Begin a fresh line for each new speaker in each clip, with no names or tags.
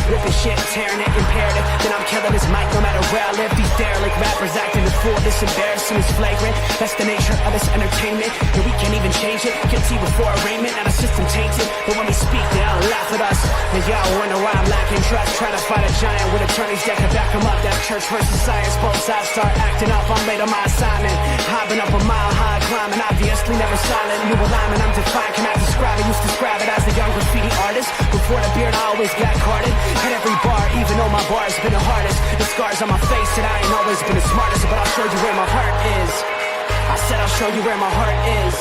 ripping shit, tearing it, imperative. Then I'm killing this mic no matter where I live. These derelict rappers acting the fool, this embarrassing is flagrant. That's the nature of this entertainment, and we can't even change it. Guilty before arraignment, now the system tainted. But when we speak, they all laugh at us. And y'all wonder why I'm lacking trust. Try to fight a giant with attorneys that can back them up. That's church versus science, both sides start acting up. I'm late on my assignment, hopping up a mile high, climbing, obviously never silent. New alignment, I'm defiant, cannot describe it. Used to describe it as a young graffiti artist. Before the beard, I always got carded. Hit every bar, even though my bar's been the hardest. The scars on my face, and I ain't always been the smartest. But I'll show you where my heart is. I said I'll show you where my heart is.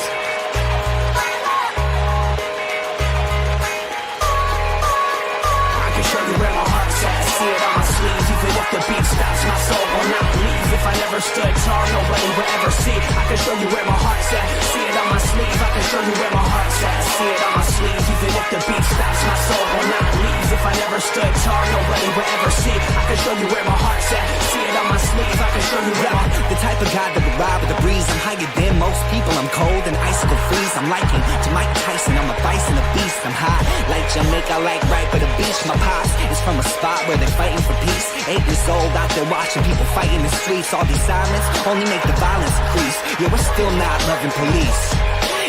I can show you where my heart's at. See it on my sleeve. Even if the beat stops, my soul will not leave. If I never stood tall, nobody will ever see. I can show you where my heart's at. See it on my sleeve. I can show you where my heart's at. See it on my sleeve. Even if the beat stops, my soul will not leave. If I never stood tall, nobody will ever see. I can show you where my heart's at. See it on my sleeve. I can show you where my...
The type of guy that would ride with the breeze. I'm higher than most people. I'm cold and icicle freeze. I'm liking to Mike Tyson. I'm a bison, a beast. I'm hot like Jamaica, like right by the beach. My pops is from a spot where they're fighting for peace. 8 years old out there watching people fight in the streets. All these sirens only make the violence increase. Yeah, we're still not loving police.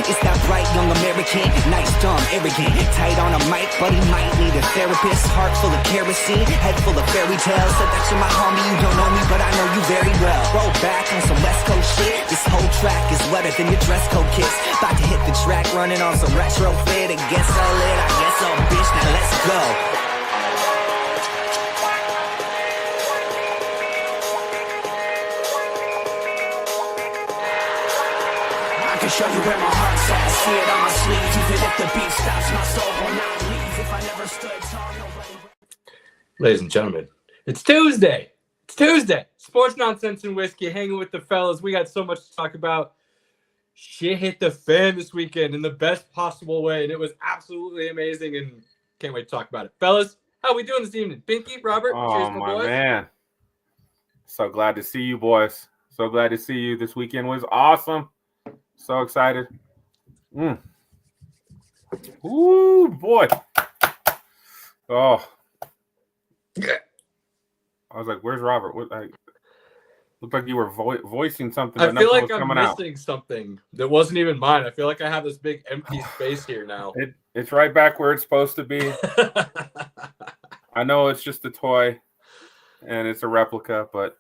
It's that bright young American, nice, dumb, arrogant. Tight on a mic, but he might need a therapist. Heart full of kerosene, head full of fairy tales. Said that you're my homie, you don't know me, but I know you very well. Roll back on some West Coast shit. This whole track is wetter than your dress code kiss. About to hit the track, running on some retro fit. I guess so lit, I guess so bitch, now let's go.
I can show you where my heart's at. See it on my sleeve. Even if the beat stops, my soul will not leave. If I never stood tall, nobody...
Ladies and gentlemen, it's Tuesday. It's Tuesday. Sports Nonsense and Whiskey, hanging with the fellas. We got so much to talk about. Shit hit the fan this weekend in the best possible way, and it was absolutely amazing, and can't wait to talk about it. Fellas, how we doing this evening? Pinky, Robert, cheers, my boys.
Man. So glad to see you, boys. So glad to see you. This weekend was awesome. So excited. Ooh, boy. Oh. I was like, where's Robert? What? Looked like you were voicing something.
I feel like I'm missing something that wasn't even mine. I feel like I have this big empty space here now.
It's right back where it's supposed to be. I know it's just a toy and it's a replica, but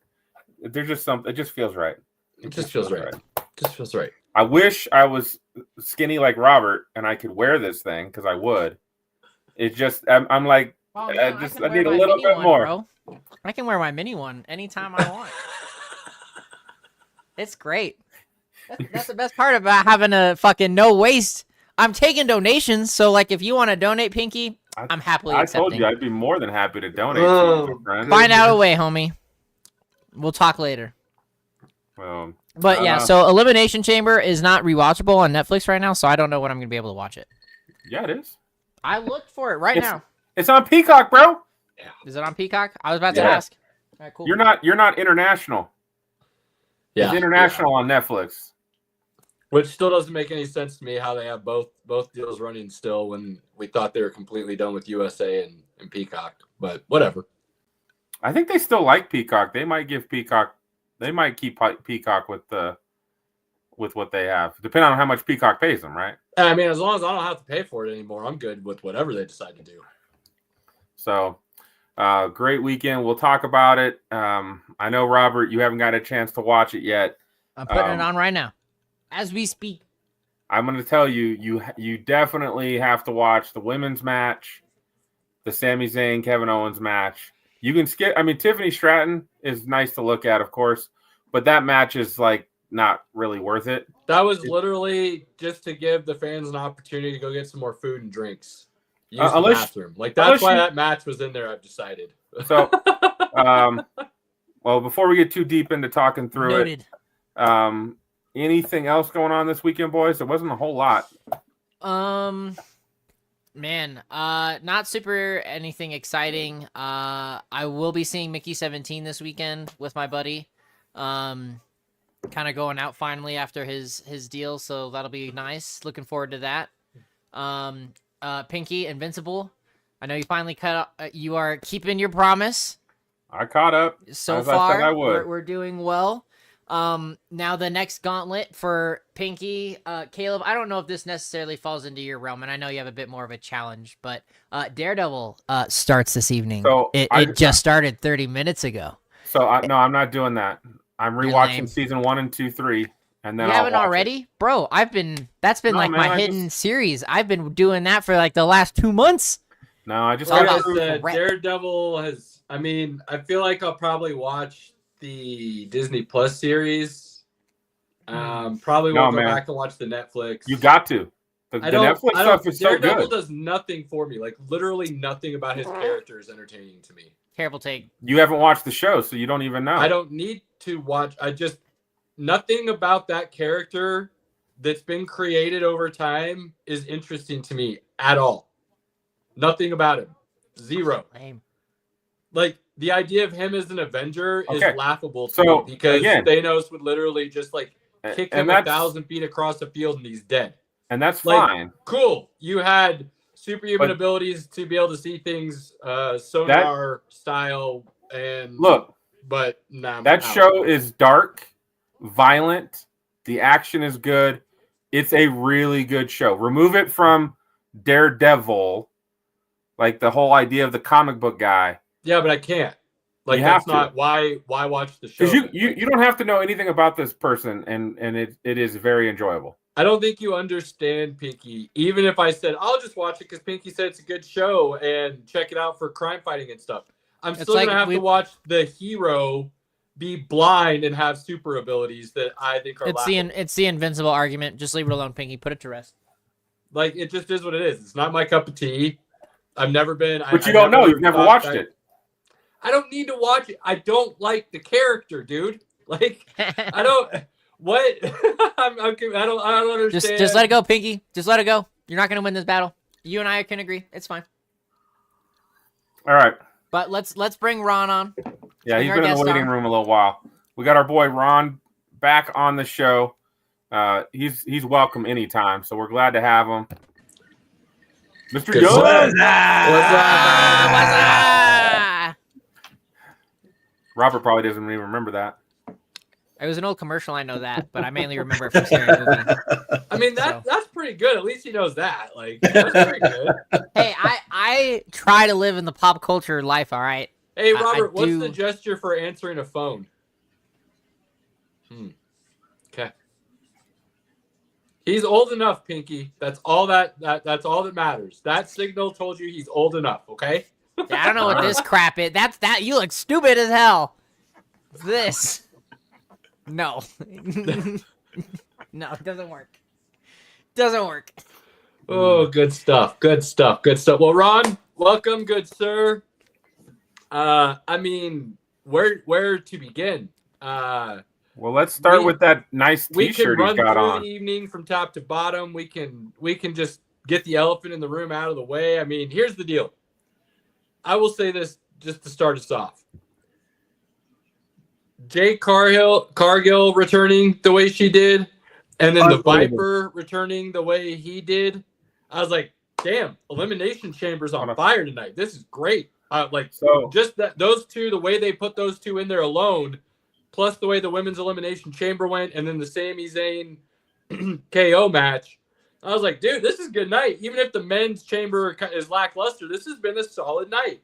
there's just something. It just feels right.
It just feels right. Just feels right.
I wish I was skinny like Robert and I could wear this thing because I would. It's just I'm like,
oh, yeah,
I need a little bit more.
Bro. I can wear my mini one anytime I want. It's great. That's the best part about having a fucking no waste. I'm taking donations, so like if you want to donate, Pinky, I'm happily accepting.
I told you I'd be more than happy to donate to you, friend.
Find out a way, homie. We'll talk later.
Well,
but yeah, so Elimination Chamber is not rewatchable on Netflix right now, so I don't know when I'm gonna be able to watch it.
Yeah, it is.
I looked for it right now.
It's on Peacock, bro.
Yeah. Is it on Peacock? I was about to ask. All right, cool.
You're not international. Yeah. It's international on Netflix.
Which still doesn't make any sense to me how they have both deals running still when we thought they were completely done with USA and Peacock. But whatever.
I think they still like Peacock. They might give Peacock. They might keep Peacock with what they have, depending on how much Peacock pays them, right?
I mean, as long as I don't have to pay for it anymore, I'm good with whatever they decide to do.
So, great weekend. We'll talk about it. I know, Robert, you haven't got a chance to watch it yet.
I'm putting it on right now, as we speak.
I'm going to tell you, you definitely have to watch the women's match, the Sami Zayn, Kevin Owens match. You can skip. I mean, Tiffany Stratton is nice to look at, of course, but that match is like not really worth it.
That was literally just to give the fans an opportunity to go get some more food and drinks. Use the bathroom. Like that's why that match was in there. I've decided. So,
well, before we get too deep into talking through
Noted.
it, anything else going on this weekend, boys? There wasn't a whole lot.
Man, not super anything exciting. I will be seeing Mickey 17 this weekend with my buddy. Kind of going out finally after his deal, so that'll be nice. Looking forward to that. Pinky Invincible. I know you finally you are keeping your promise.
I caught up.
So
as
far,
I said I would.
we're doing well. Now the next gauntlet for Pinky, Caleb. I don't know if this necessarily falls into your realm, and I know you have a bit more of a challenge, but Daredevil starts this evening.
So
it just started 30 minutes ago.
So no, I'm not doing that. I'm
You're
rewatching
lame.
season 1 and 2, 3, and then
You
I'll
haven't
watch
already,
it.
bro? That's been
No,
like
man,
my hidden series. I've been doing that for like the last 2 months.
No, I just
Like
got
I
to.
said,
Rep.
Daredevil has. I mean, I feel like I'll probably watch the Disney Plus series. Probably
No,
won't go
man.
back and watch the Netflix.
You got to. The Netflix stuff is so
Daredevil
good.
does nothing for me. Like literally nothing about his character is entertaining to me.
Terrible take.
You haven't watched the show, so you don't even know.
I don't need to watch. Nothing about that character that's been created over time is interesting to me at all. Nothing about him. Zero.
Lame.
Like the idea of him as an Avenger is
Okay.
laughable to
So,
me because
again-
Thanos would literally just like kick
and
him
that's-
1,000 feet across the field and he's dead.
And that's
Like,
fine.
Cool. You had superhuman
But-
abilities to be able to see things sonar style and
Look,
but nah,
that show is dark, violent. The action is good. It's a really good show. Remove it from Daredevil, like the whole idea of the comic book guy.
Yeah, but I can't. Like
You
that's
have to.
not why watch the show.
Because you don't have to know anything about this person, and it is very enjoyable.
I don't think you understand Pinky. Even if I said I'll just watch it because Pinky said it's a good show and check it out for crime fighting and stuff, I'm
It's
still
like
gonna have to watch the hero be blind and have super abilities that I think are laughable.
It's the invincible argument. Just leave it alone, Pinky. Put it to rest.
Like it just is what it is. It's not my cup of tea. I've never been.
But you don't know. You've never watched it.
I don't need to watch it. I don't like the character, dude. Like I don't. What? I don't understand.
Just let it go, Pinky. Just let it go. You're not gonna win this battle. You and I can agree. It's fine.
All right.
But let's bring Ron on.
Yeah, he's
our
been in the
guest
waiting
on.
room a little while. We got our boy Ron back on the show. He's welcome anytime, so we're glad to have him. Mr.
Good
Jones.
stuff.
What's up?
Robert probably doesn't even remember that.
It was an old commercial, I know that, but I mainly remember it from seeing a movie.
I mean that's pretty good. At least he knows that. Like that's pretty good.
Hey, I try to live in the pop culture life, all right?
Hey
I
Robert, what's
do-
the gesture for answering a phone? Okay. He's old enough, Pinky. That's all that's all that matters. That signal told you he's old enough, okay?
Yeah, I don't know what this crap is. That you look stupid as hell. This. No. No, it doesn't work. Doesn't work.
Oh, good stuff. Good stuff. Good stuff. Well, Ron, welcome, good sir. I mean, where to begin?
Well, let's start with that nice
We can
T-shirt
run
he's
through
got on.
the evening from top to bottom. We can just get the elephant in the room out of the way. I mean, here's the deal. I will say this just to start us off. Jade Cargill returning the way she did, and then the Viper returning the way he did. I was like, damn, Elimination Chamber's on fire tonight. This is great. Just that those two, the way they put those two in there alone, plus the way the women's Elimination Chamber went, and then the Sami Zayn KO match. I was like, dude, this is a good night. Even if the men's chamber is lackluster, this has been a solid night.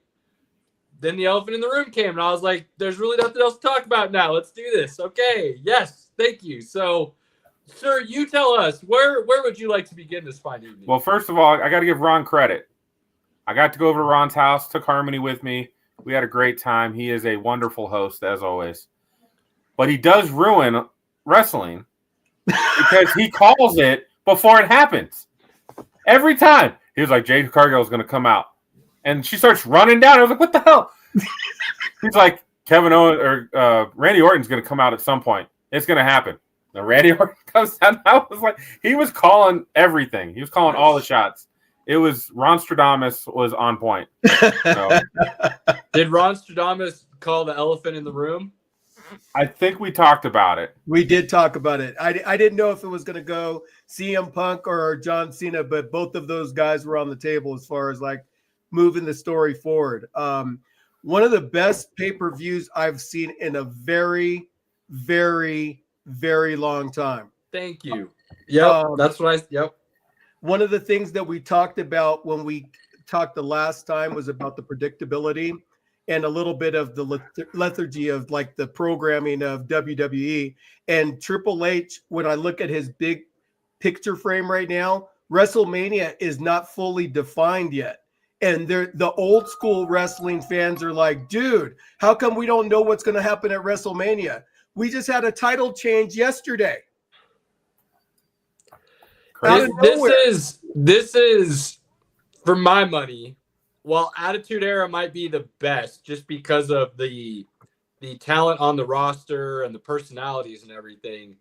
Then the elephant in the room came, and I was like, there's really nothing else to talk about now. Let's do this. Okay. Yes. Thank you. So, sir, you tell us, where would you like to begin this fine evening?
Well, first of all, I got to give Ron credit. I got to go over to Ron's house, took Harmony with me. We had a great time. He is a wonderful host, as always. But he does ruin wrestling because he calls it before it happens. Every time. He was like, Jade Cargill is going to come out. And she starts running down. I was like, what the hell? He's like, Kevin Owens or Randy Orton's going to come out at some point. It's going to happen. Now Randy Orton comes out. I was like, he was calling everything. He was calling all the shots. It was Ron Stradamus was on point. So,
did Ron Stradamus call the elephant in the room?
I think we talked about it.
We did talk about it. I didn't know if it was going to go CM Punk or John Cena, but both of those guys were on the table as far as like moving the story forward. One of the best pay-per-views I've seen in a very, very, very long time.
Thank you. Yep, that's what I. Yep.
One of the things that we talked about when we talked the last time was about the predictability and a little bit of the lethargy of like the programming of WWE. And Triple H, when I look at his big picture frame right now, WrestleMania is not fully defined yet. And the old school wrestling fans are like, dude, how come we don't know what's going to happen at WrestleMania? We just had a title change yesterday.
This is for my money. While Attitude Era might be the best, just because of the talent on the roster and the personalities and everything,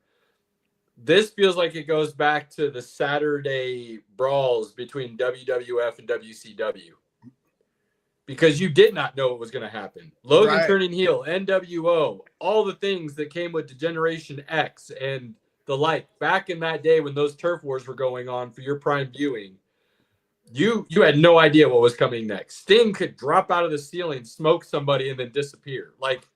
this feels like it goes back to the Saturday brawls between WWF and WCW. Because you did not know what was going to happen. Logan turning heel, NWO, all the things that came with Degeneration X and the like. Back in that day when those turf wars were going on for your prime viewing, you had no idea what was coming next. Sting could drop out of the ceiling, smoke somebody, and then disappear. Like,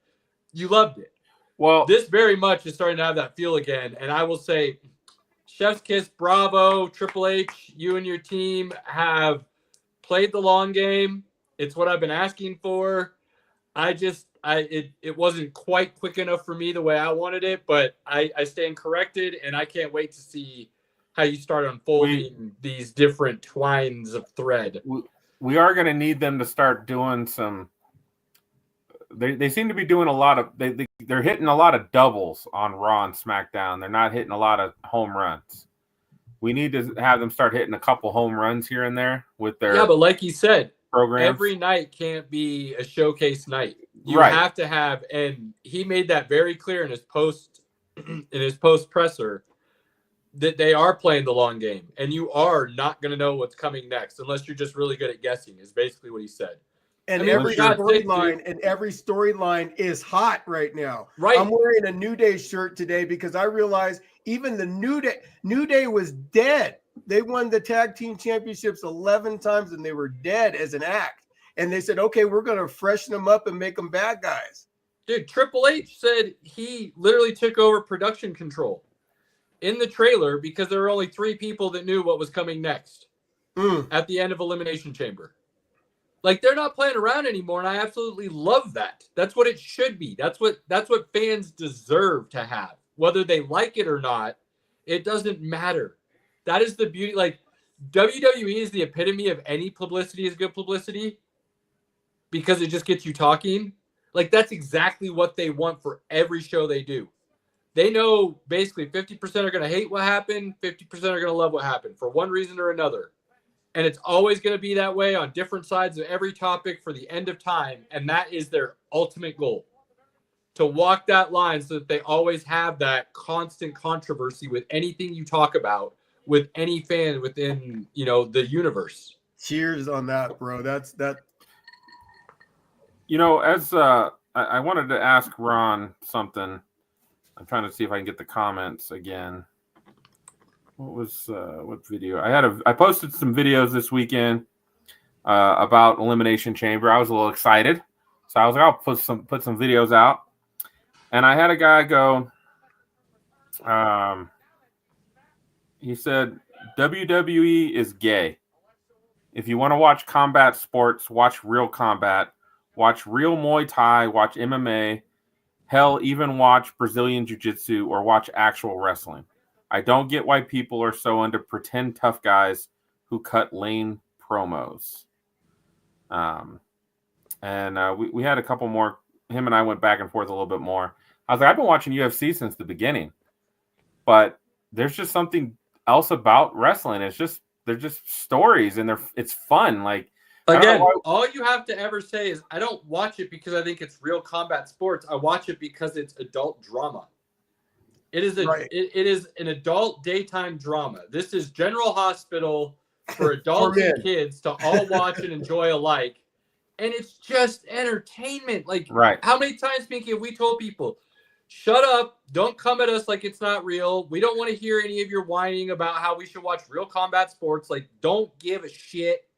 you loved it. Well, this very much is starting to have that feel again. And I will say, chef's kiss, bravo, Triple H, you and your team have played the long game. It's what I've been asking for. It wasn't quite quick enough for me the way I wanted it, but I stand corrected, and I can't wait to see how you start unfolding these different twines of thread.
We are going to need them to start doing some. They seem to be doing a lot of. They're hitting a lot of doubles on Raw and SmackDown. They're not hitting a lot of home runs. We need to have them start hitting a couple home runs here and there with their.
Yeah, but like you said,
programs.
Every night can't be a showcase night. You have to have, and he made that very clear in his post presser, that they are playing the long game, and you are not going to know what's coming next unless you're just really good at guessing. Is basically what he said.
And every storyline is hot right now. Right. I'm wearing a New Day shirt today because I realized even the New Day was dead. They won the tag team championships 11 times and they were dead as an act. And they said, okay, we're going to freshen them up and make them bad guys.
Dude, Triple H said he literally took over production control in the trailer because there were only 3 people that knew what was coming next at the end of Elimination Chamber. Like, they're not playing around anymore, and I absolutely love that. That's what it should be. That's what fans deserve to have. Whether they like it or not, it doesn't matter. That is the beauty. Like, WWE is the epitome of any publicity is good publicity because it just gets you talking. Like, that's exactly what they want for every show they do. They know basically 50% are going to hate what happened, 50% are going to love what happened for one reason or another. And it's always going to be that way on different sides of every topic for the end of time. And that is their ultimate goal, to walk that line so that they always have that constant controversy with anything you talk about with any fan within, the universe.
Cheers on that, bro. That's that.
As I wanted to ask Ron something. I'm trying to see if I can get the comments again. What was what video? I posted some videos this weekend about Elimination Chamber. I was a little excited, so I was like, I'll put some videos out. And I had a guy go. He said WWE is gay. If you want to watch combat sports, watch real combat, watch real Muay Thai, watch MMA, hell, even watch Brazilian Jiu-Jitsu or watch actual wrestling. I don't get why people are so into pretend tough guys who cut lame promos. We had a couple more. Him and I went back and forth a little bit more. I was like, I've been watching UFC since the beginning, but there's just something else about wrestling. They're just stories, and it's fun. Like,
again, all you have to ever say is, I don't watch it because I think it's real combat sports. I watch it because it's adult drama. It is it is an adult daytime drama. This is General Hospital for adults and kids to all watch and enjoy alike. And it's just entertainment. Like, how many times, Pinky, have we told people, shut up, don't come at us like it's not real. We don't want to hear any of your whining about how we should watch real combat sports. Like, don't give a shit.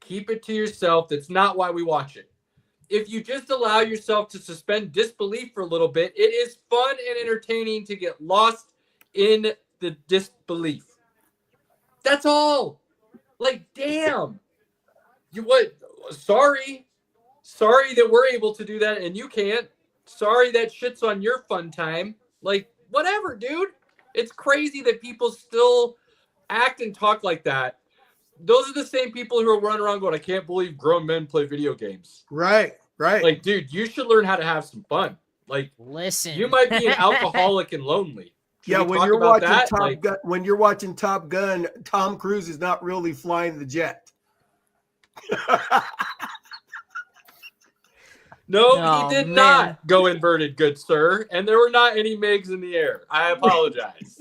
Keep it to yourself. That's not why we watch it. If you just allow yourself to suspend disbelief for a little bit, it is fun and entertaining to get lost in the disbelief. That's all. Like, damn. You what? Sorry that we're able to do that and you can't. Sorry that shit's on your fun time. Like, whatever, dude. It's crazy that people still act and talk like that. Those are the same people who are running around going, I can't believe grown men play video games.
Right.
Like, dude, you should learn how to have some fun. Like,
Listen,
you might be an alcoholic and lonely.
Yeah, when you're watching Gun, when you're watching Top Gun, Tom Cruise is not really flying the jet.
No, he did not go inverted, good sir. And there were not any MiGs in the air. I apologize.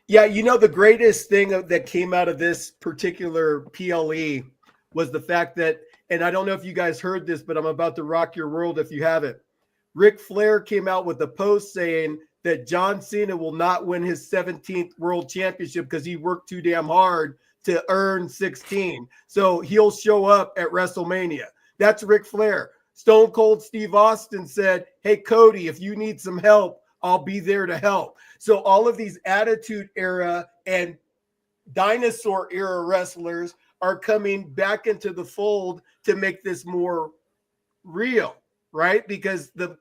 Yeah, you know, the greatest thing that came out of this particular PLE was the fact that, and I don't know if you guys heard this, but I'm about to rock your world if you haven't. Ric Flair came out with a post saying that John Cena will not win his 17th world championship because he worked too damn hard to earn 16. So he'll show up at WrestleMania. That's Ric Flair. Stone Cold Steve Austin said, hey, Cody, if you need some help, I'll be there to help. So all of these Attitude Era and Dinosaur Era wrestlers are coming back into the fold to make this more real, right? Because the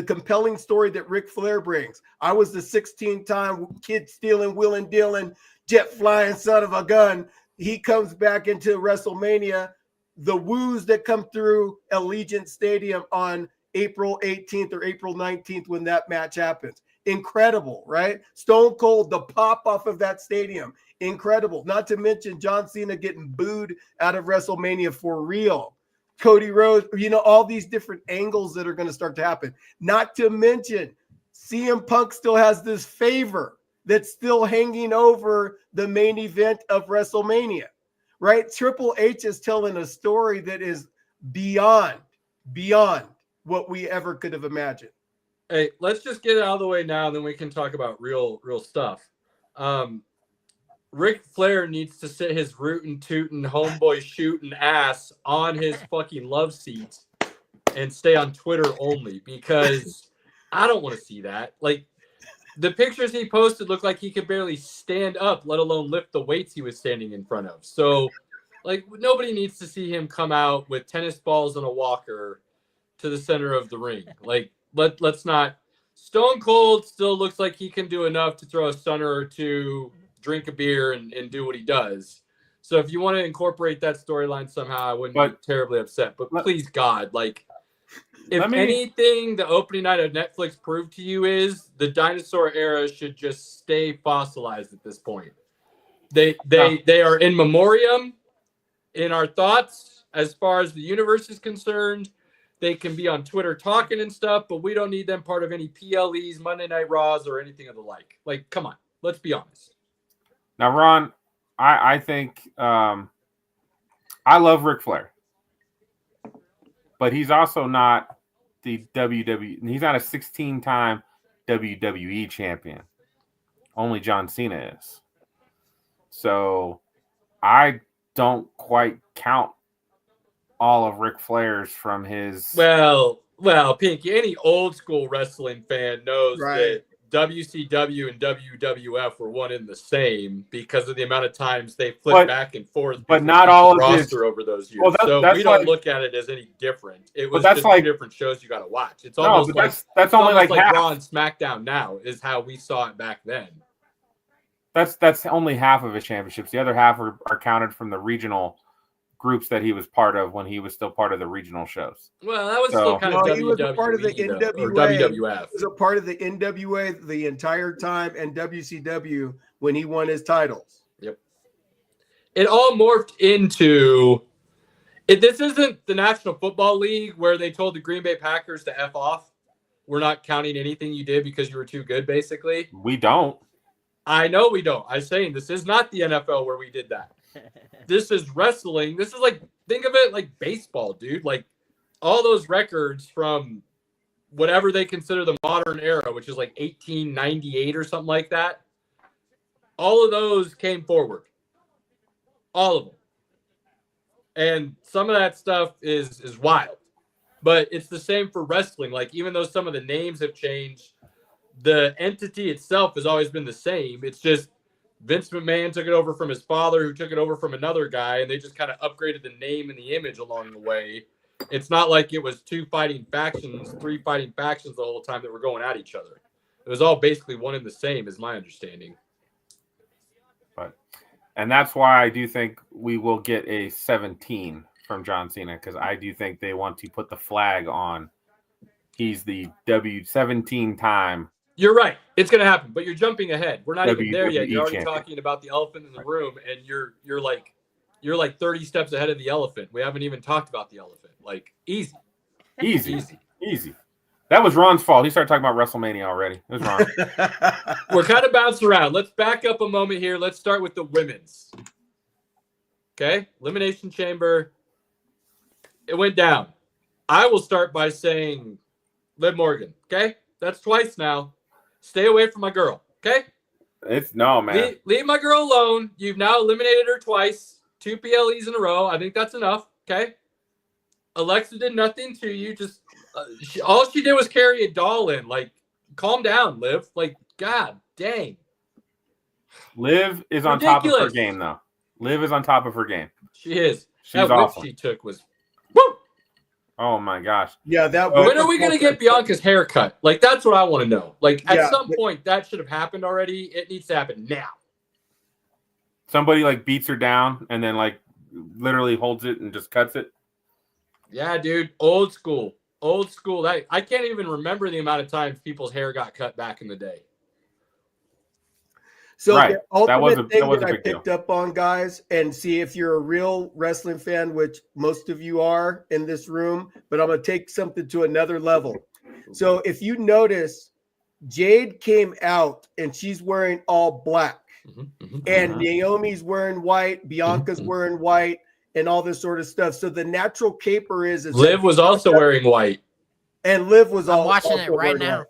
compelling story that Ric Flair brings. I was the 16-time kid stealing, wheeling, dealing, jet flying son of a gun. He comes back into WrestleMania. The woos that come through Allegiant Stadium on April 18th or April 19th when that match happens. Incredible, right? Stone Cold, the pop off of that stadium. Incredible. Not to mention John Cena getting booed out of WrestleMania for real. Cody Rhodes, you know, all these different angles that are going to start to happen. Not to mention CM Punk still has this favor that's still hanging over the main event of WrestleMania, right? Triple H is telling a story that is beyond what we ever could have imagined.
Hey, let's just get it out of the way now, and then we can talk about real stuff. Ric Flair needs to sit his rootin' tootin' homeboy shooting ass on his fucking love seat and stay on Twitter only, because I don't want to see that. Like, the pictures he posted looked like he could barely stand up, let alone lift the weights he was standing in front of. So, like, nobody needs to see him come out with tennis balls and a walker to the center of the ring. Like, let's not. Stone Cold still looks like he can do enough to throw a stunner or two, drink a beer, and do what he does. So if you want to incorporate that storyline somehow, I wouldn't be terribly upset. But please, God, like, if anything the opening night of Netflix proved to you is the dinosaur era should just stay fossilized at this point. They are in memoriam in our thoughts as far as the universe is concerned. They can be on Twitter talking and stuff, but we don't need them part of any PLEs, Monday Night Raws, or anything of the like. Like, come on, let's be honest.
Now, Ron, I think I love Ric Flair, but he's also not the WWE. He's not a 16-time WWE champion. Only John Cena is. So I don't quite count all of Ric Flair's from his.
Well, Pinky, any old school wrestling fan knows that WCW and WWF were one and the same because of the amount of times they flipped back and forth.
But not all of
roster over those years. Well, so we don't look at it as any different. It was just two different shows you got to watch. It's almost
that's only like half.
Raw and SmackDown now is how we saw it back then.
That's only half of his championships. The other half are counted from the regional groups that he was part of when he was still part of the regional shows.
Well, that was still kind of WWE,
he was a part of the NWA.
Or WWF.
He was a part of the NWA the entire time, and WCW when he won his titles.
Yep. It all morphed into it. This isn't the National Football League where they told the Green Bay Packers to F off. We're not counting anything you did because you were too good, basically.
We don't.
I know we don't. I'm saying this is not the NFL where we did that. This is wrestling. This is like, think of it like baseball, dude. Like all those records from whatever they consider the modern era, which is like 1898 or something like that. All of those came forward. All of them. And some of that stuff is wild. But it's the same for wrestling. Like, even though some of the names have changed, the entity itself has always been the same. It's just Vince McMahon took it over from his father, who took it over from another guy, and they just kind of upgraded the name and the image along the way. It's not like it was 3 fighting factions the whole time that were going at each other. It was all basically one and the same, is my understanding.
And that's why I do think we will get a 17 from John Cena, because I do think they want to put the flag on. He's the W17 time.
You're right. It's going to happen, but you're jumping ahead. We're not even there yet. You're already
champion.
talking about the elephant in the room, and you're like 30 steps ahead of the elephant. We haven't even talked about the elephant. Like, easy.
That was Ron's fault. He started talking about WrestleMania already. It was Ron.
We're kind of bouncing around. Let's back up a moment here. Let's start with the women's. Okay? Elimination Chamber. It went down. I will start by saying Liv Morgan. Okay? That's twice now. Stay away from my girl. Okay?
No, man.
Leave my girl alone. You've now eliminated her twice. 2 PLEs in a row. I think that's enough. Okay? Alexa did nothing to you. Just all she did was carry a doll in. Like, calm down, Liv. Like, God dang.
Liv is on top of her game, though. Liv is on top of her game.
She is.
She's
that
awesome.
whip she took was, woo!
Oh my gosh.
Yeah, that.
When are we gonna get Bianca's haircut? Like, that's what I want to know. Like, at some point, that should have happened already. It needs to happen now.
Somebody like beats her down and then like literally holds it and just cuts it.
Yeah, dude. Old school. That I can't even remember the amount of times people's hair got cut back in the day.
So
right.
the ultimate thing that I
big
picked
deal.
up on, guys, and see if you're a real wrestling fan, which most of you are in this room, but I'm going to take something to another level. So if you notice, Jade came out and she's wearing all black. And Naomi's wearing white, Bianca's wearing white, and all this sort of stuff. So the natural caper is
Liv was also wearing white.
And Liv was
I'm watching it right now.
White.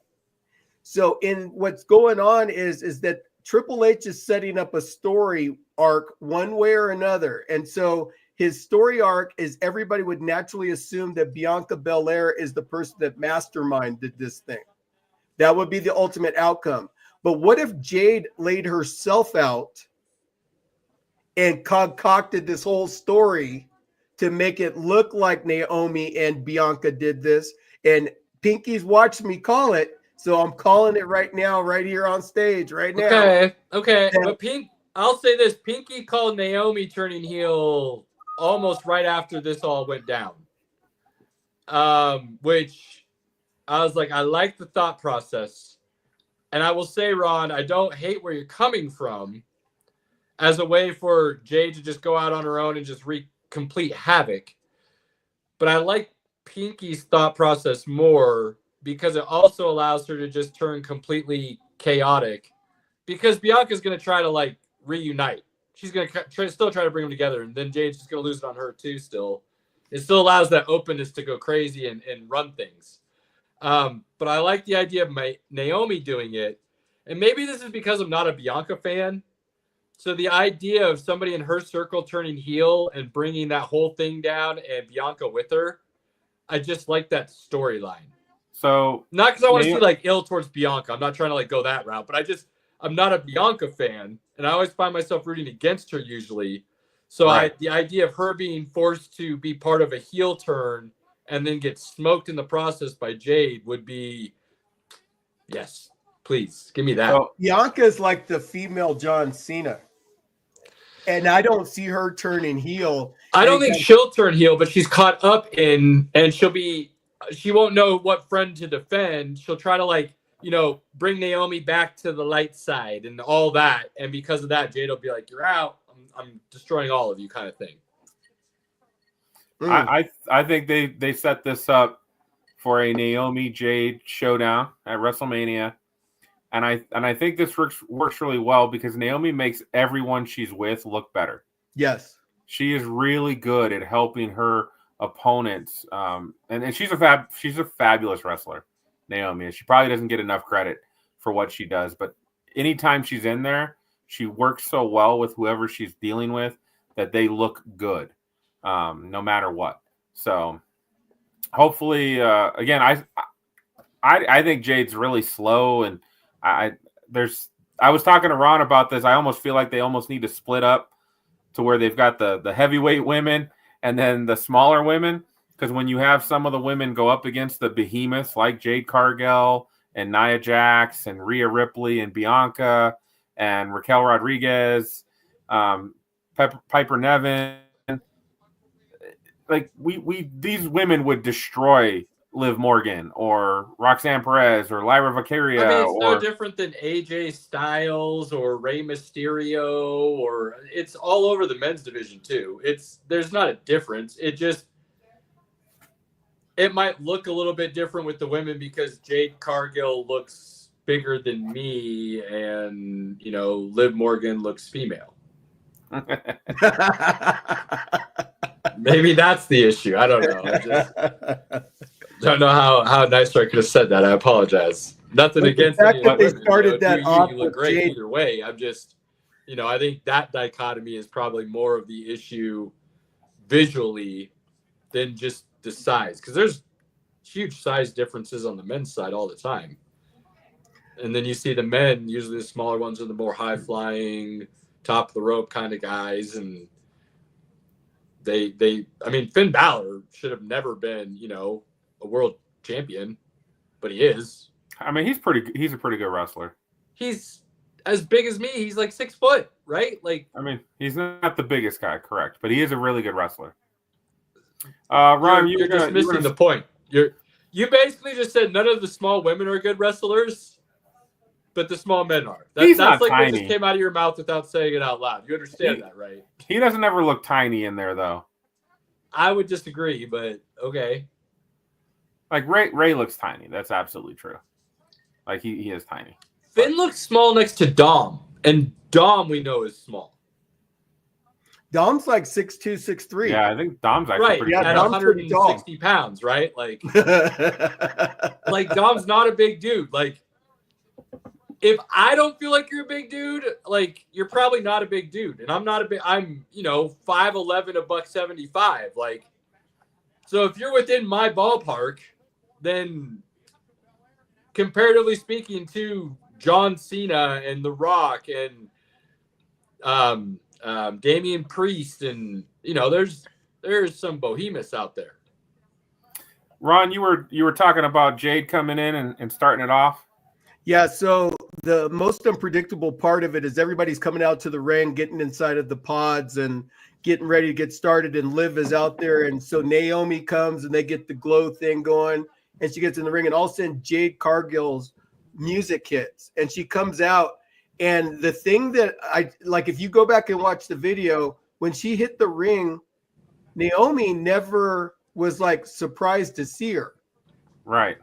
So in what's going on is that Triple H is setting up a story arc one way or another. And so his story arc is everybody would naturally assume that Bianca Belair is the person that masterminded this thing. That would be the ultimate outcome. But what if Jade laid herself out and concocted this whole story to make it look like Naomi and Bianca did this? And Pinky's watched me call it. So I'm calling it right now, right here on stage, right now.
Okay. But I'll say this. Pinky called Naomi turning heel almost right after this all went down. Which I was like, I like the thought process. And I will say, Ron, I don't hate where you're coming from as a way for Jade to just go out on her own and just wreak complete havoc. But I like Pinky's thought process more because it also allows her to just turn completely chaotic, because Bianca's going to try to like reunite. She's going to still try to bring them together, and then Jade's just going to lose it on her too still. It still allows that openness to go crazy and run things. But I like the idea of Naomi doing it. And maybe this is because I'm not a Bianca fan. So the idea of somebody in her circle turning heel and bringing that whole thing down and Bianca with her, I just like that storyline.
So
not because I want to see like ill towards Bianca. I'm not trying to like go that route, but I'm not a Bianca fan, and I always find myself rooting against her usually. So
right.
the idea of her being forced to be part of a heel turn and then get smoked in the process by Jade would be, yes, please give me that.
So Bianca is like the female John Cena. And I don't see her turning heel.
I don't think she'll turn heel, but she's caught up in, and she won't know what friend to defend. She'll try to like, bring Naomi back to the light side and all that. And because of that, Jade will be like, you're out. I'm destroying all of you kind of thing.
I think they set this up for a Naomi Jade showdown at WrestleMania. And I think this works really well because Naomi makes everyone she's with look better.
Yes.
She is really good at helping her opponents. And she's a fabulous wrestler, Naomi. And she probably doesn't get enough credit for what she does. But anytime she's in there, she works so well with whoever she's dealing with that they look good, no matter what. So hopefully, again, I think Jade's really slow, and I was talking to Ron about this. I almost feel like they almost need to split up to where they've got the heavyweight women and then the smaller women, because when you have some of the women go up against the behemoths like Jade Cargill and Nia Jax and Rhea Ripley and Bianca and Raquel Rodriguez, Piper Nevin, like we these women would destroy Liv Morgan or Roxanne Perez or Lyra Valkyria.
I mean, it's no different than AJ Styles or Rey Mysterio, or it's all over the men's division too. There's not a difference. It might look a little bit different with the women because Jade Cargill looks bigger than me, and Liv Morgan looks female. Maybe that's the issue. I don't know. I just don't know how nicer I could have said that. I apologize. Nothing against
the fact that they
women,
started that off.
You look great
Jade.
either way. I'm just, I think that dichotomy is probably more of the issue visually than just the size, because there's huge size differences on the men's side all the time. And then you see the men, usually the smaller ones are the more high flying, top of the rope kind of guys, and I mean, Finn Balor should have never been, a world champion, but he is.
I mean, he's a pretty good wrestler.
He's as big as me. He's like 6 foot, right? Like,
I mean, he's not the biggest guy, correct, but he is a really good wrestler. Ron,
you're just missing the point. You basically just said none of the small women are good wrestlers, but the small men are. That's like what just came out of your mouth without saying it out loud. You understand that, right?
He doesn't ever look tiny in there, though.
I would disagree, but okay.
Like Ray looks tiny. That's absolutely true. Like he is tiny.
Finn looks small next to Dom, and Dom we know is small.
Dom's like 6'2", 6'3".
Yeah, I think Dom's actually pretty
at
big.
160 pounds, right? Like, like Dom's not a big dude. Like, if I don't feel like you're a big dude, like you're probably not a big dude, and I'm not a big. I'm 5'11", $175. Like, so if you're within my ballpark, then comparatively speaking to John Cena and The Rock and Damian Priest, and there's some behemoths out there.
Ron, you were talking about Jade coming in and starting it off.
Yeah, so the most unpredictable part of it is everybody's coming out to the ring, getting inside of the pods and getting ready to get started, and Liv is out there. And so Naomi comes and they get the glow thing going, and she gets in the ring, and all of a sudden Jade Cargill's music hits and she comes out. And the thing that I like, if you go back and watch the video, when she hit the ring, Naomi never was like surprised to see her.
Right.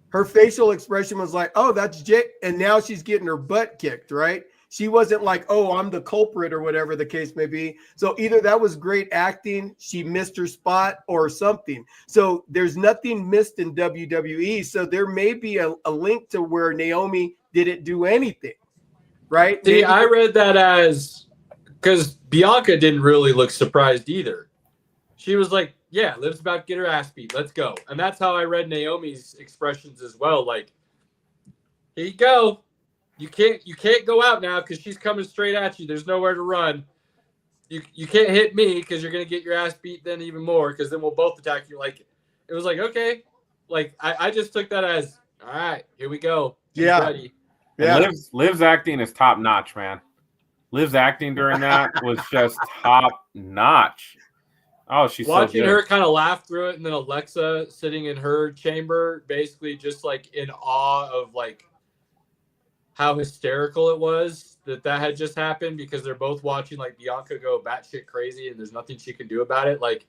Her facial expression was like, oh, that's Jade. And now she's getting her butt kicked, right? She wasn't like, oh, I'm the culprit or whatever the case may be. So either that was great acting, she missed her spot, or something. So there's nothing missed in WWE. So there may be a link to where Naomi didn't do anything, right?
See, I read that as, because Bianca didn't really look surprised either. She was like, yeah, Liv's about to get her ass beat. Let's go. And that's how I read Naomi's expressions as well. Like, here you go. You can't go out now because she's coming straight at you. There's nowhere to run. You can't hit me because you're going to get your ass beat then even more, because then we'll both attack you. Like, it was like, okay. Like, I just took that as, all right, here we go. She's ready.
Yeah.
Liv's acting is top notch, man. Liv's acting during that was just top notch. Oh, she's
watching
so good.
her kind of laugh through it, and then Alexa sitting in her chamber, basically just like in awe of like how hysterical it was that had just happened, because they're both watching like Bianca go batshit crazy, and there's nothing she can do about it. Like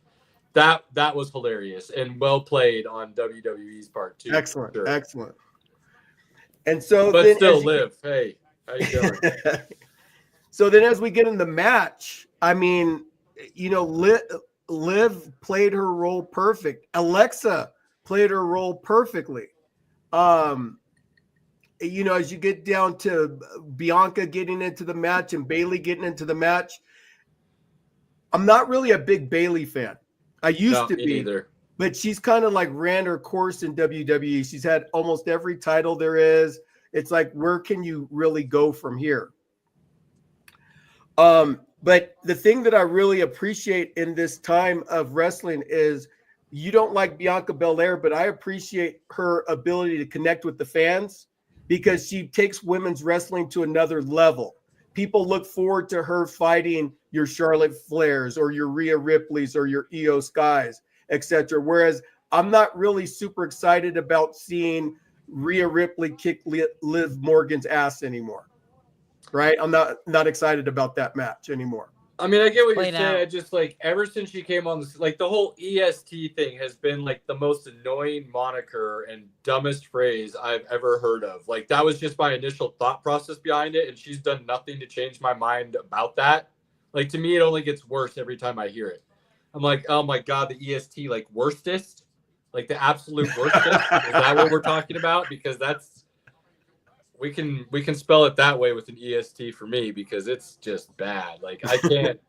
that was hilarious and well played on WWE's part too.
Excellent,
sure.
Excellent. And so,
but then, still, Liv, hey, how you doing?
So then, as we get in the match, I mean, Liv played her role perfect. Alexa played her role perfectly. As you get down to Bianca getting into the match and Bayley getting into the match, I'm not really a big Bailey fan. I used to
me
be,
neither.
but she's kind of like ran her course in WWE. She's had almost every title there is. It's like, where can you really go from here? But the thing that I really appreciate in this time of wrestling is you don't like Bianca Belair, but I appreciate her ability to connect with the fans because she takes women's wrestling to another level. People look forward to her fighting your Charlotte Flairs or your Rhea Ripleys or your Io Skies, etc. Whereas I'm not really super excited about seeing Rhea Ripley kick Liv Morgan's ass anymore. Right? I'm not excited about that match anymore.
I mean, I get what you're
Played
saying.
out.
I just like ever since she came on this, like the whole EST thing has been like the most annoying moniker and dumbest phrase I've ever heard of. Like that was just my initial thought process behind it, and she's done nothing to change my mind about that. Like to me, it only gets worse every time I hear it. I'm like, oh my god, the EST, like worstest, like the absolute worstest. Is that what we're talking about? Because that's we can spell it that way with an EST for me because it's just bad. Like I can't.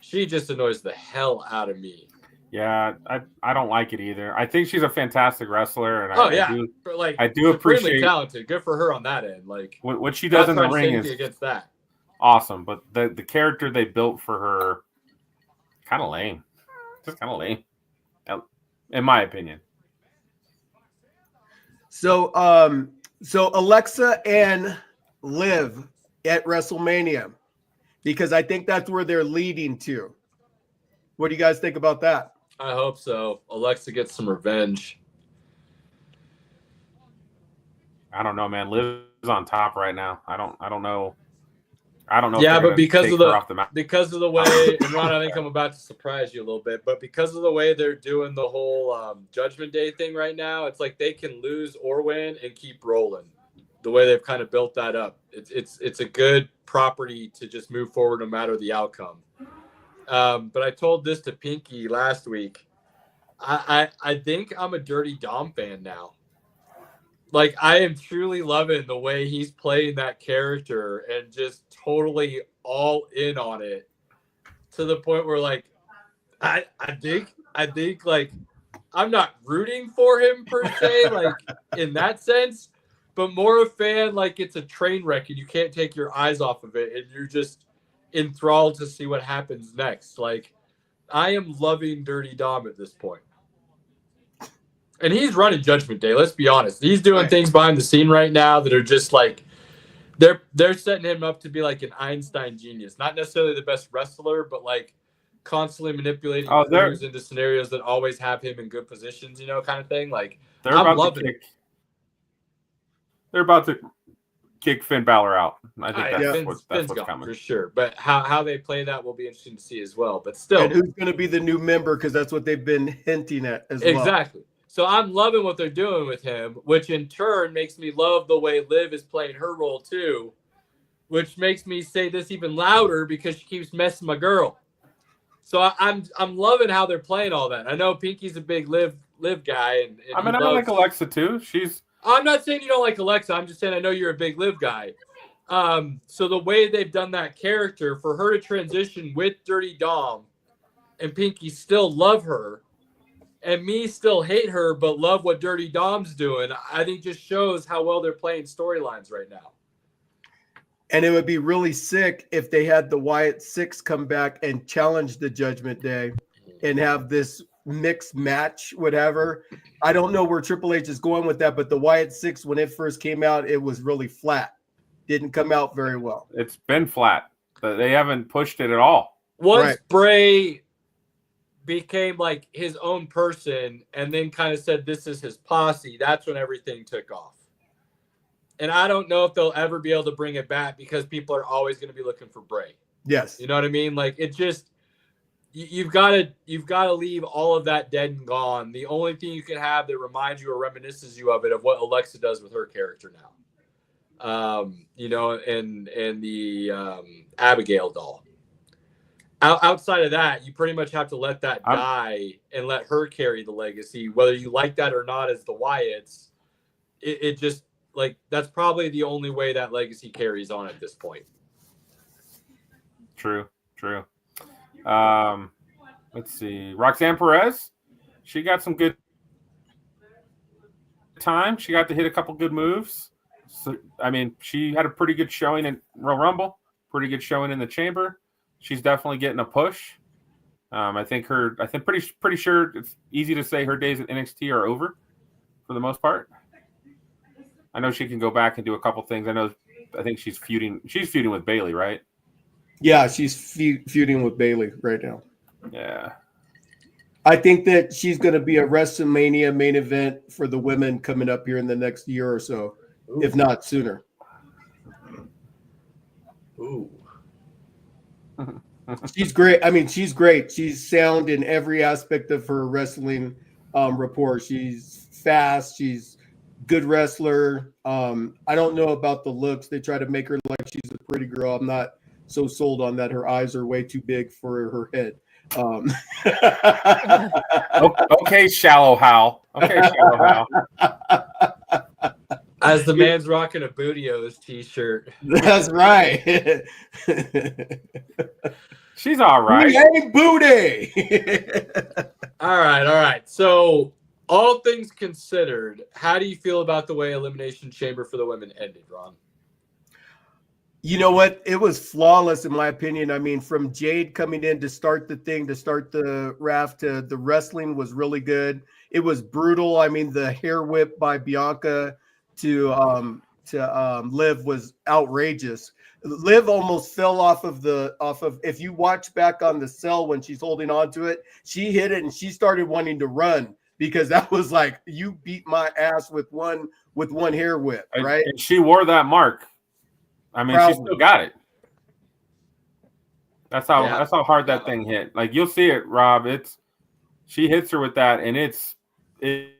She just annoys the hell out of me.
Yeah, I don't like it either. I think she's a fantastic wrestler, and I do appreciate
talented. Good for her on that end. Like
what she does in the ring is
against that
awesome. But the character they built for her, kind of lame. Just kind of lame, in my opinion.
So Alexa and Liv at WrestleMania, because I think that's where they're leading to. What do you guys think about that?
I hope so. Alexa gets some revenge.
I don't know, man. Liv's on top right now. I don't know.
Yeah, but because of the way, and Ron, I think I'm about to surprise you a little bit, but because of the way they're doing the whole Judgment Day thing right now, it's like they can lose or win and keep rolling. The way they've kind of built that up, it's a good property to just move forward no matter the outcome. But I told this to Pinky last week. I think I'm a Dirty Dom fan now. Like I am truly loving the way he's playing that character and just totally all in on it to the point where like I think like I'm not rooting for him per se, like in that sense, but more a fan like it's a train wreck and you can't take your eyes off of it and you're just enthralled to see what happens next. Like I am loving Dirty Dom at this point. And he's running Judgment Day. Let's be honest. He's doing things behind the scene right now that are just like they're setting him up to be like an Einstein genius. Not necessarily the best wrestler, but like constantly manipulating crews into scenarios that always have him in good positions, kind of thing. Like I'm loving it.
They're about to kick Finn Balor out. I think that's what's coming
for sure. But how they play that will be interesting to see as well. But still,
and who's going to be the new member? Because that's what they've been hinting at as well.
Exactly. So I'm loving what they're doing with him, which in turn makes me love the way Liv is playing her role too, which makes me say this even louder because she keeps messing my girl. So I'm loving how they're playing all that. I know Pinky's a big Liv guy, and
I mean I like Alexa too.
I'm not saying you don't like Alexa. I'm just saying I know you're a big Liv guy. So the way they've done that character for her to transition with Dirty Dom, and Pinky still love her. And me still hate her, but love what Dirty Dom's doing, I think just shows how well they're playing storylines right now.
And it would be really sick if they had the Wyatt Six come back and challenge the Judgment Day and have this mixed match, whatever. I don't know where Triple H is going with that, but the Wyatt Six, when it first came out, it was really flat. Didn't come out very well.
It's been flat. They haven't pushed it at all.
Once Bray became like his own person and then kind of said this is his posse, that's when everything took off. And I don't know if they'll ever be able to bring it back because people are always going to be looking for Bray.
Yes.
You know what I mean? Like it just you've got to leave all of that dead and gone. The only thing you can have that reminds you or reminisces you of it of what Alexa does with her character now. And the Abigail doll. Outside of that, you pretty much have to let that die and let her carry the legacy, whether you like that or not. As the Wyatts, it just like that's probably the only way that legacy carries on at this point.
True. Let's see. Roxanne Perez, she got some good time. She got to hit a couple good moves. So, I mean, she had a pretty good showing in Royal Rumble, pretty good showing in the Chamber. She's definitely getting a push. I think pretty sure it's easy to say her days at NXT are over for the most part. I know she can go back and do a couple things. I think she's feuding with Bayley, right?
Yeah, she's feuding with Bayley right now.
Yeah.
I think that she's going to be a WrestleMania main event for the women coming up here in the next year or so, if not sooner.
Ooh.
She's great. I mean, she's great. She's sound in every aspect of her wrestling rapport. She's fast. She's good wrestler. I don't know about the looks. They try to make her like she's a pretty girl. I'm not so sold on that. Her eyes are way too big for her head.
Okay, Shallow Hal. Okay, Shallow Hal.
As the man's rocking a Bootios t-shirt.
That's right.
She's all right.
Hey, booty.
All right. So, all things considered, how do you feel about the way Elimination Chamber for the women ended, Ron?
You know what? It was flawless in my opinion. I mean, from Jade coming in to start the thing, to start the raft, to the wrestling was really good. It was brutal. I mean, the hair whip by Bianca to Liv was outrageous. Liv almost fell off of if you watch back on the cell when she's holding on to it, she hit it and she started wanting to run because that was like, you beat my ass with one hair whip, right?
And she wore that mark. I mean,
Proudly.
she still got it. That's how hard that thing hit. Like, you'll see it, Rob. She hits her with that, and it's nasty.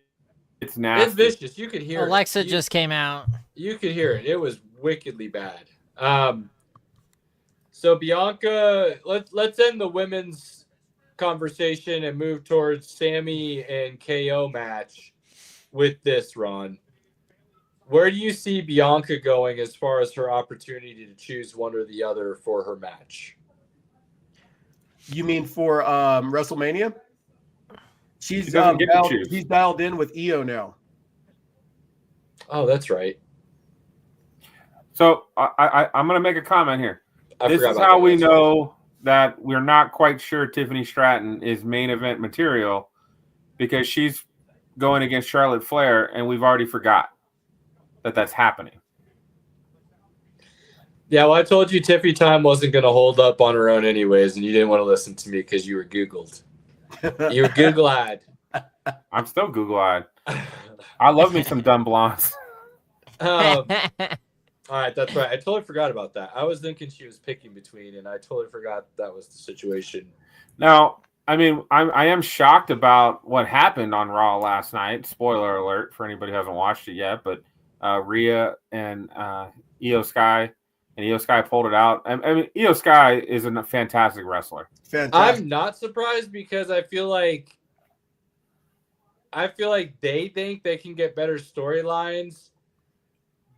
It's vicious. You could hear
Alexa
it.
just came out.
You could hear it. It was wickedly bad. So Bianca, let's end the women's conversation and move towards Sammy and KO match with this, Ron. Where do you see Bianca going as far as her opportunity to choose one or the other for her match?
You mean for WrestleMania? She's dialed in with EO now.
Oh, that's right.
So I'm going to make a comment here. This is
about
how
that.
we
That's
know that we're not quite sure Tiffany Stratton is main event material, because she's going against Charlotte Flair, and we've already forgot that that's happening.
Yeah, well, I told you Tiffy Time wasn't going to hold up on her own anyways, and you didn't want to listen to me because you were Googled. You were Google-eyed.
I'm still Google-eyed. I love me some dumb blondes.
All right, that's right. I totally forgot about that. I was thinking she was picking between, and I totally forgot that was the situation.
Now, I mean, I am shocked about what happened on Raw last night. Spoiler alert for anybody who hasn't watched it yet, but Rhea and Io Sky, and Io Sky pulled it out. I mean, Io Sky is a fantastic wrestler.
Fantastic.
I'm not surprised because I feel like they think they can get better storylines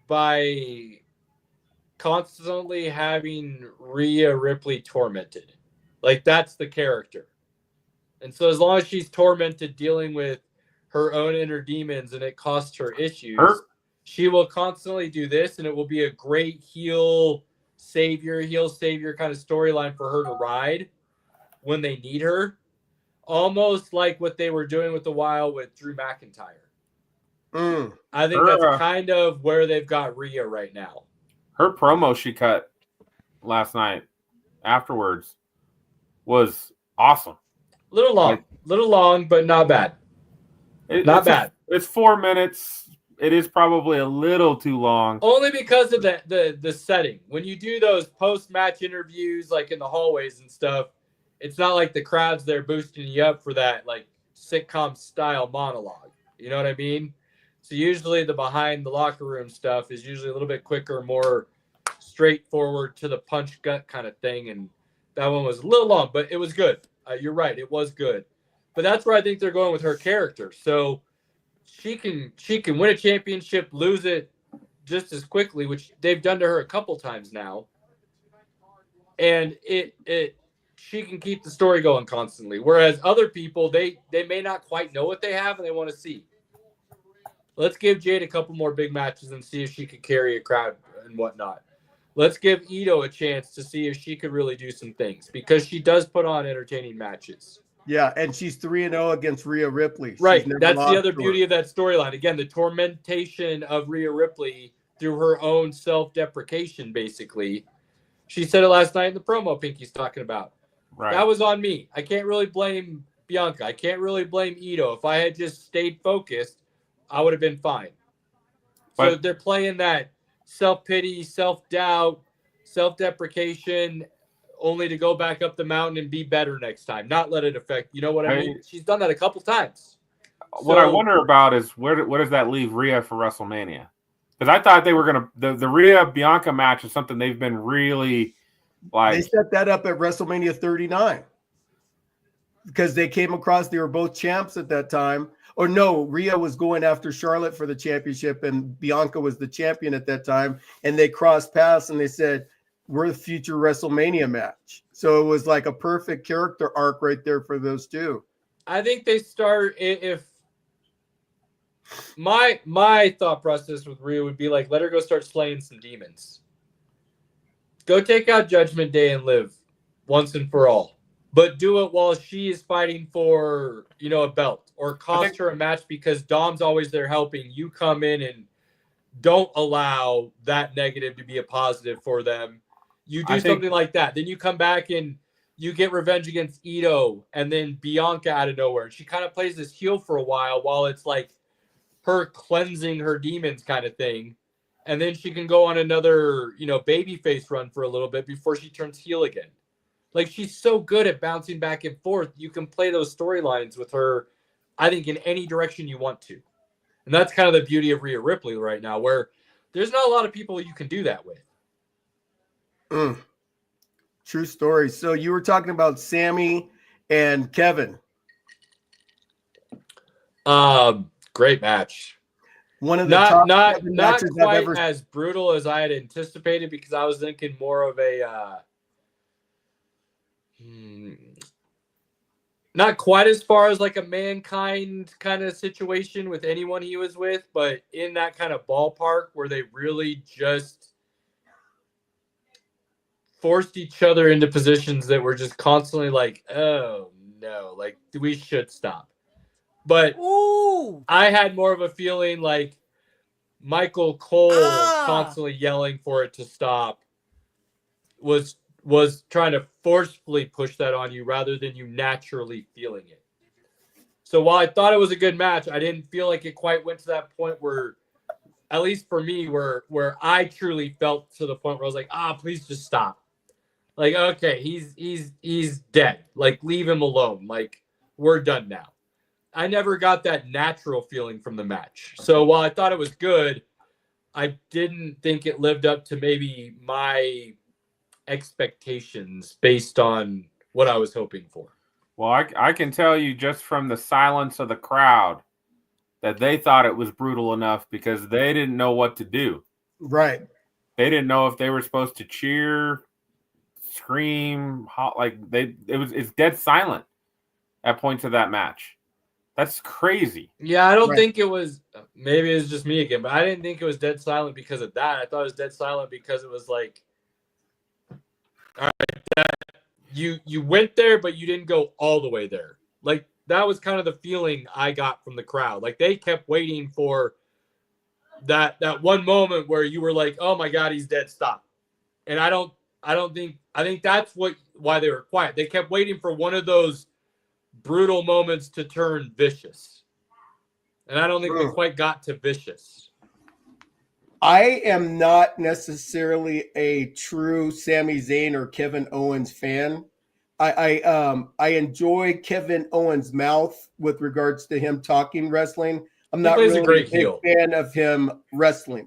by constantly having Rhea Ripley tormented. Like, that's the character. And so as long as she's tormented dealing with her own inner demons and it costs her issues, she will constantly do this, and it will be a great heel savior kind of storyline for her to ride when they need her. Almost like what they were doing with a while with Drew McIntyre. I think that's kind of where they've got Rhea right now.
Her promo she cut last night afterwards was awesome.
Little long, but not bad. Not bad.
It's 4 minutes. It is probably a little too long.
Only because of the setting. When you do those post-match interviews, like in the hallways and stuff, it's not like the crowd's there boosting you up for that like sitcom style monologue. You know what I mean? So usually the behind the locker room stuff is usually a little bit quicker, more straightforward to the punch gut kind of thing. And that one was a little long, but it was good. You're right. It was good. But that's where I think they're going with her character. So she can win a championship, lose it just as quickly, which they've done to her a couple times now. And it she can keep the story going constantly. Whereas other people, they may not quite know what they have and they want to see. Let's give Jade a couple more big matches and see if she could carry a crowd and whatnot. Let's give Ito a chance to see if she could really do some things because she does put on entertaining matches.
Yeah, and she's 3-0 against Rhea Ripley.
Right.
She's never
That's the
lost
other
to
beauty
her.
of that storyline. Again, the tormentation of Rhea Ripley through her own self-deprecation, basically. She said it last night in the promo Pinky's talking about.
Right.
That was on me. I can't really blame Bianca. I can't really blame Ito. If I had just stayed focused, I would have been fine. So
But-
they're playing that self-pity, self-doubt, self-deprecation, only to go back up the mountain and be better next time. Not let it affect. You know what I mean? She's done that a couple times.
What I wonder about is where does that leave Rhea for WrestleMania? Because I thought they were going to the Rhea Bianca match is something they've been really like.
They set that up at WrestleMania 39 because they came across. They were both champs at that time. Or no, Rhea was going after Charlotte for the championship, and Bianca was the champion at that time. And they crossed paths, and they said, "We're the future WrestleMania match." So it was like a perfect character arc right there for those two.
I think they start if my thought process with Rhea would be like, let her go start slaying some demons. Go take out Judgment Day and live once and for all. But do it while she is fighting for, a belt or cost her a match because Dom's always there helping. You come in and don't allow that negative to be a positive for them. You do something like that. Then you come back and you get revenge against Ito and then Bianca out of nowhere. And she kind of plays this heel for a while it's like her cleansing her demons kind of thing. And then she can go on another, babyface run for a little bit before she turns heel again. Like, she's so good at bouncing back and forth. You can play those storylines with her, I think, in any direction you want to. And that's kind of the beauty of Rhea Ripley right now, where there's not a lot of people you can do that with.
True story. So you were talking about Sammy and Kevin.
Great match.
One of the
not
matches
quite
I've ever
as brutal as I had anticipated because I was thinking more of a not quite as far as like a Mankind kind of situation with anyone he was with, but in that kind of ballpark where they really just forced each other into positions that were just constantly like, oh no, like we should stop. But I had more of a feeling like Michael Cole constantly yelling for it to stop was trying to forcefully push that on you rather than you naturally feeling it. So while I thought it was a good match, I didn't feel like it quite went to that point where, at least for me, where I truly felt to the point where I was like, please just stop. Like, okay, he's dead. Like, leave him alone. Like, we're done now. I never got that natural feeling from the match. So while I thought it was good, I didn't think it lived up to maybe my expectations based on what I was hoping for.
Well, I can tell you just from the silence of the crowd that they thought it was brutal enough because they didn't know what to do.
Right.
They didn't know if they were supposed to cheer, scream, it's dead silent at points of that match. That's crazy.
Yeah, I don't think it was, maybe it's just me again, but I didn't think it was dead silent because of that. I thought it was dead silent because it was like, all right, that you went there, but you didn't go all the way there. Like, that was kind of the feeling I got from the crowd. Like, they kept waiting for that one moment where you were like, oh my God, he's dead, stop. And I think that's why they were quiet. They kept waiting for one of those brutal moments to turn vicious. And I don't think we quite got to vicious.
I am not necessarily a true Sami Zayn or Kevin Owens fan. I enjoy Kevin Owens' mouth with regards to him talking wrestling. I'm not really a big fan of him wrestling.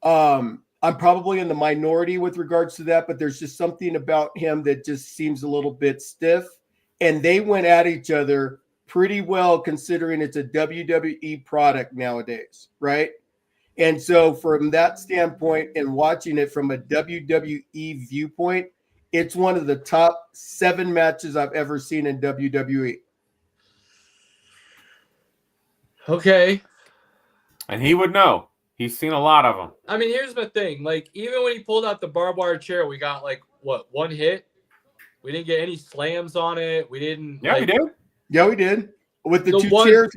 I'm probably in the minority with regards to that, but there's just something about him that just seems a little bit stiff. And they went at each other pretty well considering it's a WWE product nowadays, right? And so from that standpoint and watching it from a WWE viewpoint, It's one of the top 7 matches I've ever seen in WWE.
Okay.
And he would know. He's seen a lot of them.
I mean, here's the thing. Like, even when he pulled out the barbed wire chair, we got, like, what, 1 hit? We didn't get any slams on it. We didn't.
Yeah, we did.
Yeah, we did. With the 2
one-
chairs.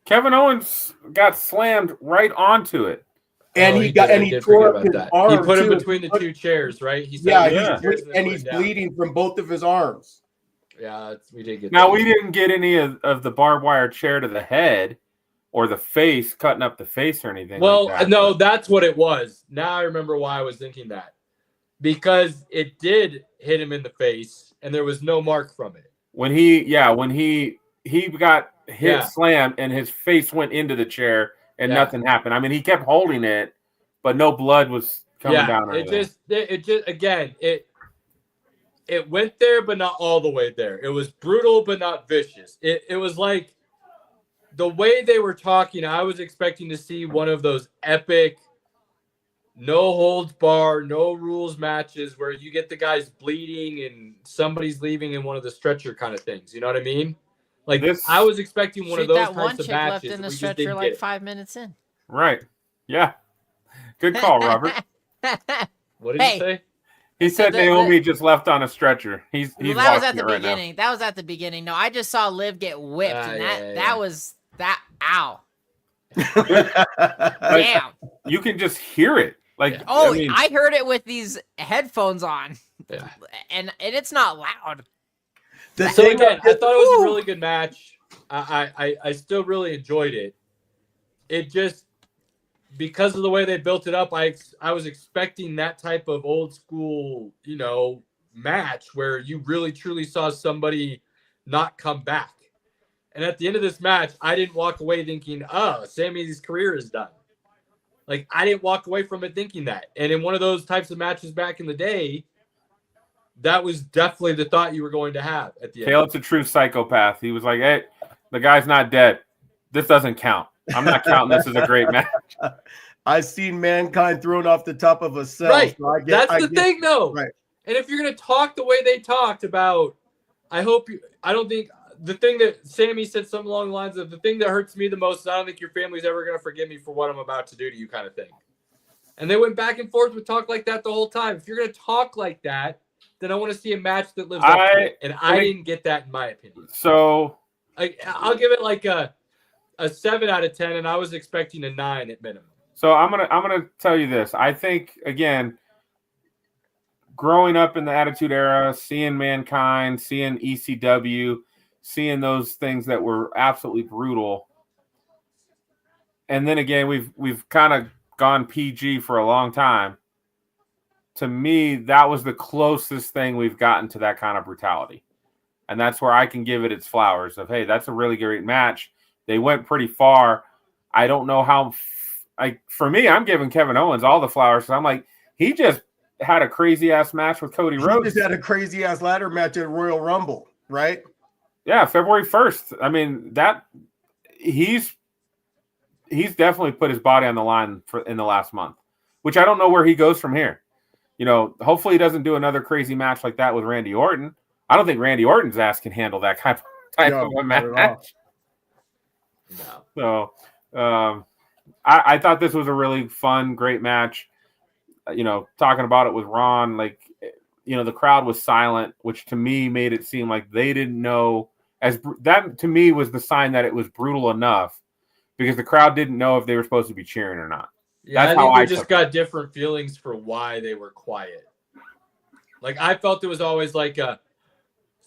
Kevin Owens got slammed right onto it.
And
Oh,
he
did
tore
forget
up his
that.
arm.
He put him
too.
between the 2 chairs, right? He said,
Yeah,
and
he's bleeding from both of his arms.
Yeah, we did get
Now,
that.
we didn't get any of the barbed wire chair to the head or the face, cutting up the face or anything
Well,
like that.
no, that's what it was. Now I remember why I was thinking that. Because it did hit him in the face, and there was no mark from it.
When he got hit, slammed, and his face went into the chair, and nothing happened. I mean, he kept holding it, but no blood was coming down.
It went there, but not all the way there. It was brutal, but not vicious. It was like the way they were talking. I was expecting to see one of those epic, no holds bar, no rules matches where you get the guys bleeding and somebody's leaving in one of the stretcher kind of things. You know what I mean? Like I was expecting one of those
that one
types of
chick
matches.
left in the
We just
stretcher
didn't
like
get it.
5 minutes in.
Right. Yeah. Good call, Robert.
What did you say?
He said Naomi just left on a stretcher. He's
Well, that was at
watching
the
it right now.
beginning. That was at the beginning. No, I just saw Liv get whipped, and that was that. Ow! Damn!
You can just hear it. Like,
oh,
I mean,
I heard it with these headphones on.
Yeah.
And it's not loud.
So again, I thought it was a really good match. I still really enjoyed it. It just, because of the way they built it up, I was expecting that type of old school, match where you really truly saw somebody not come back. And at the end of this match, I didn't walk away thinking, oh, Sammy's career is done. Like, I didn't walk away from it thinking that. And in one of those types of matches back in the day, that was definitely the thought you were going to have at the end.
Caleb's a true psychopath. He was like, hey, the guy's not dead. This doesn't count. I'm not counting this as a great match.
I've seen Mankind thrown off the top of a cell.
Right.
So
That's the thing, though.
Right.
And if you're going to talk the way they talked about, I don't think the thing that Sammy said something along the lines of the thing that hurts me the most is I don't think your family's ever going to forgive me for what I'm about to do to you kind of thing. And they went back and forth with talk like that the whole time. If you're going to talk like that, then I want to see a match that lives up to it. And I didn't get that in my opinion.
So
I'll give it like a 7 out of 10, and I was expecting a 9 at minimum.
So I'm gonna tell you this. I think, again, growing up in the Attitude Era, seeing Mankind, seeing ECW, seeing those things that were absolutely brutal, and then again we've kind of gone PG for a long time. To me, that was the closest thing we've gotten to that kind of brutality, and that's where I can give it its flowers. Of, hey, that's a really great match. They went pretty far. I don't know how. For me, I'm giving Kevin Owens all the flowers. So I'm like, he just had a crazy ass match with Cody Rhodes.
He just had a crazy ass ladder match at Royal Rumble, right?
Yeah, February 1st. I mean, that he's definitely put his body on the line in the last month, which I don't know where he goes from here. Hopefully he doesn't do another crazy match like that with Randy Orton. I don't think Randy Orton's ass can handle that type of a match.
No.
So, I thought this was a really fun, great match. Talking about it with Ron, the crowd was silent, which to me made it seem like they didn't know. That to me was the sign that it was brutal enough, because the crowd didn't know if they were supposed to be cheering or not.
Yeah, I think they just got different feelings for why they were quiet. Like, I felt it was always like, is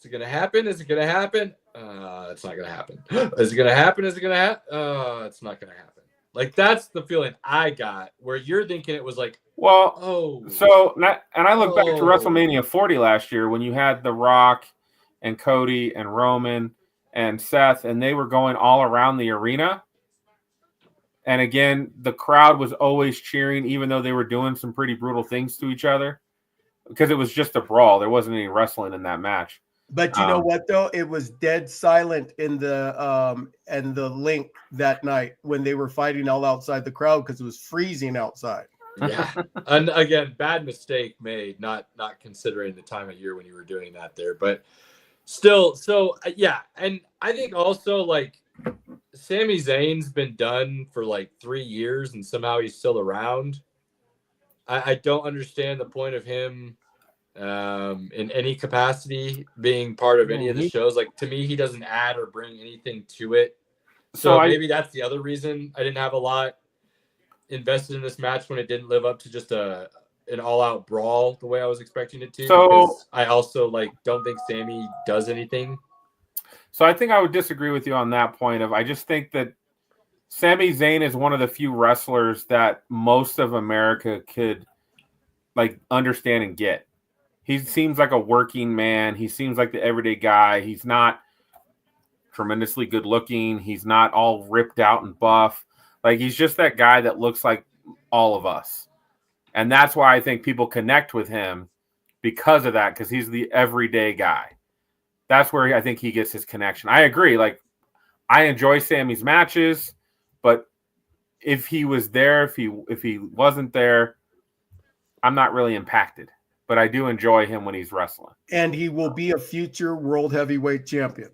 it going to happen? Is it going to happen? It's not going to happen. Is it going to happen? Is it going to happen? It's not going to happen. Like, that's the feeling I got, where you're thinking it was like,
well, and I look back to WrestleMania 40 last year when you had The Rock and Cody and Roman and Seth, and they were going all around the arena. And again, the crowd was always cheering, even though they were doing some pretty brutal things to each other, because it was just a brawl. There wasn't any wrestling in that match.
But you know what, though? It was dead silent in the link that night when they were fighting all outside the crowd because it was freezing outside.
Yeah. And again, bad mistake made, not considering the time of year when you were doing that there. But still, so yeah. And I think also like Sami Zayn's been done for like 3 years and somehow he's still around. I don't understand the point of him in any capacity being part of any of the shows. Like, to me, he doesn't add or bring anything to it. So maybe that's the other reason I didn't have a lot invested in this match when it didn't live up to just an all-out brawl the way I was expecting it to.
So
because I also like don't think Sami does anything.
So I think I would disagree with you on that point. I just think that Sami Zayn is one of the few wrestlers that most of America could like understand and get. He seems like a working man. He seems like the everyday guy. He's not tremendously good looking. He's not all ripped out and buff. Like, he's just that guy that looks like all of us. And that's why I think people connect with him because of that, because he's the everyday guy. That's where I think he gets his connection. I agree. Like, I enjoy Sami's matches, but if he was there, if he wasn't there, I'm not really impacted. But I do enjoy him when he's wrestling.
And he will be a future world heavyweight champion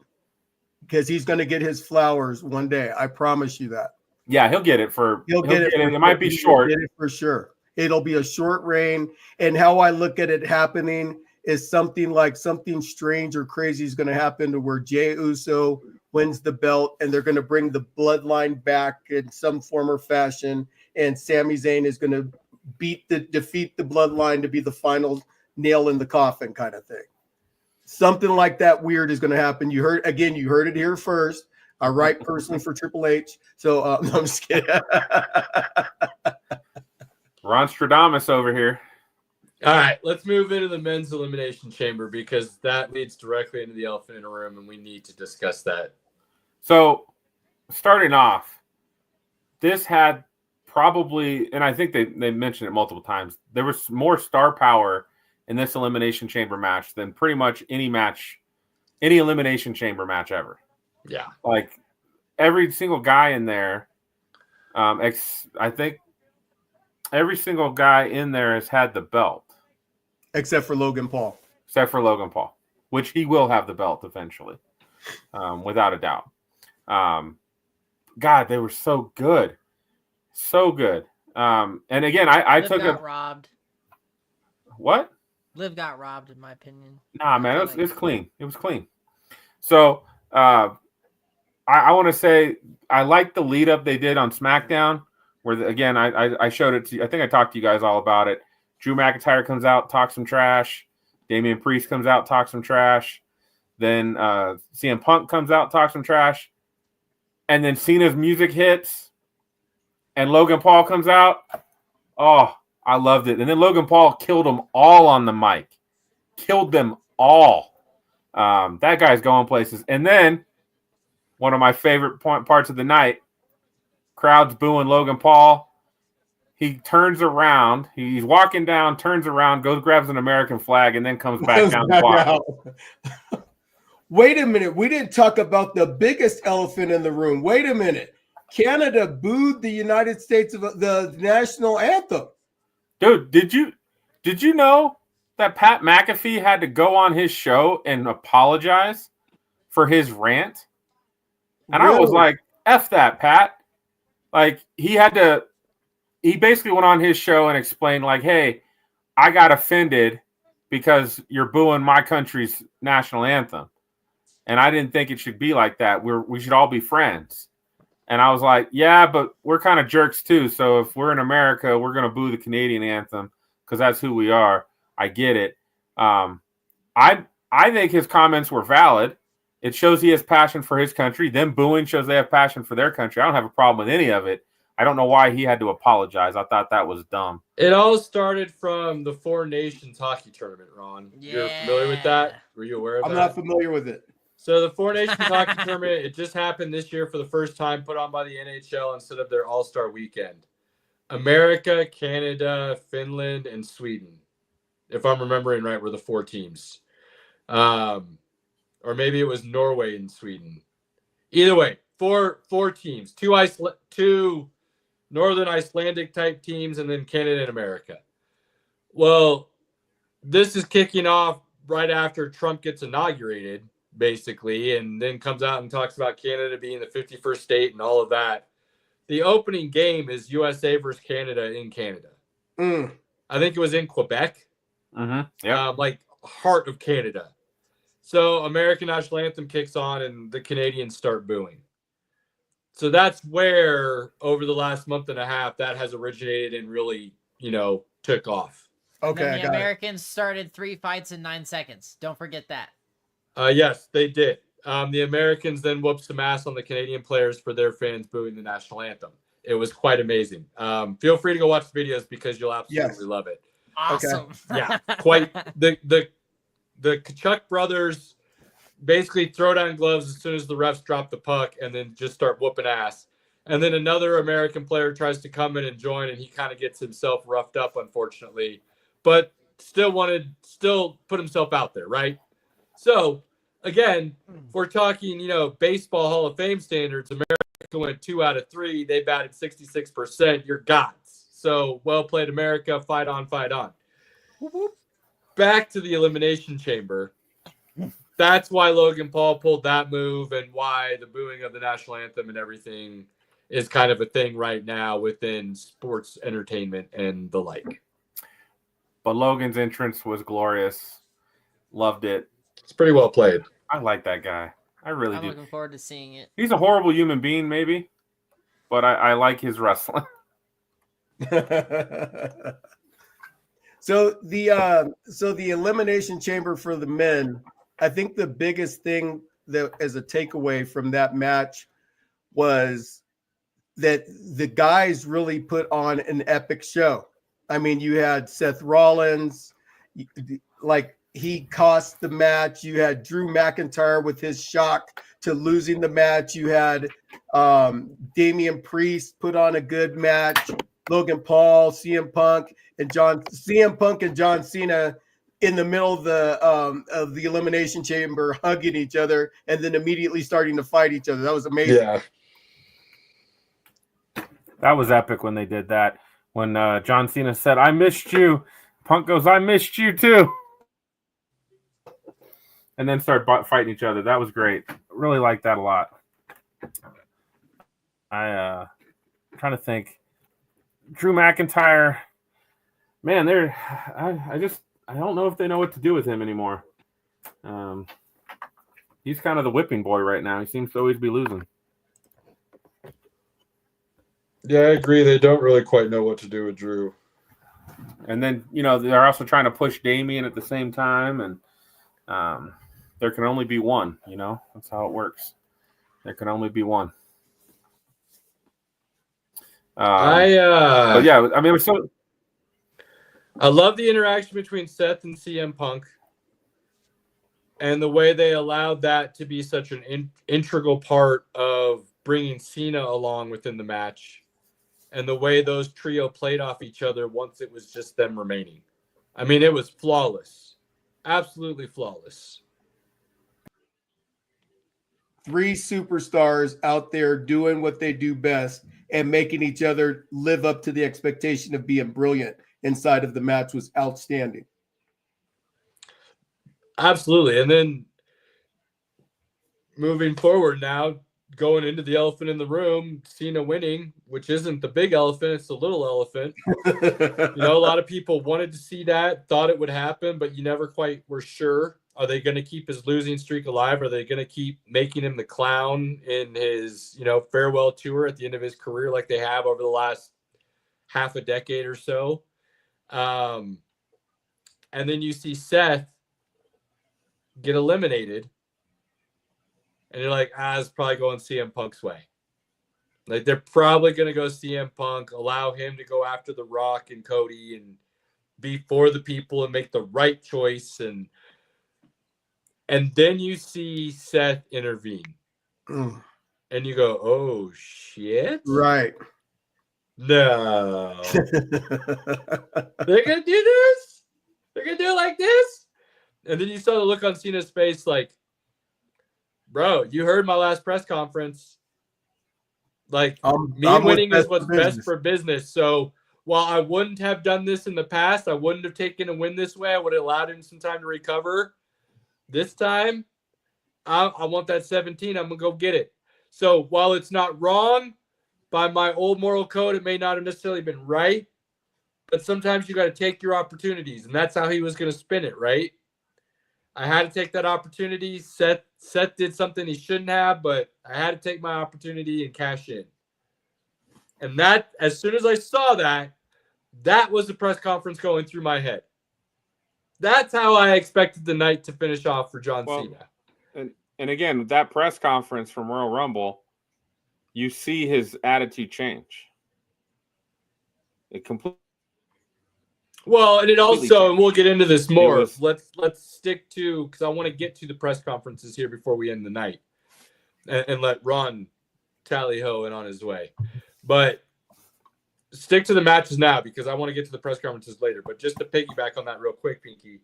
because he's going to get his flowers one day. I promise you that.
Yeah, he'll get it
He'll get it.
It might be short.
He'll get it for sure. It'll be a short reign. And how I look at it happening is something strange or crazy is going to happen to where Jey Uso wins the belt and they're going to bring the bloodline back in some form or fashion. And Sami Zayn is going to defeat the bloodline to be the final nail in the coffin kind of thing. Something like that weird is going to happen. You heard it here first. I write personally for Triple H. So no, I'm just kidding.
Ron Stradamus over here.
All right, let's move into the men's elimination chamber because that leads directly into the elephant in the room, and we need to discuss that.
So, starting off, this had probably, and I think they mentioned it multiple times, there was more star power in this elimination chamber match than pretty much any elimination chamber match ever.
Yeah.
Like, every single guy in there, I think every single guy in there has had the belt.
Except for Logan Paul.
Which he will have the belt eventually, without a doubt. God, they were so good. So good. And again, I
Liv
took
got robbed.
What?
Liv got robbed, in my opinion.
Nah, man, it was clean. It was clean. So, I want to say I like the lead up they did on SmackDown, where again I showed it to you. I think I talked to you guys all about it. Drew McIntyre comes out, talks some trash. Damian Priest comes out, talks some trash. Then CM Punk comes out, talks some trash. And then Cena's music hits, and Logan Paul comes out. Oh, I loved it. And then Logan Paul killed them all on the mic. Killed them all. That guy's going places. And then one of my favorite parts of the night, crowd's booing Logan Paul. He turns around. He's walking down, turns around, goes, grabs an American flag, and then comes back down the block.
Wait a minute. We didn't talk about the biggest elephant in the room. Wait a minute. Canada booed the United States of the national anthem.
Dude, did you know that Pat McAfee had to go on his show and apologize for his rant? And really? I was like, F that, Pat. Like, he basically went on his show and explained, like, hey, I got offended because you're booing my country's national anthem. And I didn't think it should be like that. We should all be friends. And I was like, yeah, but we're kind of jerks too. So if we're in America, we're going to boo the Canadian anthem because that's who we are. I get it. I think his comments were valid. It shows he has passion for his country. Them booing shows they have passion for their country. I don't have a problem with any of it. I don't know why he had to apologize. I thought that was dumb.
It all started from the Four Nations hockey tournament, Ron.
Yeah.
You're familiar with that? Were you aware of that?
I'm not familiar with it.
So the Four Nations hockey tournament, it just happened this year for the first time, put on by the NHL instead of their All-Star weekend. America, Canada, Finland, and Sweden, if I'm remembering right, were the 4 teams. Or maybe it was Norway and Sweden. Either way, four teams, two Northern Icelandic type teams, and then Canada and America. Well, this is kicking off right after Trump gets inaugurated, basically, and then comes out and talks about Canada being the 51st state and all of that. The opening game is USA versus Canada in Canada. I think it was in Quebec. Like heart of Canada. So American National Anthem kicks on and the Canadians start booing. So that's where over the last month and a half that has originated and really, took off.
Okay. And then the Americans started 3 fights in 9 seconds. Don't forget that.
Yes, they did. The Americans then whooped some ass on the Canadian players for their fans booing the national anthem. It was quite amazing. Feel free to go watch the videos because you'll absolutely love it.
Awesome.
Okay. Yeah, quite. The Kachuk brothers basically throw down gloves as soon as the refs drop the puck and then just start whooping ass. And then another American player tries to come in and join, and he kind of gets himself roughed up, unfortunately, but still put himself out there, right? So, again, if we're talking, baseball Hall of Fame standards, America went 2 out of 3. They batted 66%. You're gods. So, well played, America. Fight on, fight on. Back to the Elimination Chamber. That's why Logan Paul pulled that move and why the booing of the national anthem and everything is kind of a thing right now within sports entertainment and the like.
But Logan's entrance was glorious. Loved it.
It's pretty well played.
I like that guy. I really do.
I'm looking forward to seeing it.
He's a horrible human being, maybe, but I like his wrestling.
So the Elimination Chamber for the men, I think the biggest thing that as a takeaway from that match was that the guys really put on an epic show. I mean, you had Seth Rollins, like he cost the match. You had Drew McIntyre with his shock to losing the match. You had Damian Priest put on a good match. Logan Paul, CM Punk and John Cena in the middle of the Elimination Chamber hugging each other and then immediately starting to fight each other. That was amazing.
Yeah.
That was epic when they did that. When John Cena said, "I missed you," Punk goes, "I missed you too," and then start fighting each other. That was great. Really liked that a lot. I'm trying to think. Drew McIntyre, man, I don't know if they know what to do with him anymore. He's kind of the whipping boy right now. He seems to always be losing.
Yeah, I agree. They don't really quite know what to do with Drew.
And then, they're also trying to push Damian at the same time. And there can only be one, That's how it works. There can only be one. But yeah, I mean, it was so...
I love the interaction between Seth and CM Punk and the way they allowed that to be such an integral part of bringing Cena along within the match. And the way those trio played off each other once it was just them remaining. I mean, it was flawless. Absolutely flawless.
3 superstars out there doing what they do best and making each other live up to the expectation of being brilliant inside of the match was outstanding.
Absolutely. And then moving forward now, going into the elephant in the room, Cena winning, which isn't the big elephant, it's the little elephant. A lot of people wanted to see that, thought it would happen, but you never quite were sure. Are they going to keep his losing streak alive? Are they going to keep making him the clown in his, farewell tour at the end of his career like they have over the last half a decade or so? And then you see Seth get eliminated. And you're like, it's probably going CM Punk's way. Like, they're probably going to go CM Punk, allow him to go after The Rock and Cody and be for the people and make the right choice. And then you see Seth intervene. And you go, oh, shit.
Right.
No. They're going to do this? They're going to do it like this? And then you saw the look on Cena's face like, bro, you heard my last press conference. Like
I'm
winning
with
is what's best for business. So while I wouldn't have done this in the past, I wouldn't have taken a win this way. I would have allowed him some time to recover. This time, I want that 17. I'm going to go get it. So while it's not wrong by my old moral code, it may not have necessarily been right. But sometimes you got to take your opportunities. And that's how he was going to spin it, right? I had to take that opportunity. Seth did something he shouldn't have, but I had to take my opportunity and cash in. And that, as soon as I saw that, that was the press conference going through my head. That's how I expected the night to finish off for John Cena.
And again, that press conference from Royal Rumble, you see his attitude change. It completely.
Well, and it also, and we'll get into this more. Let's stick to, because I want to get to the press conferences here before we end the night, and let Ron tally ho and on his way. But stick to the matches now because I want to get to the press conferences later. But just to piggyback on that real quick, Pinky,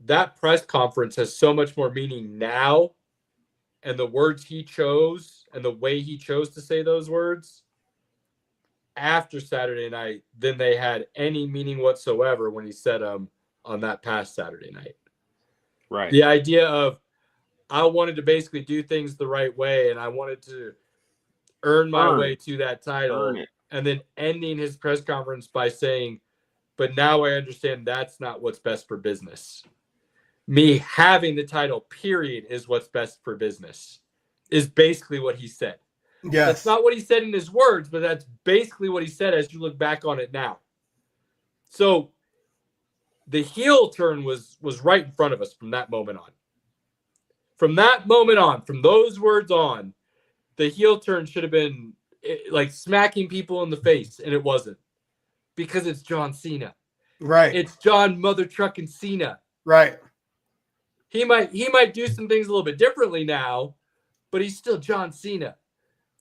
that press conference has so much more meaning now, and the words he chose and the way he chose to say those words after Saturday night than they had any meaning whatsoever when he said them on that past Saturday night.
Right.
The idea of I wanted to basically do things the right way and I wanted to earn my way to that title, and then ending his press conference by saying, but now I understand that's not what's best for business. Me having the title, period, is what's best for business, is basically what he said.
Yes.
That's not what he said in his words, but that's basically what he said as you look back on it now. So the heel turn was right in front of us from that moment on. From that moment on, from those words on, the heel turn should have been like smacking people in the face, and it wasn't. Because it's John Cena.
Right.
It's John Mother Truckin' Cena.
Right.
He might do some things a little bit differently now, but he's still John Cena.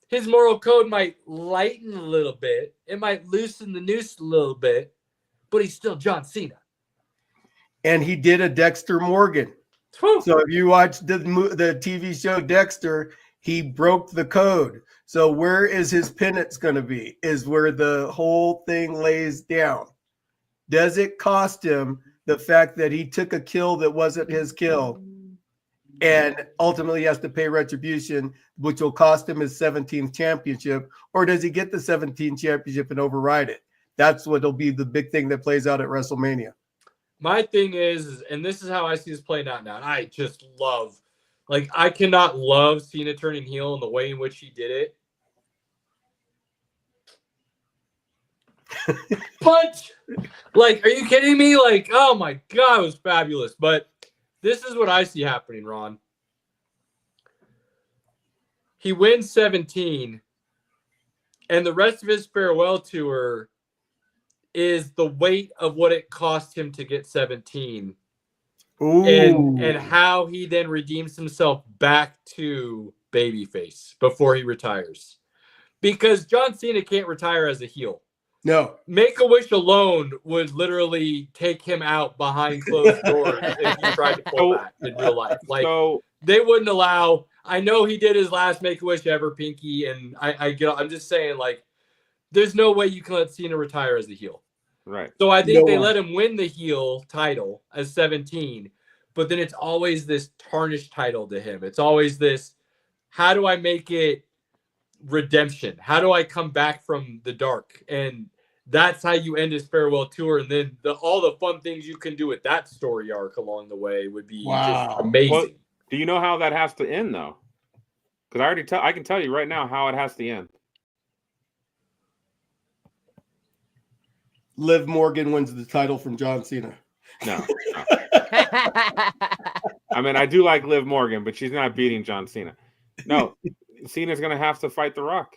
His moral code might lighten a little bit. It might loosen the noose a little bit, but he's still John Cena.
And he did a Dexter Morgan.
Whew.
So if you watch the TV show Dexter, he broke the code. So where is his penance going to be? Is where the whole thing lays down. Does it cost him the fact that he took a kill that wasn't his kill and ultimately has to pay retribution, which will cost him his 17th championship? Or does he get the 17th championship and override it? That's what will be the big thing that plays out at WrestleMania.
My thing is, and this is how I see this playing out now, and I just love, like, I cannot love Cena turning heel in the way in which he did it. But, like, are you kidding me? Like, oh my God, it was fabulous. But this is what I see happening, Ron. He wins 17, and the rest of his farewell tour is the weight of what it cost him to get 17.
Ooh.
And how he then redeems himself back to babyface before he retires. Because John Cena can't retire as a heel.
No.
Make-A-Wish alone would literally take him out behind closed doors if he tried to pull back in real life. Like, they wouldn't allow. I know he did his last Make-A-Wish ever, Pinky, and I'm just saying, like, there's no way you can let Cena retire as a heel.
Right.
So I think they let him win the heel title as 17, but then it's always this tarnished title to him. It's always this, how do I make it redemption? How do I come back from the dark? And that's how you end his farewell tour. And then all the fun things you can do with that story arc along the way would be just amazing.
Well, do you know how that has to end, though? Because I can tell you right now how it has to end.
Liv Morgan wins the title from John Cena.
No. I mean, I do like Liv Morgan, but she's not beating John Cena. No, Cena's going to have to fight The Rock.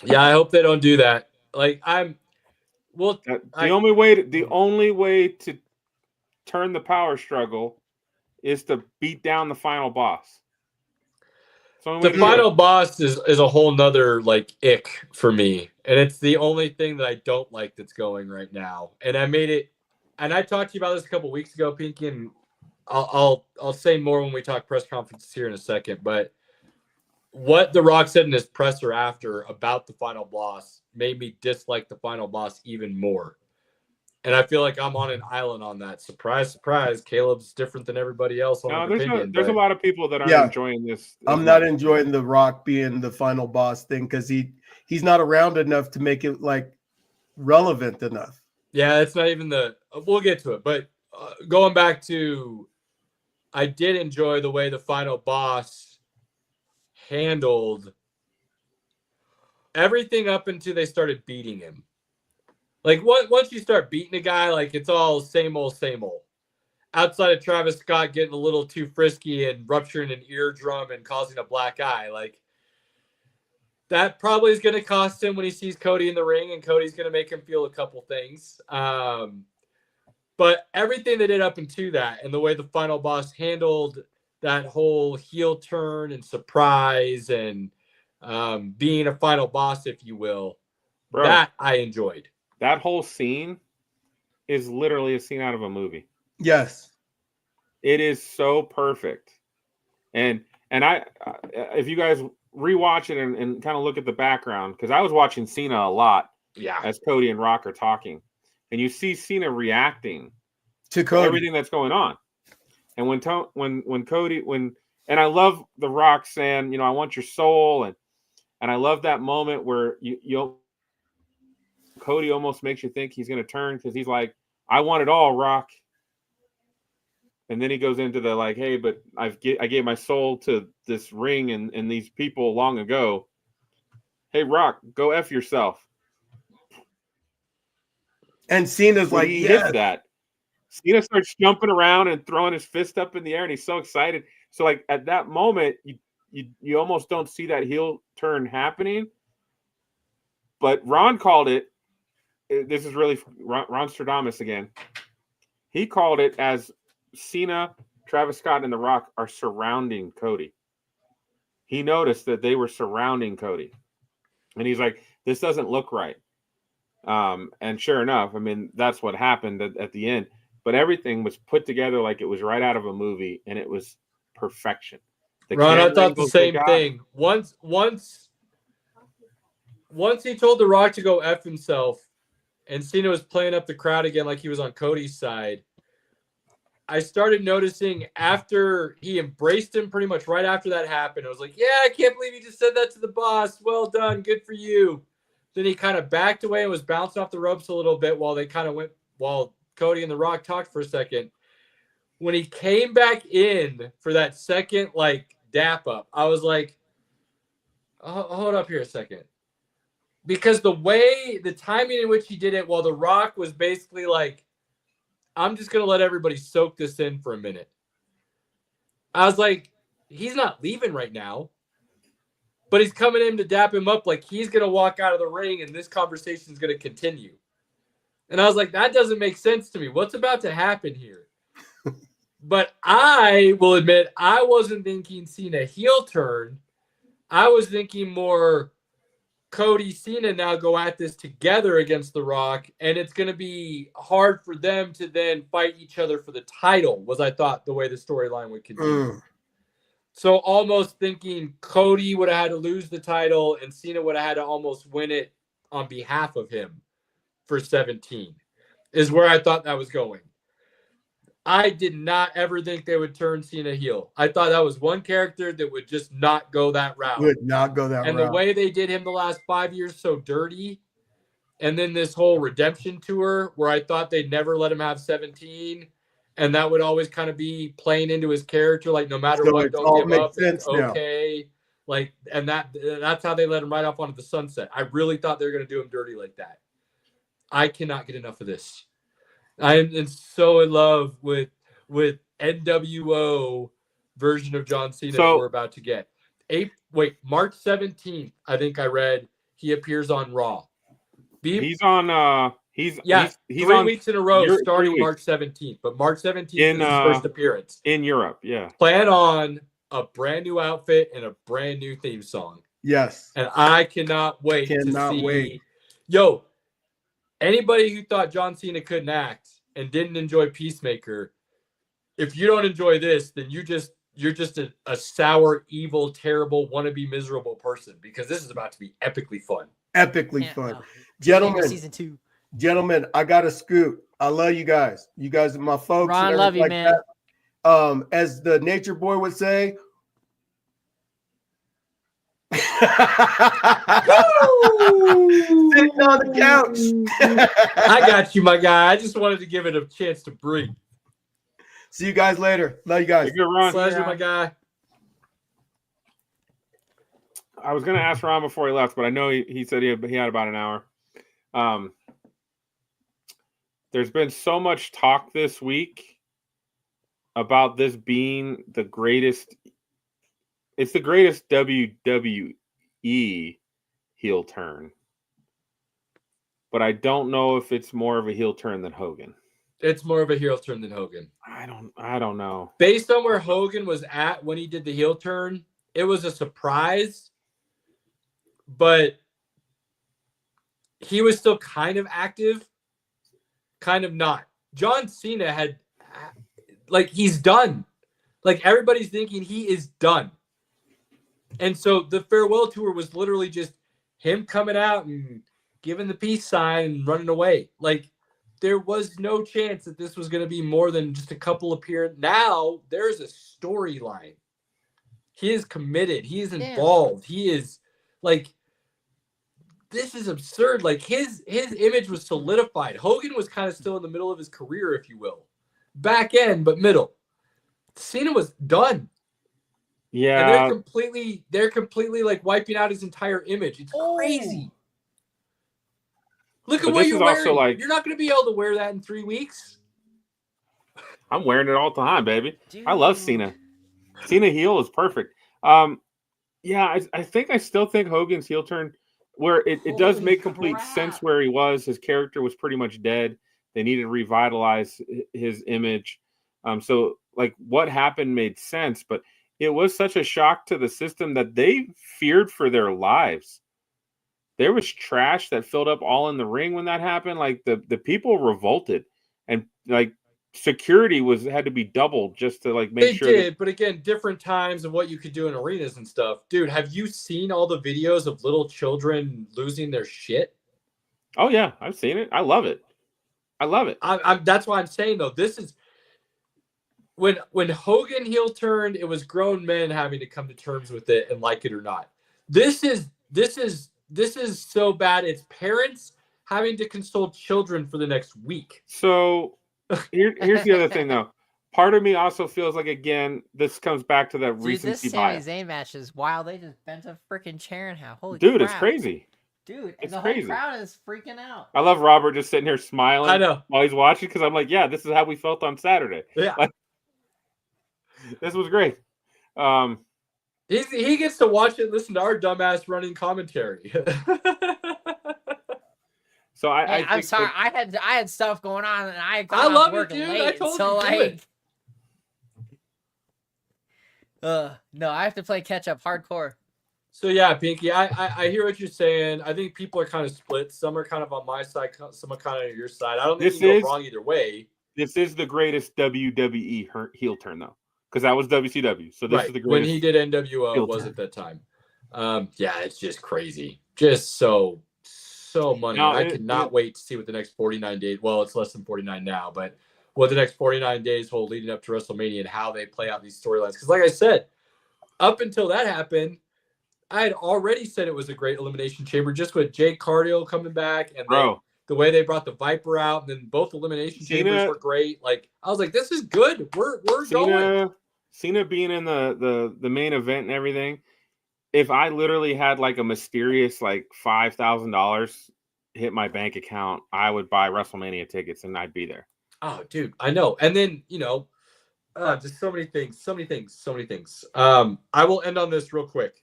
Yeah, I hope they don't do that. Like, the
only way to turn the power struggle is to beat down the final boss.
The final boss is a whole nother like ick for me, and it's the only thing that I don't like that's going right now. And I made it, and I talked to you about this a couple weeks ago, Pinky, and I'll say more when we talk press conferences here in a second. But what The Rock said in his presser after about the final boss made me dislike the final boss even more. And I feel like I'm on an island on that. Surprise, surprise. Caleb's different than everybody else on his opinion.
There's a lot of people that aren't enjoying this.
I'm not enjoying The Rock being the final boss thing because he's not around enough to make it like relevant enough.
Yeah, it's not even we'll get to it. But going back to, I did enjoy the way the final boss handled everything up until they started beating him. Like, once you start beating a guy, like, it's all same old, same old. Outside of Travis Scott getting a little too frisky and rupturing an eardrum and causing a black eye, like, that probably is going to cost him when he sees Cody in the ring, and Cody's going to make him feel a couple things. But everything they did up into that and the way the final boss handled that whole heel turn and surprise and being a final boss, if you will,
Bro,
that I enjoyed.
That whole scene is literally a scene out of a movie.
Yes.
It is so perfect. And I, if you guys rewatch it and kind of look at the background, because I was watching Cena a lot as Cody and Rock are talking, and you see Cena reacting
to Cody.
Everything that's going on. And when Cody, and I love The Rock saying, I want your soul. And I love that moment where Cody almost makes you think he's going to turn because he's like, I want it all, Rock. And then he goes into the like, hey, but I gave my soul to this ring and these people long ago. Hey, Rock, go F yourself.
And Cena's like,
he hits that. Cena starts jumping around and throwing his fist up in the air, and he's so excited. So, like, at that moment, you almost don't see that heel turn happening. But Ron called it. This is really Ron Stradamus again. He called it as Cena, Travis Scott, and The Rock are surrounding Cody. He noticed that they were surrounding Cody. And he's like, this doesn't look right. And sure enough, I mean, that's what happened at the end. But everything was put together like it was right out of a movie, and it was perfection.
Ron, I thought the same thing. Once he told The Rock to go F himself, and Cena was playing up the crowd again like he was on Cody's side, I started noticing after he embraced him pretty much right after that happened, I was like, yeah, I can't believe he just said that to the boss. Well done. Good for you. Then he kind of backed away and was bouncing off the ropes a little bit while Cody and The Rock talked for a second. When he came back in for that second, like, dap up, I was like, hold up here a second. Because the timing in which he did it while The Rock was basically like, I'm just going to let everybody soak this in for a minute. I was like, he's not leaving right now, but he's coming in to dap him up like he's going to walk out of the ring and this conversation is going to continue. And I was like, that doesn't make sense to me. What's about to happen here? But I will admit, I wasn't thinking Cena heel turn. I was thinking more Cody, Cena now go at this together against The Rock, and it's going to be hard for them to then fight each other for the title, was I thought the way the storyline would continue. So almost thinking Cody would have had to lose the title and Cena would have had to almost win it on behalf of him for 17 is where I thought that was going. I did not ever think they would turn Cena heel. I thought that was one character that would just not go that route.
Would not go that route.
And the way they did him the last 5 years so dirty, and then this whole redemption tour where I thought they'd never let him have 17, and that would always kind of be playing into his character, like no matter what, don't give up, it's okay. Like, and that's how they let him right off onto the sunset. I really thought they were going to do him dirty like that. I cannot get enough of this. I am so in love with NWO version of John Cena that we're about to get. March 17th, I think I read he appears on Raw.
He's on
3 weeks in a row starting March 17th. But March 17th is his first appearance.
In Europe, yeah.
Plan on a brand new outfit and a brand new theme song.
Yes.
And I cannot wait to see. Yo, anybody who thought John Cena couldn't act and didn't enjoy Peacemaker, if you don't enjoy this, then you just you're just a sour, evil, terrible, wannabe, miserable person, because this is about to be epically fun.
Epically
Yeah,
fun.
no.
Gentlemen,
season 2.
gentlemen, I got to scoot. I love you guys. You guys are my folks.
Ron,
and
love you,
everything
man.
that. As the nature boy would say, sitting on the couch.
I got you, my guy. I just wanted to give it a chance to breathe.
See you guys later. Love you guys.
Good, Ron.
Pleasure, my guy.
I was going to ask Ron before he left, but I know he said he had about an hour. There's been so much talk this week about this being the greatest. It's the greatest WWE heel turn, but I don't know if it's more of a heel turn than Hogan.
It's more of a heel turn than Hogan.
I don't know.
Based on where Hogan was at when he did the heel turn, it was a surprise, but he was still kind of active, kind of not. John Cena had, like, he's done. Like, everybody's thinking he is done. And so the farewell tour was literally just him coming out and giving the peace sign and running away. Like, there was no chance that this was going to be more than just a couple appearances. Now there's a storyline. He is committed. He is involved. He is, like, this is absurd. Like, his image was solidified. Hogan was kind of still in the middle of his career, if you will. Back end, but middle. Cena was done.
Yeah.
And they're completely like wiping out his entire image. It's crazy. Look at what you're wearing. Also, like, you're not going to be able to wear that in 3 weeks.
I'm wearing it all the time, baby. Dude. I love Cena. Cena heel is perfect. Yeah, I still think Hogan's heel turn, where it does make complete sense where he was. His character was pretty much dead. They needed to revitalize his image. So, like, what happened made sense, but it was such a shock to the system that they feared for their lives. There was trash that filled up all in the ring when that happened. Like, the people revolted, and like security had to be doubled just to like make sure.
They did, but again, different times of what you could do in arenas and stuff. Dude, have you seen all the videos of little children losing their shit?
Oh yeah, I've seen it. I love it. I love it.
That's why I'm saying, though, this is when Hogan heel turned, it was grown men having to come to terms with it and like it or not. This is so bad. It's parents having to console children for the next week.
So here's the other thing, though. Part of me also feels like, again, this comes back to that recency bias.
This Sami Zayn match is wild. They just bent a freaking chair in half. Holy
dude,
crap.
It's crazy.
Dude,
it's
the
crazy.
Whole crowd is freaking out. I
love Robert just sitting here smiling.
I know.
While he's watching, because I'm like, yeah, this is how we felt on Saturday.
Yeah.
Like, this was great.
He gets to watch it and listen to our dumbass running commentary.
So
I'm sorry. I had stuff going on and I
love
work
it, dude.
late.
I told
so
you
like, no, I have to play catch up hardcore.
So yeah, Pinky, I hear what you're saying. I think people are kind of split. Some are kind of on my side, some are kind of on your side. I don't think you can go wrong either way.
This is the greatest WWE heel turn, though, because that was WCW. So this is the greatest.
When he did NWO, it was at that time. Yeah, it's just crazy. Just so money.
No,
I cannot wait to see what the next 49 days. Well, it's less than 49 now, but what the next 49 days hold leading up to WrestleMania and how they play out these storylines. Because, like I said, up until that happened, I had already said it was a great elimination chamber, just with Jake Cardio coming back and the way they brought the Viper out, and then both elimination chambers were great. Like, I was like, this is good. We're going.
Cena being in the main event and everything. If I literally had like a mysterious like $5,000 hit my bank account, I would buy WrestleMania tickets and I'd be there.
Oh, dude, I know. And then, just so many things. I will end on this real quick.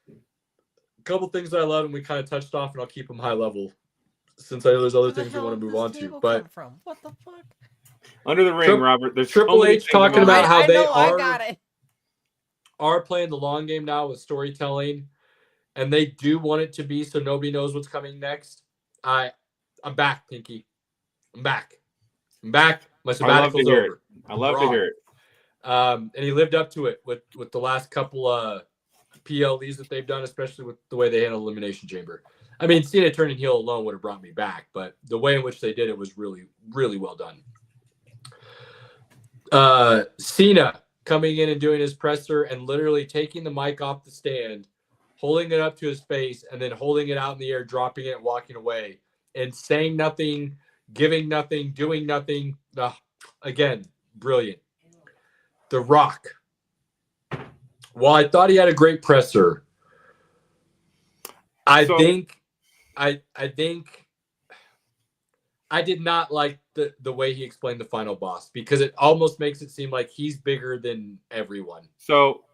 A couple things that I love and we kind of touched off, and I'll keep them high level since I know there's other things we want to move on to. But
what the fuck?
Under the ring, Robert. There's
Triple H talking about how they are playing the long game now with storytelling, and they do want it to be so nobody knows what's coming next. I'm back, Pinky. I'm back. My sabbatical's over.
I love to hear it.
And he lived up to it with the last couple PLEs that they've done, especially with the way they handle Elimination Chamber. I mean, Cena turning heel alone would have brought me back, but the way in which they did it was really, really well done. Cena coming in and doing his presser and literally taking the mic off the stand, holding it up to his face, and then holding it out in the air, dropping it, and walking away, and saying nothing, giving nothing, doing nothing. Again, brilliant. The Rock. While I thought he had a great presser, I think I did not like the way he explained the final boss, because it almost makes it seem like he's bigger than everyone.
So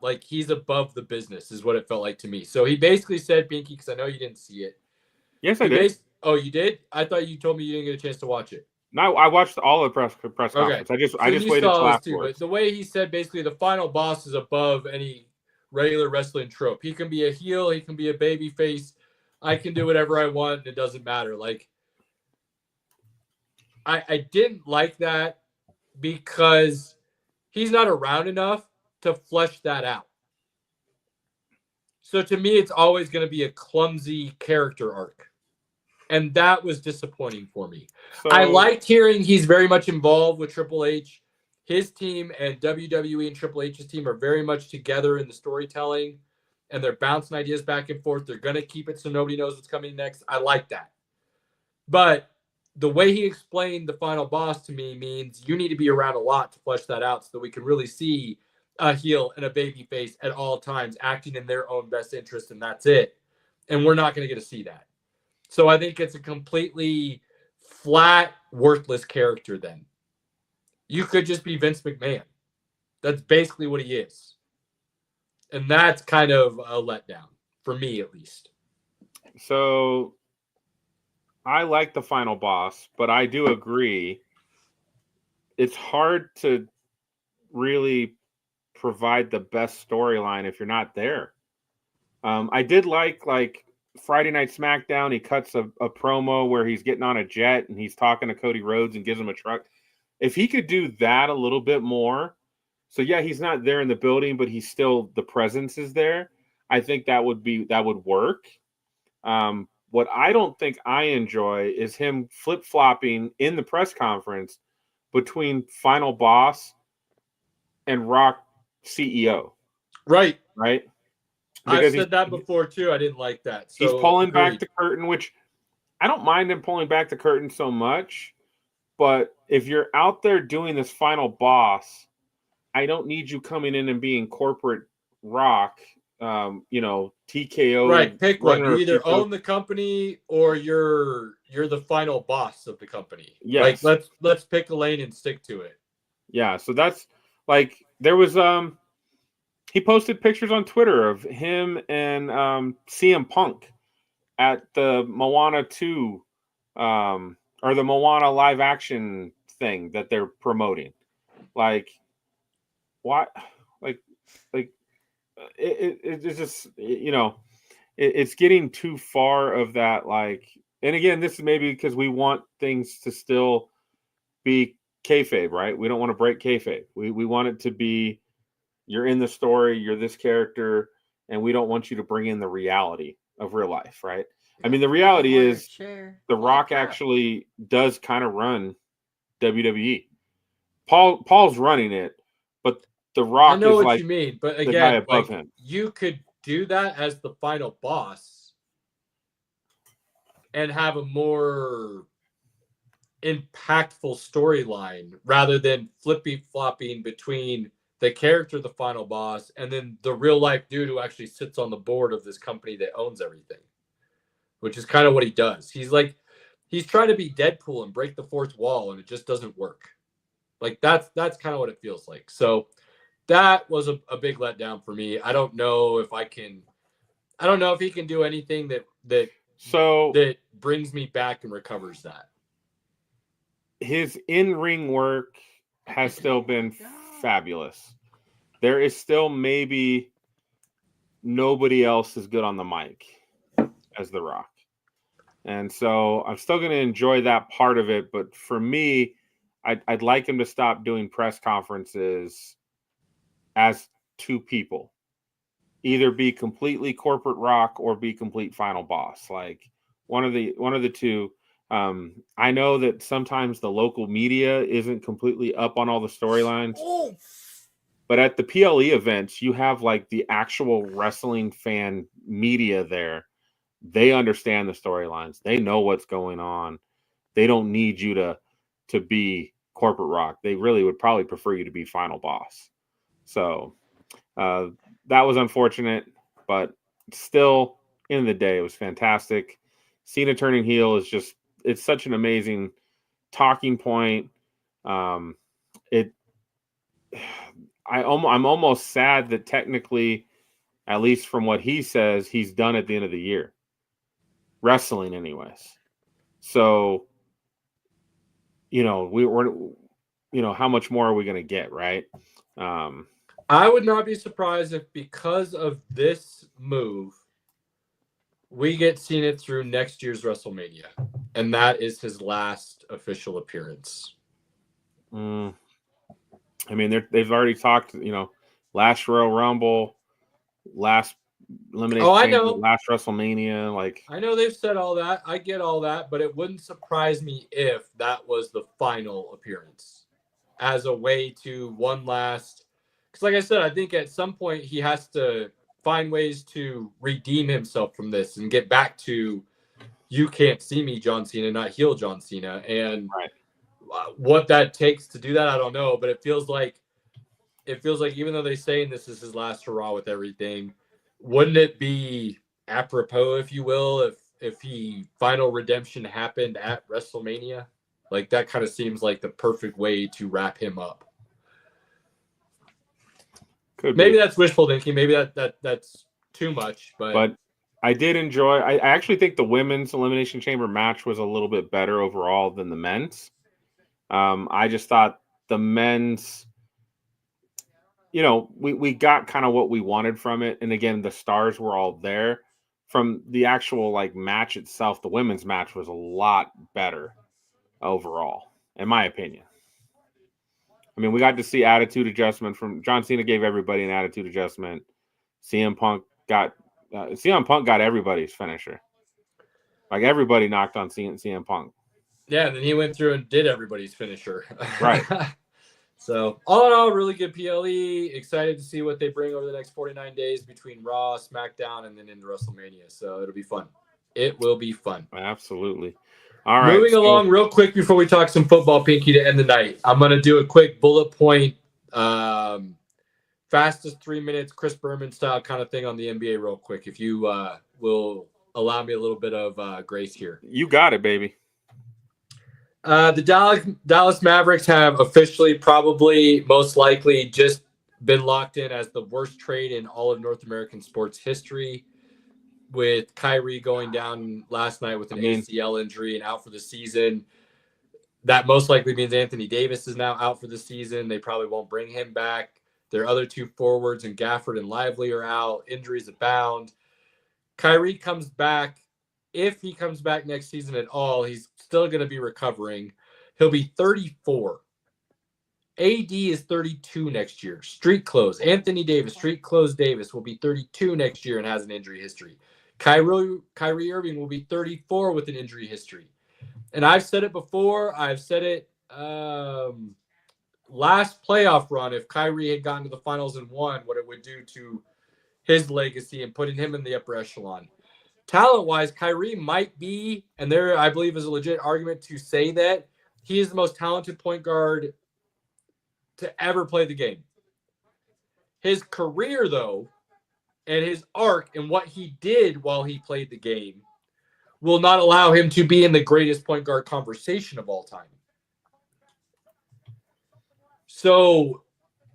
like he's above the business is what it felt like to me. So he basically said, Binky, because I know you didn't see it.
Yes, I did.
Oh, you did? I thought you told me you didn't get a chance to watch it.
No, I watched all the press conference. I just waited till afterwards.
But the way he said, basically, the final boss is above any regular wrestling trope. He can be a heel, he can be a baby face. I can do whatever I want, and it doesn't matter. Like, I didn't like that because he's not around enough to flesh that out. So to me, it's always going to be a clumsy character arc. And that was disappointing for me.
So,
I liked hearing he's very much involved with Triple H. His team and WWE and Triple H's team are very much together in the storytelling, and they're bouncing ideas back and forth. They're going to keep it so nobody knows what's coming next. I like that. But the way he explained the final boss to me means you need to be around a lot to flesh that out so that we can really see a heel and a baby face at all times acting in their own best interest, and that's it. And we're not going to get to see that. So I think it's a completely flat, worthless character then. You could just be Vince McMahon. That's basically what he is. And that's kind of a letdown, for me at least.
So I like the final boss, but I do agree it's hard to really provide the best storyline if you're not there. I did like Friday Night SmackDown, he cuts a promo where he's getting on a jet and he's talking to Cody Rhodes and gives him a truck. If he could do that a little bit more, so yeah, he's not there in the building, but he's still, the presence is there. I think that would work. What I don't think I enjoy is him flip-flopping in the press conference between Final Boss and Rock CEO.
Right.
Because
I've said that before too. I didn't like that. So
he's pulling back the curtain, which I don't mind him pulling back the curtain so much. But if you're out there doing this final boss, I don't need you coming in and being corporate Rock, TKO.
Right. Pick one. You either own the company or you're the final boss of the company.
Yes.
Like let's pick a lane and stick to it.
Yeah. So that's like there was he posted pictures on Twitter of him and CM Punk at the Moana 2 or the Moana live action thing that they're promoting. Like, what? It's just, it's getting too far of that. Like, and again, this is maybe because we want things to still be kayfabe, right? We don't want to break kayfabe. We want it to be, you're in the story, you're this character, and we don't want you to bring in the reality of real life, right? I mean, the reality is The Rock actually does kind of run WWE. Paul's running it, but The Rock is like, I know what
you mean, but
again, the guy above him.
You could do that as the final boss and have a more impactful storyline rather than flippy-flopping between the character, the final boss, and then the real-life dude who actually sits on the board of this company that owns everything, which is kind of what he does. He's trying to be Deadpool and break the fourth wall, and it just doesn't work. Like, that's kind of what it feels like. So that was a big letdown for me. I don't know if he can do anything that brings me back and recovers that.
His in-ring work has still been fabulous. There is still maybe nobody else as good on the mic as The Rock. And so I'm still going to enjoy that part of it. But for me, I'd like him to stop doing press conferences as two people. Either be completely corporate Rock or be complete final boss. Like one of the two. I know that sometimes the local media isn't completely up on all the storylines. But at the PLE events, you have like the actual wrestling fan media there. They understand the storylines. They know what's going on. They don't need you to be corporate Rock. They really would probably prefer you to be final boss. So that was unfortunate, but still, end of the day, it was fantastic. Cena turning heel is just, it's such an amazing talking point. I'm almost sad that technically, at least from what he says, he's done at the end of the year. Wrestling anyways. So, we're how much more are we going to get, right?
I would not be surprised if because of this move, we get Cena through next year's WrestleMania. And that is his last official appearance.
I mean, they've already talked, last Royal Rumble, last Elimination Chamber, last WrestleMania. Like,
I know they've said all that. I get all that, but it wouldn't surprise me if that was the final appearance as a way to one last. Because, like I said, I think at some point he has to find ways to redeem himself from this and get back to you can't see me, John Cena, not heel John Cena. And what that takes to do that, I don't know. But it feels like even though they're saying this is his last hurrah with everything, wouldn't it be apropos, if you will, if he final redemption happened at WrestleMania? Like that kind of seems like the perfect way to wrap him up. Maybe that's wishful thinking. Maybe that's too much. But
I did enjoy. I actually think the women's Elimination Chamber match was a little bit better overall than the men's. I just thought the men's, we got kind of what we wanted from it. And again, the stars were all there. From the actual match itself, the women's match was a lot better overall, in my opinion. I mean, we got to see attitude adjustment from John Cena. Gave everybody an attitude adjustment. CM Punk got everybody's finisher. Like everybody knocked on CM Punk.
Yeah, and then he went through and did everybody's finisher.
Right.
So all in all, really good PLE. Excited to see what they bring over the next 49 days between Raw, SmackDown, and then into WrestleMania. So it'll be fun. It will be fun.
Absolutely. All right.
Moving along real quick before we talk some football, Pinky, to end the night. I'm going to do a quick bullet point, fastest 3 minutes, Chris Berman style kind of thing on the NBA real quick. If you will allow me a little bit of grace here.
You got it, baby.
The Dallas Mavericks have officially, probably most likely, just been locked in as the worst trade in all of North American sports history, with Kyrie going down last night with an ACL injury and out for the season. That most likely means Anthony Davis is now out for the season. They probably won't bring him back. Their other two forwards, and Gafford and Lively, are out. Injuries abound. Kyrie comes back. If he comes back next season at all, he's still going to be recovering. He'll be 34. AD is 32 next year. Street clothes. Anthony Davis, street clothes Davis, will be 32 next year and has an injury history. Kyrie Irving will be 34 with an injury history. And I've said it before. I've said it last playoff run. If Kyrie had gotten to the finals and won, what it would do to his legacy and putting him in the upper echelon. Talent-wise, Kyrie might be, and there I believe is a legit argument to say that he is the most talented point guard to ever play the game. His career, though, and his arc and what he did while he played the game will not allow him to be in the greatest point guard conversation of all time. So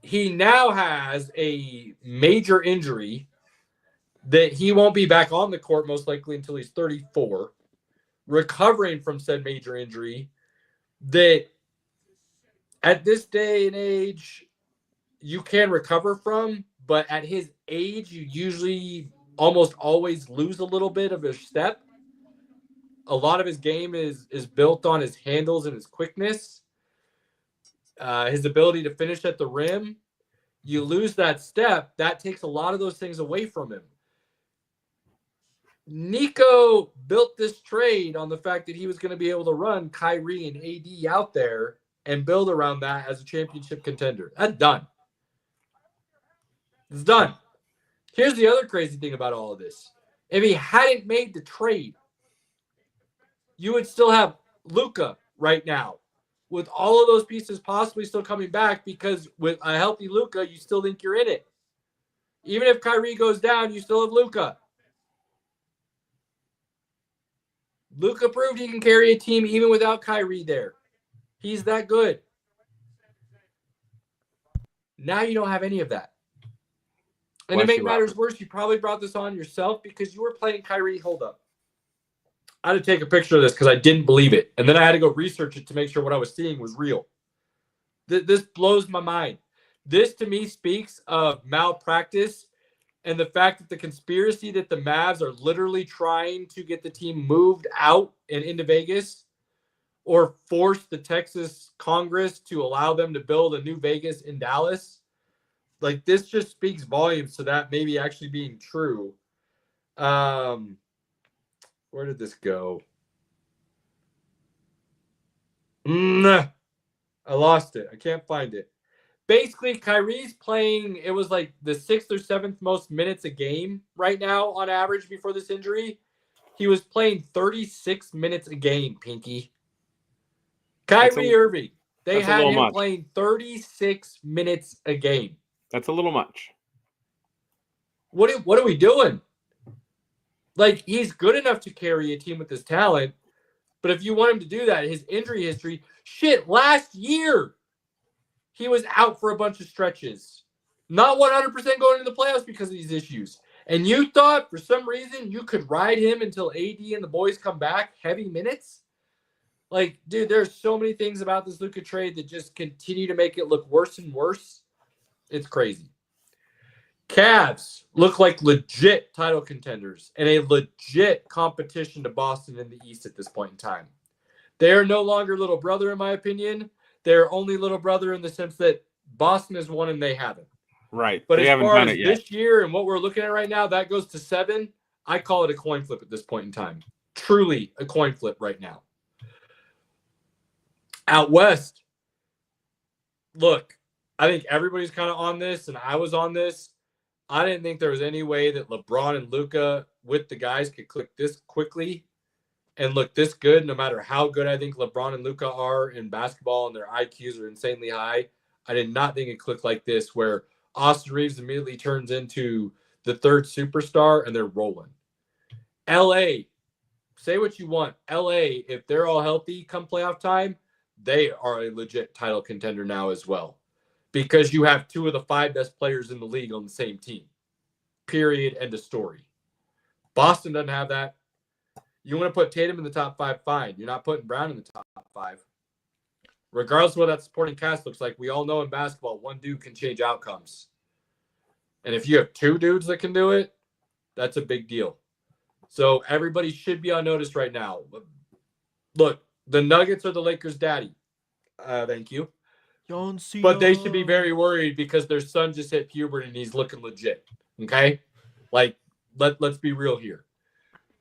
he now has a major injury that he won't be back on the court most likely until he's 34, recovering from said major injury that at this day and age you can recover from, but at his age you usually almost always lose a little bit of his step. A lot of his game is built on his handles and his quickness. his ability to finish at the rim. You lose that step, that takes a lot of those things away from him. Nico built this trade on the fact that he was going to be able to run Kyrie and AD out there and build around that as a championship contender. That's done. It's done. Here's the other crazy thing about all of this. If he hadn't made the trade, you would still have Luka right now with all of those pieces possibly still coming back, because with a healthy Luka, you still think you're in it. Even if Kyrie goes down, you still have Luka. Luka proved he can carry a team even without Kyrie there. He's that good. Now you don't have any of that. And to make matters worse, you probably brought this on yourself because you were playing Kyrie. Hold up. I had to take a picture of this because I didn't believe it. And then I had to go research it to make sure what I was seeing was real. This blows my mind. This, to me, speaks of malpractice and the fact that the conspiracy that the Mavs are literally trying to get the team moved out and into Vegas, or force the Texas Congress to allow them to build a new Vegas in Dallas. Like, this just speaks volumes to that maybe actually being true. Where did this go? I lost it. I can't find it. Basically, Kyrie's playing, it was like the 6th or 7th most minutes a game right now on average before this injury. He was playing 36 minutes a game, Pinky. Kyrie Irving, they had him playing 36 minutes a game.
That's a little much.
What are we doing? Like, he's good enough to carry a team with his talent, but if you want him to do that, his injury history, last year, he was out for a bunch of stretches. Not 100% going into the playoffs because of these issues. And you thought, for some reason, you could ride him until AD and the boys come back, heavy minutes? Like, dude, there's so many things about this Luka trade that just continue to make it look worse and worse. It's crazy. Cavs look like legit title contenders and a legit competition to Boston in the East at this point in time. They are no longer little brother, in my opinion. They're only little brother in the sense that Boston has won and they haven't.
Right.
But as far as this year and what we're looking at right now, that goes to 7. I call it a coin flip at this point in time. Truly a coin flip right now. Out West, look, I think everybody's kind of on this, and I was on this. I didn't think there was any way that LeBron and Luka with the guys could click this quickly and look this good, no matter how good I think LeBron and Luka are in basketball and their IQs are insanely high. I did not think it clicked like this, where Austin Reeves immediately turns into the third superstar and they're rolling. LA, say what you want. LA, if they're all healthy come playoff time, they are a legit title contender now as well, because you have 2 of the 5 best players in the league on the same team. Period. End of story. Boston doesn't have that. You want to put Tatum in the top 5, fine. You're not putting Brown in the top 5. Regardless of what that supporting cast looks like, we all know in basketball, one dude can change outcomes. And if you have 2 dudes that can do it, that's a big deal. So everybody should be on notice right now. Look, the Nuggets are the Lakers' daddy. Thank you. But they should be very worried because their son just hit puberty and he's looking legit. Okay? Like, let's be real here.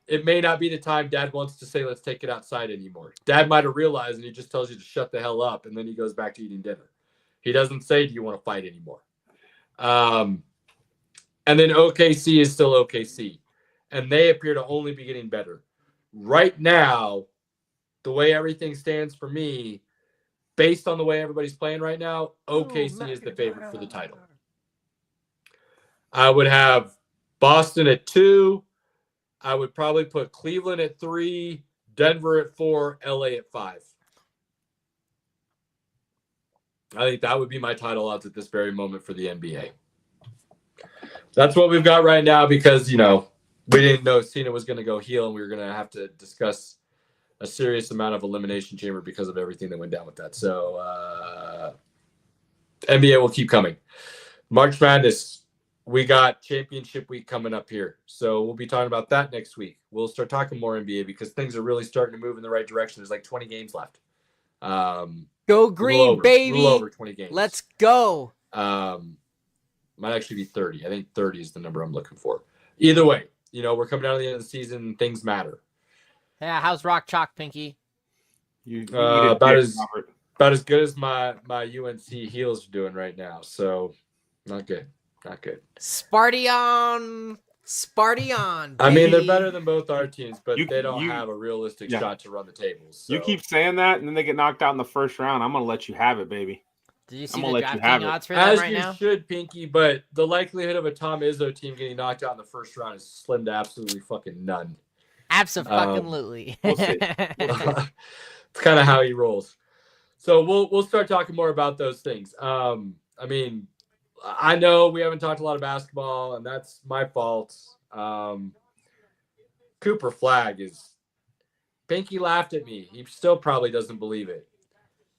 It may not be the time Dad wants to say, let's take it outside anymore. Dad might have realized and he just tells you to shut the hell up, and then he goes back to eating dinner. He doesn't say, do you want to fight anymore? And then OKC is still OKC. And they appear to only be getting better. Right now, the way everything stands for me, based on the way everybody's playing right now, OKC is the favorite for the title. I would have Boston at 2. I would probably put Cleveland at 3, Denver at 4, LA at 5. I think that would be my title odds at this very moment for the NBA. That's what we've got right now because, we didn't know Cena was going to go heel, and we were going to have to discuss a serious amount of elimination chamber because of everything that went down with that. So NBA will keep coming. March Madness, we got championship week coming up here. So we'll be talking about that next week. We'll start talking more NBA because things are really starting to move in the right direction. There's like 20 games left.
Go
A
green,
little over,
baby.
A little over 20 games.
Let's go.
Might actually be 30. I think 30 is the number I'm looking for. Either way, we're coming down to the end of the season. Things matter.
Yeah, how's Rock Chalk, Pinky?
You
about as good as my UNC heels are doing right now. So not good.
Sparty on.
I mean, they're
baby.
better than both our teams, but
You-
they don't
you-
have a realistic
yeah.
shot to run the tables. So.
You keep saying that, and then they get knocked out in the first round. I'm gonna let you have it, baby.
Did you see
I'm
the
gonna let you have
DraftKings
it.
odds for them
As
right
you
now?
should, Pinky, but the likelihood of a Tom Izzo team getting knocked out in the first round is slim to absolutely fucking none.
Absolutely.
We'll see.
It's kind of how he rolls. So we'll start talking more about those things. I mean, I know we haven't talked a lot of basketball, and that's my fault. Cooper Flag is Pinky laughed at me. He still probably doesn't believe it.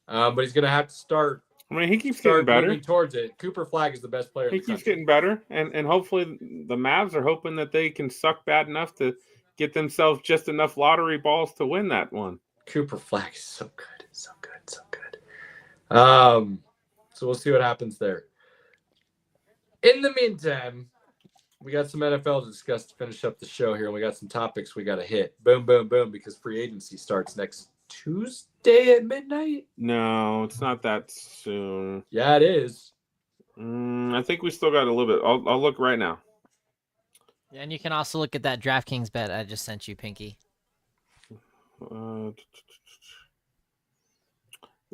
But he's gonna have to start
He keeps getting better.
moving towards it. Cooper Flag is the best player.
He
in the
keeps
country.
getting better, and hopefully the Mavs are hoping that they can suck bad enough to get themselves just enough lottery balls to win that one.
Cooper Flag is so good. So we'll see what happens there. In the meantime, we got some NFL to discuss to finish up the show here, and we got some topics we got to hit. Boom, boom, boom, because free agency starts next Tuesday at midnight.
No, it's not that soon.
Yeah, it is.
I think we still got a little bit. I'll look right now.
And you can also look at that DraftKings bet I just sent you, Pinky.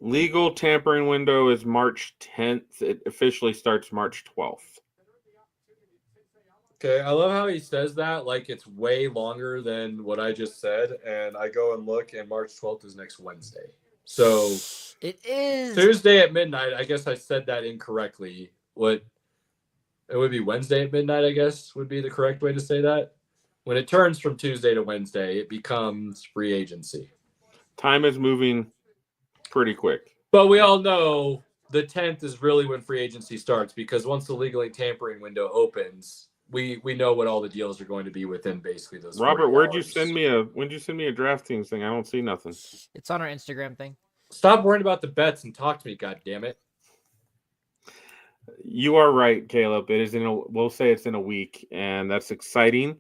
Legal tampering window is March 10th. It officially starts March 12th.
Okay, I love how he says that like it's way longer than what I just said, and I go and look, and March 12th is next Wednesday. So
It is.
Tuesday at midnight. I guess I said that incorrectly. What? It would be Wednesday at midnight, I guess, would be the correct way to say that. When it turns from Tuesday to Wednesday, it becomes free agency.
Time is moving pretty quick.
But we all know the 10th is really when free agency starts, because once the legally tampering window opens, we know what all the deals are going to be within basically those.
Robert,
40
when'd you
hours.
send me a DraftKings thing? I don't see nothing.
It's on our Instagram thing.
Stop worrying about the bets and talk to me, God damn it.
You are right, Caleb. It is we'll say it's in a week, and that's exciting.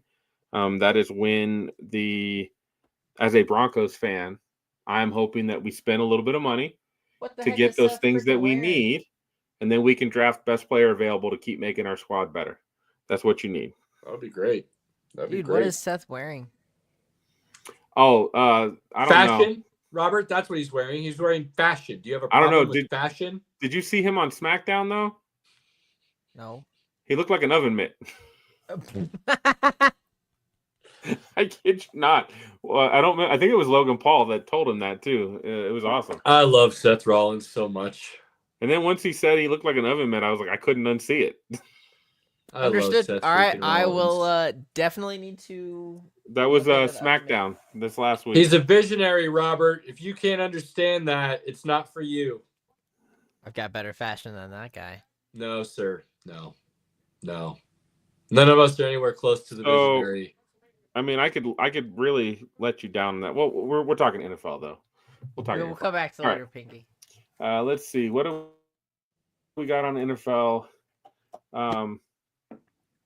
That is when as a Broncos fan, I'm hoping that we spend a little bit of money to get those things that we need, and then we can draft best player available to keep making our squad better. That's what you need.
That would be great. That'd be
Dude,
great.
what is Seth wearing?
Oh, I don't
fashion,
know.
Robert, that's what he's wearing. He's wearing fashion. Do you have a
I don't
problem
know.
with fashion?
Did you see him on SmackDown though?
No.
He looked like an oven mitt. I kid you not. Well, I think it was Logan Paul that told him that too. It was awesome.
I love Seth Rollins so much.
And then once he said he looked like an oven mitt, I was like, I couldn't unsee it.
I love
Understood.
Seth
All right,
freaking
I
Rollins.
will definitely need to.
That was
look at
SmackDown this last week.
He's a visionary, Robert. If you can't understand that, it's not for you.
I've got better fashion than that guy.
No, sir. No. None of us are anywhere close to the visionary.
I mean, I could really let you down on that. Well, we're talking NFL though. We'll talk.
We'll come back to
All
later, Pinky.
Let's see. What do we got on NFL?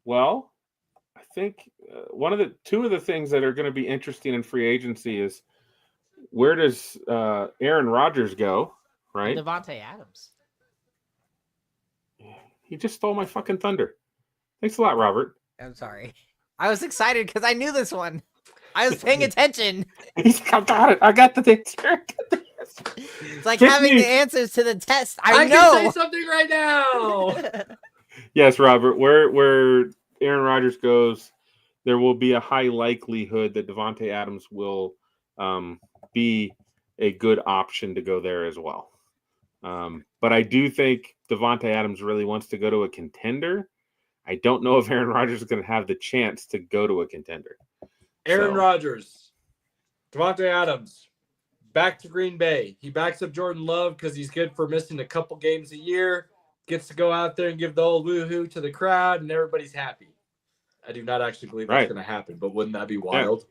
Well, I think two of the things that are going to be interesting in free agency is where does Aaron Rodgers go? Right,
Devontae Adams.
He just stole my fucking thunder. Thanks a lot, Robert.
I'm sorry. I was excited because I knew this one. I was paying attention.
He's like, I got it. I got the answer.
It's like
Get
having
me.
the answers to the test. I
can
know.
say something right now.
Yes, Robert. Where Aaron Rodgers goes, there will be a high likelihood that Devontae Adams will be a good option to go there as well. But I do think Devontae Adams really wants to go to a contender. I don't know if Aaron Rodgers is going to have the chance to go to a contender.
Aaron Rodgers, Devontae Adams, back to Green Bay. He backs up Jordan Love because he's good for missing a couple games a year. Gets to go out there and give the old woohoo to the crowd, and everybody's happy. I do not actually believe that's going to happen, but wouldn't that be wild?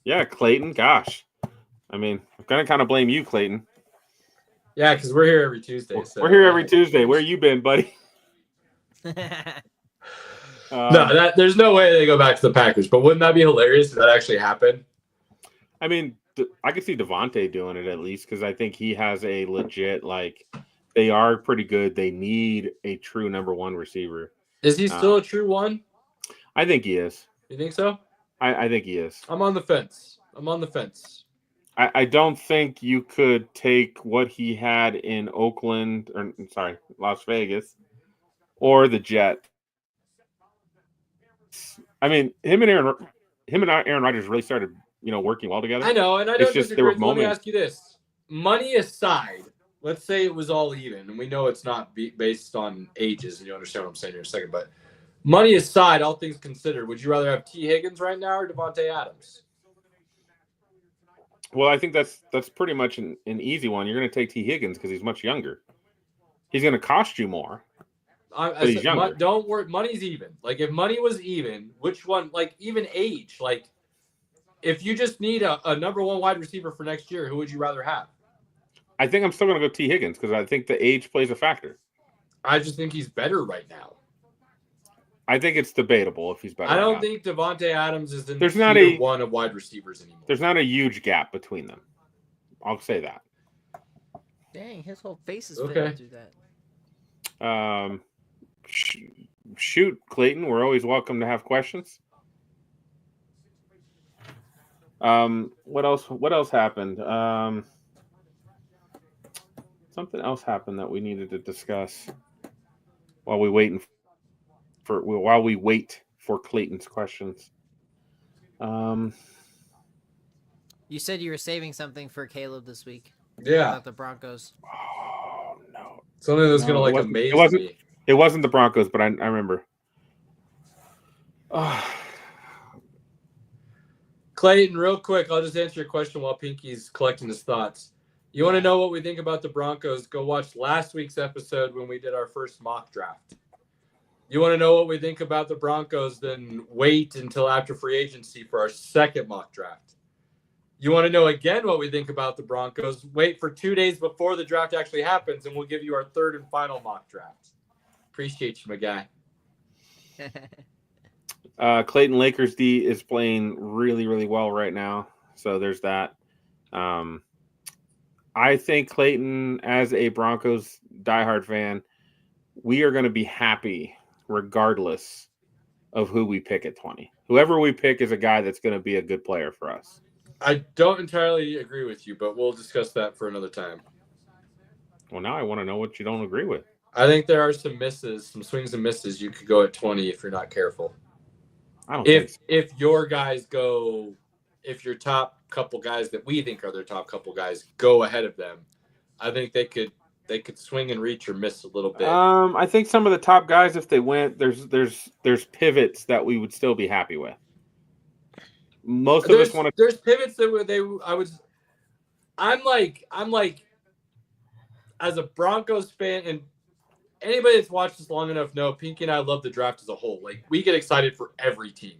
Yeah, Clayton. Gosh. I mean, I'm going to kind of blame you, Clayton.
Yeah, because we're here every Tuesday. So
We're here every Tuesday. Where you been, buddy?
No, there's no way they go back to the Packers. But wouldn't that be hilarious if that actually happened?
I mean, I could see Devontae doing it at least because I think he has a legit, like, they are pretty good. They need a true number one receiver.
Is he still a true one?
I think he is.
You think so?
I think he is.
I'm on the fence.
I don't think you could take what he had in Oakland, or sorry, Las Vegas, or the Jets. I mean, him and Aaron Rodgers really started, working well together.
I know, and I don't disagree. Let me
moments.
ask you this: money aside, let's say it was all even, and we know it's not based on ages, and you understand what I'm saying here in a second. But money aside, all things considered, would you rather have T. Higgins right now or Devontae Adams?
Well, I think that's pretty much an easy one. You're going to take T. Higgins because he's much younger. He's going to cost you more. But he's younger.
Don't worry, money's even. Like if money was even, which one? Like even age. Like if you just need a number one wide receiver for next year, who would you rather have?
I think I'm still going to go T. Higgins because I think the age plays a factor.
I just think he's better right now.
I think it's debatable if he's better.
I don't think Devontae Adams is in
There's not
one of wide receivers anymore.
There's not a huge gap between them. I'll say that.
Dang, his whole face is
okay.
Through that.
Shoot, Clayton. We're always welcome to have questions. What else happened? Something else happened that we needed to discuss while we wait for Clayton's questions.
You said you were saving something for Caleb this week.
Yeah.
About the Broncos.
Oh no.
Something that's gonna amaze me.
It wasn't the Broncos, but I remember.
Clayton, real quick, I'll just answer your question while Pinky's collecting his thoughts. You want to know what we think about the Broncos? Go watch last week's episode when we did our first mock draft. You want to know what we think about the Broncos? Then wait until after free agency for our second mock draft. You want to know again what we think about the Broncos? Wait for 2 days before the draft actually happens, and we'll give you our third and final mock draft. Appreciate you, my guy.
Clayton Lakers D is playing really, really well right now. So there's that. I think Clayton, as a Broncos diehard fan, we are going to be happy regardless of who we pick at 20. Whoever we pick is a guy that's going to be a good player for us.
I don't entirely agree with you, but we'll discuss that for another time.
Well, now I want to know what you don't agree with.
I think there are some misses, some swings and misses. You could go at 20 if you're not careful.
I don't think so.
If your guys go, if your top couple guys that we think are their top couple guys go ahead of them, I think they could swing and reach or miss a little bit.
I think some of the top guys, if they went, there's pivots that we would still be happy with. Most of us want to.
There's pivots that I'm like, as a Broncos fan, and anybody that's watched us long enough know Pinky and I love the draft as a whole. Like we get excited for every team,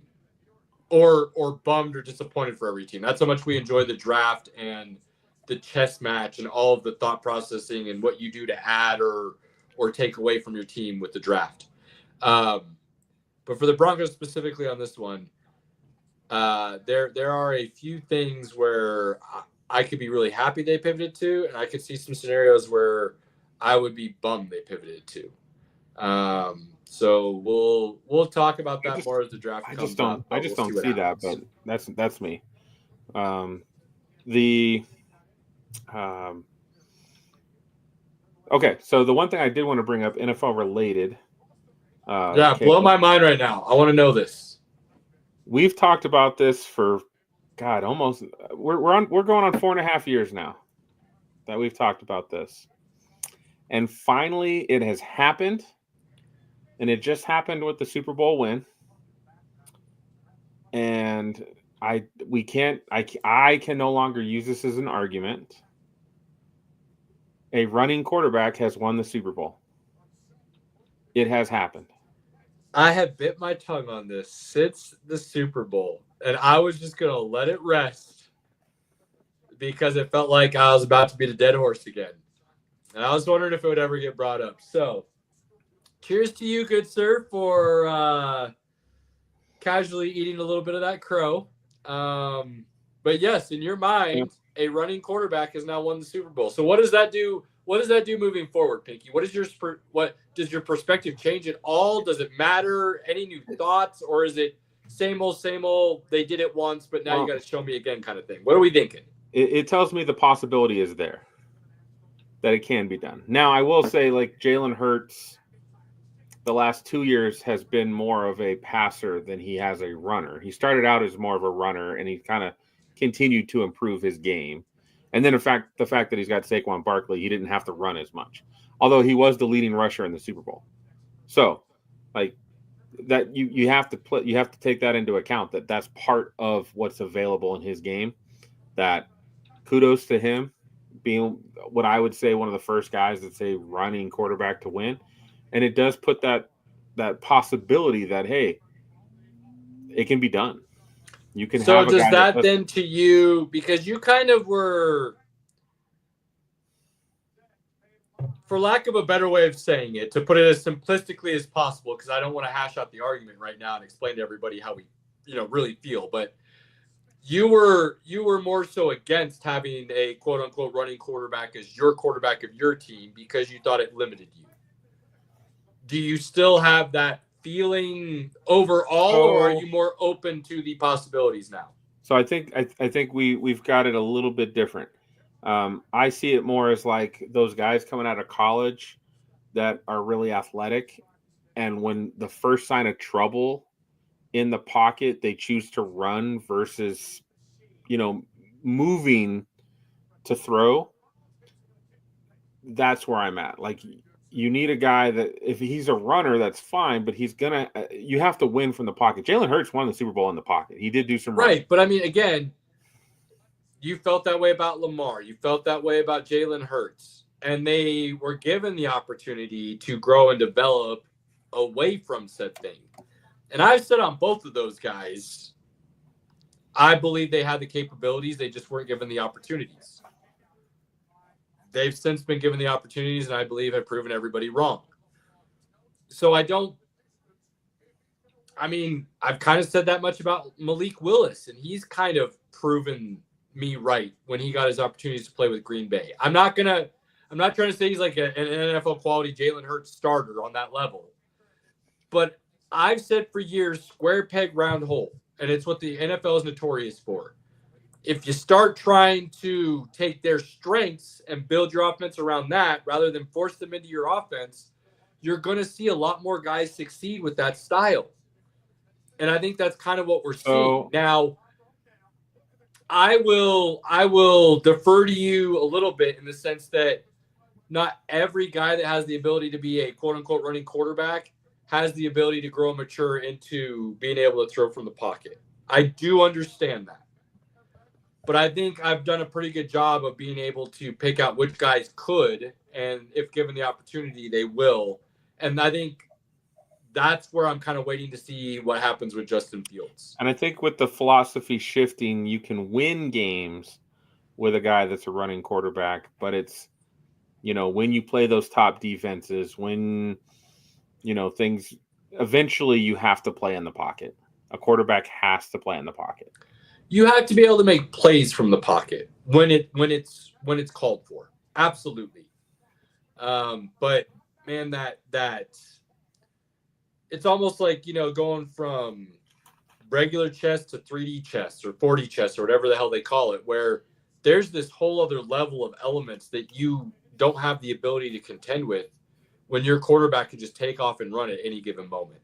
or bummed or disappointed for every team. That's how much we enjoy the draft and the chess match and all of the thought processing and what you do to add or take away from your team with the draft. But for the Broncos specifically on this one, there are a few things where I could be really happy they pivoted to, and I could see some scenarios where I would be bummed they pivoted to. So we'll talk about that more as the draft comes up.
I just don't see that, but that's me. Okay, so the one thing I did want to bring up, NFL related.
Blow my mind right now. I want to know this.
We've talked about this for, God, almost. We're going on 4.5 years now that we've talked about this, and finally it has happened, and it just happened with the Super Bowl win. And I can no longer use this as an argument. A running quarterback has won the Super Bowl. It has happened.
I have bit my tongue on this since the Super Bowl, and I was just going to let it rest because it felt like I was about to beat a dead horse again. And I was wondering if it would ever get brought up. So, cheers to you, good sir, for casually eating a little bit of that crow. But yes, in your mind, a running quarterback has now won the Super Bowl. So what does that do? What does that do moving forward, Pinky? What does your perspective change at all? Does it matter? Any new thoughts, or is it same old? They did it once, but now you got to show me again, kind of thing. What are we thinking?
It tells me the possibility is there, that it can be done. Now, I will say, like, Jalen Hurts, the last 2 years has been more of a passer than he has a runner. He started out as more of a runner, and he kind of continued to improve his game. And then, in fact, the fact that he's got Saquon Barkley, he didn't have to run as much, although he was the leading rusher in the Super Bowl. So, like, that you have to take that into account, that that's part of what's available in his game. That kudos to him being what I would say one of the first guys that's a running quarterback to win. And it does put that possibility that, hey, it can be done. You can
so
have a
does
guy
that then to you, because you kind of were, for lack of a better way of saying it, to put it as simplistically as possible, because I don't want to hash out the argument right now and explain to everybody how we really feel, but you were more so against having a quote unquote running quarterback as your quarterback of your team because you thought it limited you. Do you still have that feeling overall, or are you more open to the possibilities now?
So I think we've got it a little bit different. I see it more as like those guys coming out of college that are really athletic, and when the first sign of trouble in the pocket, they choose to run versus, moving to throw. That's where I'm at. Like, you need a guy that if he's a runner, that's fine, but you have to win from the pocket. Jalen Hurts won the Super Bowl in the pocket. He did do some running.
Right. But I mean, again, you felt that way about Lamar. You felt that way about Jalen Hurts, and they were given the opportunity to grow and develop away from said thing. And I've said on both of those guys, I believe they had the capabilities. They just weren't given the opportunities. They've since been given the opportunities, and I believe have proven everybody wrong. So I've kind of said that much about Malik Willis, and he's kind of proven me right when he got his opportunities to play with Green Bay. I'm not trying to say he's like an NFL quality Jalen Hurts starter on that level. But I've said for years, square peg, round hole. And it's what the NFL is notorious for. If you start trying to take their strengths and build your offense around that rather than force them into your offense, you're going to see a lot more guys succeed with that style. And I think that's kind of what we're seeing. Now, I will defer to you a little bit in the sense that not every guy that has the ability to be a quote-unquote running quarterback has the ability to grow and mature into being able to throw from the pocket. I do understand that. But I think I've done a pretty good job of being able to pick out which guys could, and if given the opportunity, they will. And I think that's where I'm kind of waiting to see what happens with Justin Fields.
And I think with the philosophy shifting, you can win games with a guy that's a running quarterback, but it's, when you play those top defenses, when, things, eventually you have to play in the pocket. A quarterback has to play in the pocket.
You have to be able to make plays from the pocket when it's called for. Absolutely. But man, that it's almost like, going from regular chess to 3D chess or 4D chess or whatever the hell they call it, where there's this whole other level of elements that you don't have the ability to contend with when your quarterback can just take off and run at any given moment.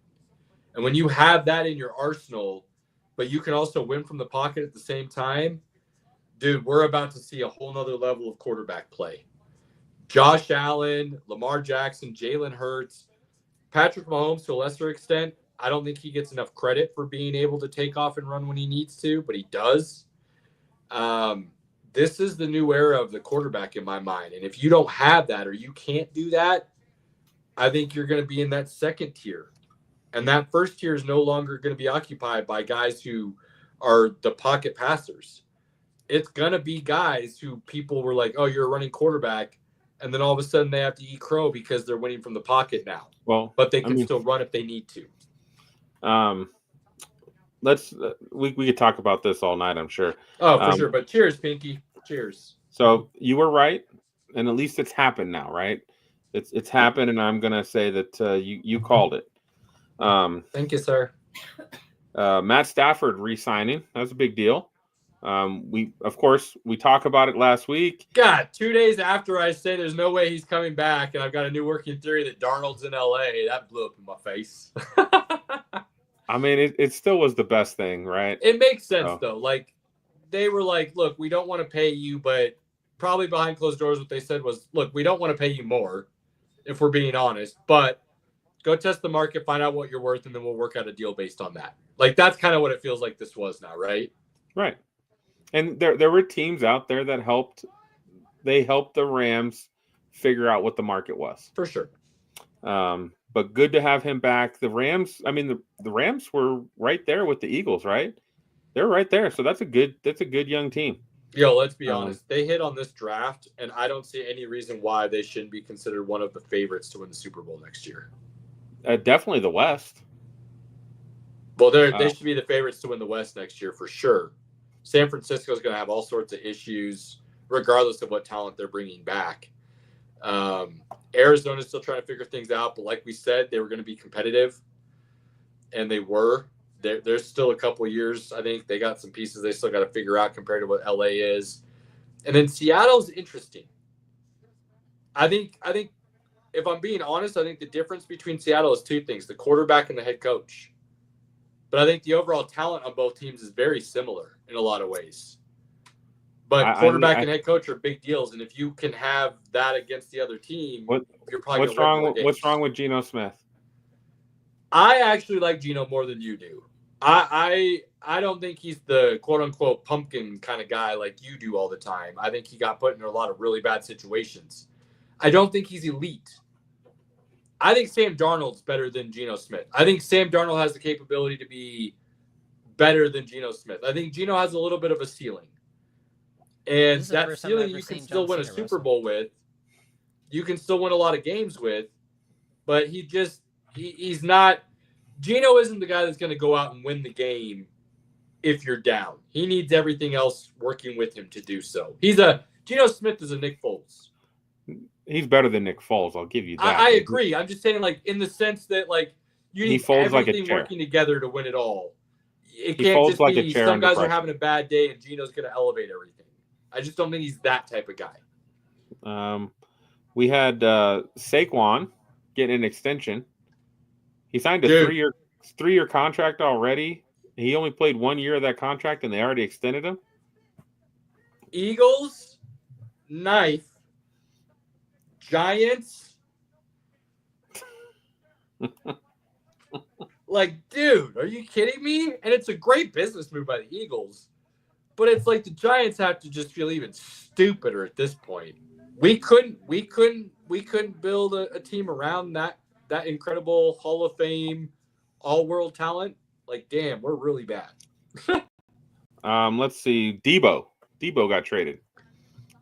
And when you have that in your arsenal, but you can also win from the pocket at the same time, dude, we're about to see a whole nother level of quarterback play. Josh Allen, Lamar Jackson, Jalen Hurts, Patrick Mahomes to a lesser extent. I don't think he gets enough credit for being able to take off and run when he needs to, but he does. This is the new era of the quarterback in my mind. And if you don't have that or you can't do that, I think you're going to be in that second tier. And that first tier is no longer going to be occupied by guys who are the pocket passers. It's going to be guys who people were like, oh, you're a running quarterback. and then all of a sudden they have to eat crow because they're winning from the pocket now.
Well,
But they can still run if they need to.
We could talk about this all night, I'm sure.
Oh, for sure. But cheers, Pinky. Cheers.
So you were right, and at least it's happened now, right? It's happened, and I'm gonna say that you called it.
Thank you, sir.
Matt Stafford re-signing, that's a big deal. We talked about it last week.
God, 2 days after I say there's no way he's coming back, and I've got a new working theory that Darnold's in LA, that blew up in my face.
I mean, it still was the best thing, right?
It makes sense, though. Like, they were like, look, we don't want to pay you, but probably behind closed doors, what they said was, look, we don't want to pay you more, if we're being honest, but go test the market, find out what you're worth, and then we'll work out a deal based on that. Like, that's kind of what it feels like this was now, right?
Right. And there were teams out there that helped the Rams figure out what the market was.
For sure.
But good to have him back. The Rams, I mean, the Rams were right there with the Eagles, right? They're right there. So that's a good young team.
Yo, let's be honest. They hit on this draft, and I don't see any reason why they shouldn't be considered one of the favorites to win the Super Bowl next year.
Definitely the West.
Well, they should be the favorites to win the West next year for sure. San Francisco is going to have all sorts of issues, regardless of what talent they're bringing back. Arizona's still trying to figure things out, but like we said, they were going to be competitive, and they were. There's still a couple of years. I think they got some pieces they still got to figure out compared to what LA is. And then Seattle's interesting. I think if I'm being honest, I think the difference between Seattle is two things, the quarterback and the head coach. But I think the overall talent on both teams is very similar in a lot of ways. But quarterback and head coach are big deals, and if you can have that against the other team, you're probably
what's wrong with Geno Smith?
I actually like Geno more than you do. I don't think he's the quote-unquote pumpkin kind of guy like you do all the time. I think he got put in a lot of really bad situations. I don't think he's elite. I think Sam Darnold's better than Geno Smith. I think Sam Darnold has the capability to be better than Geno Smith. I think Geno has a little bit of a ceiling. And that ceiling you can still win a Super Bowl with. You can still win a lot of games with. But he's not – Geno isn't the guy that's going to go out and win the game if you're down. He needs everything else working with him to do so. Geno Smith is a Nick Foles.
He's better than Nick Foles. I'll give you that.
I agree. I'm just saying, like, in the sense that, like, you need everything working together to win it all. It can't just be some guys are having a bad day and Geno's going to elevate everything. I just don't think he's that type of guy.
We had Saquon getting an extension. He signed a three-year contract already. He only played 1 year of that contract, and they already extended him.
Eagles, knife, Giants. Like, dude, are you kidding me? And it's a great business move by the Eagles. But it's like the Giants have to just feel even stupider at this point. We couldn't build a team around that incredible Hall of Fame, all-world talent. Like, damn, we're really bad.
Let's see. Debo got traded.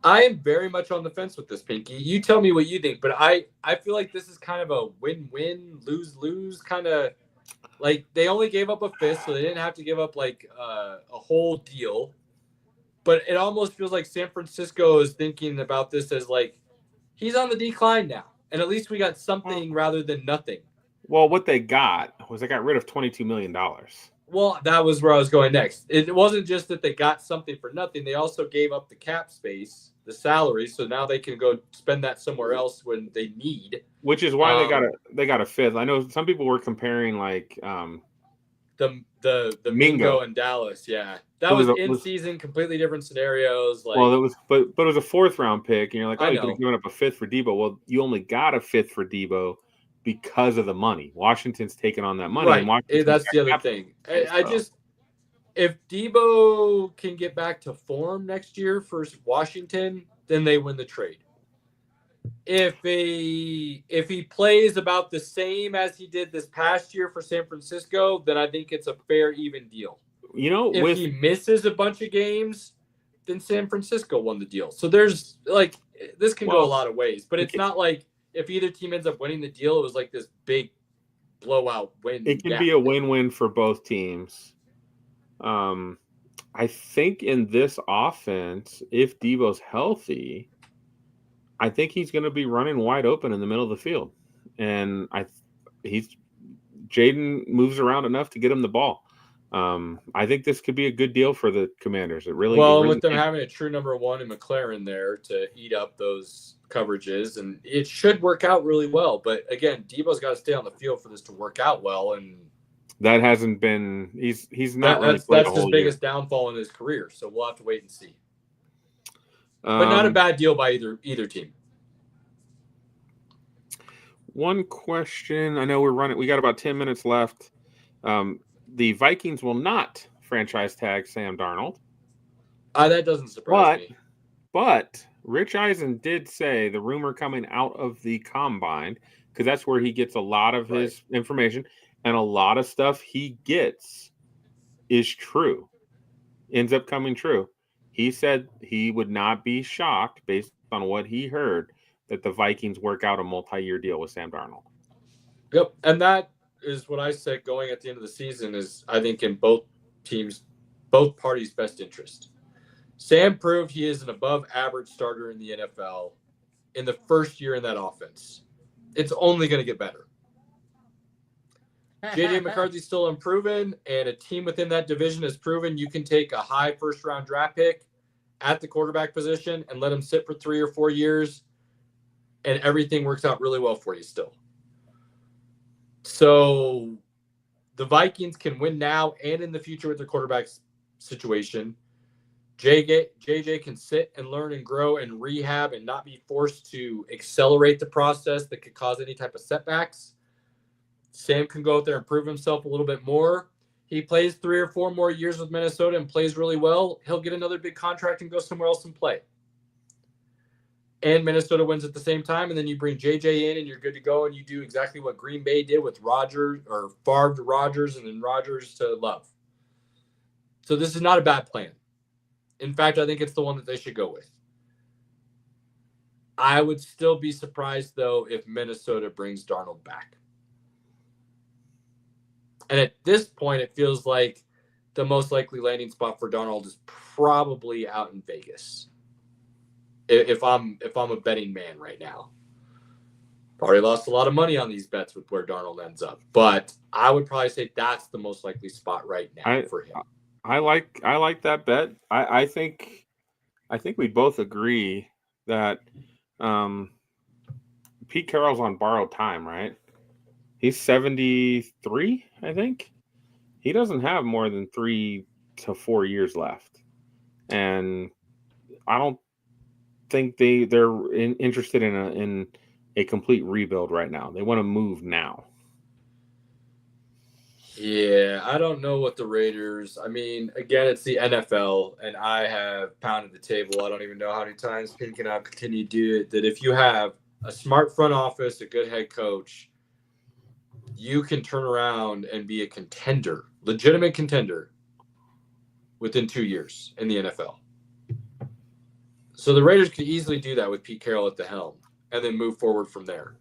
I am very much on the fence with this, Pinky. You tell me what you think, but I feel like this is kind of a win-win, lose-lose kind of. Like, they only gave up a fifth, so they didn't have to give up, like, a whole deal. But it almost feels like San Francisco is thinking about this as, like, he's on the decline now. And at least we got something rather than nothing.
Well, what they got was they got rid of $22 million.
Well, that was where I was going next. It wasn't just that they got something for nothing. They also gave up the cap space, the salary, so now they can go spend that somewhere else when they need.
Which is why they got a fifth. I know some people were comparing like
the Mingo in Dallas. Yeah, that was in season, completely different scenarios. Like,
well, it was, but it was a 4th round pick, and you're like, oh, you could have given up a fifth for Debo. Well, you only got a fifth for Debo because of the money. Washington's taking on that money.
Right. And that's the other thing. If Debo can get back to form next year for Washington, then they win the trade. If he plays about the same as he did this past year for San Francisco, then I think it's a fair, even deal.
You know,
if he misses a bunch of games, then San Francisco won the deal. So there's like this can go a lot of ways, but it's not like if either team ends up winning the deal, it was like this big blowout win.
It can be a win-win for both teams. I think in this offense, if Deebo's healthy, I think he's going to be running wide open in the middle of the field, and Jaden moves around enough to get him the ball. I think this could be a good deal for the Commanders.
With them having a true number one in McLaren there to eat up those coverages, and it should work out really well. But again, Deebo's got to stay on the field for this to work out well, and
that hasn't been. He's not. That's
his biggest downfall in his career. So we'll have to wait and see. But not a bad deal by either team.
One question. I know we're running. We got about 10 minutes left. The Vikings will not franchise tag Sam Darnold.
That doesn't surprise me.
But Rich Eisen did say the rumor coming out of the combine, because that's where he gets a lot of his information, and a lot of stuff he gets is true, ends up coming true. He said he would not be shocked based on what he heard that the Vikings work out a multi-year deal with Sam Darnold.
Yep, and that is what I said going at the end of the season is I think in both parties' best interest. Sam proved he is an above-average starter in the NFL in the first year in that offense. It's only going to get better. J.J. McCarthy's still unproven, and a team within that division has proven you can take a high first-round draft pick at the quarterback position and let him sit for 3 or 4 years, and everything works out really well for you still. So the Vikings can win now and in the future with their quarterback situation. JJ can sit and learn and grow and rehab and not be forced to accelerate the process that could cause any type of setbacks. Sam can go out there and prove himself a little bit more. He plays 3 or 4 more years with Minnesota and plays really well. He'll get another big contract and go somewhere else and play. And Minnesota wins at the same time, and then you bring JJ in and you're good to go, and you do exactly what Green Bay did with Rodgers, or Favre to Rodgers, and then Rodgers to Love. So this is not a bad plan. In fact, I think it's the one that they should go with. I would still be surprised, though, if Minnesota brings Darnold back. And at this point, it feels like the most likely landing spot for Darnold is probably out in Vegas. If I'm a betting man right now. Already lost a lot of money on these bets with where Darnold ends up. But I would probably say that's the most likely spot right now for him.
I like that bet. I think we both agree that Pete Carroll's on borrowed time, right? He's 73, I think. He doesn't have more than 3 to 4 years left. And I don't think they're interested in a complete rebuild right now. They want to move now.
Yeah, I don't know what the Raiders. I mean, again, it's the NFL, and I have pounded the table. I don't even know how many times Pink and I'll continue to do it. That if you have a smart front office, a good head coach, you can turn around and be a contender, legitimate contender, within 2 years in the NFL. So the Raiders could easily do that with Pete Carroll at the helm and then move forward from there.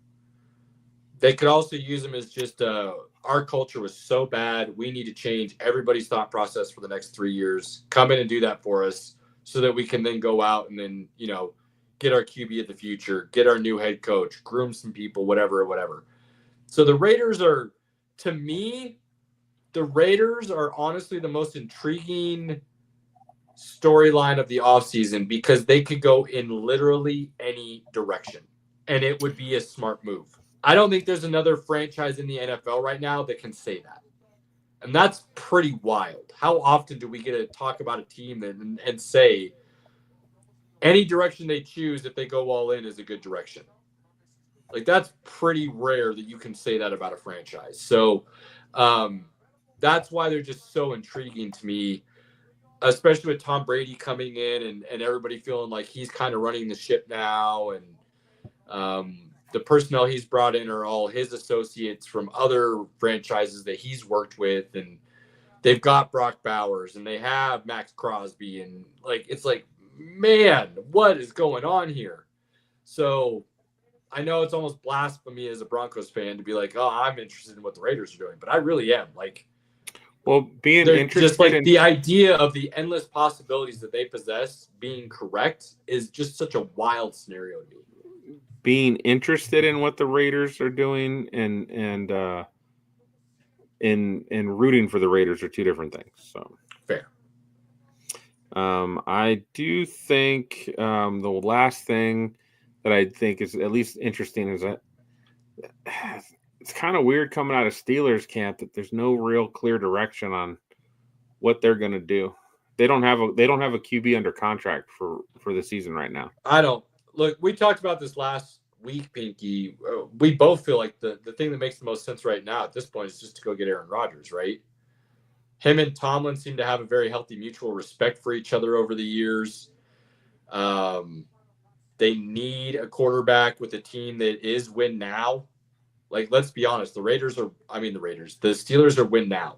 They could also use him as just our culture was so bad. We need to change everybody's thought process for the next 3 years. Come in and do that for us so that we can then go out and then, get our QB of the future, get our new head coach, groom some people, whatever. So the Raiders are, to me, honestly the most intriguing storyline of the offseason because they could go in literally any direction, and it would be a smart move. I don't think there's another franchise in the NFL right now that can say that. And that's pretty wild. How often do we get to talk about a team and say any direction they choose, if they go all in, is a good direction? Like, that's pretty rare that you can say that about a franchise. So that's why they're just so intriguing to me, especially with Tom Brady coming in and everybody feeling like he's kind of running the ship now. And the personnel he's brought in are all his associates from other franchises that he's worked with. And they've got Brock Bowers and they have Max Crosby. And it's like, man, what is going on here? So I know it's almost blasphemy as a Broncos fan to be like, oh, I'm interested in what the Raiders are doing, but I really am. Like,
well, being interested
just like
in
the idea of the endless possibilities that they possess being correct is just such a wild scenario to me.
being interested in what the Raiders are doing and in rooting for the Raiders are two different things. So
Fair.
I do think the last thing that I think is at least interesting is that it's kind of weird coming out of Steelers camp that there's no real clear direction on what they're going to do. They don't have a QB under contract for the season right now.
I don't look. We talked about this last week, Pinky. We both feel like the thing that makes the most sense right now at this point is just to go get Aaron Rodgers, right? Him and Tomlin seem to have a very healthy mutual respect for each other over the years. They need a quarterback with a team that is win now. Like, let's be honest, the Steelers are win now.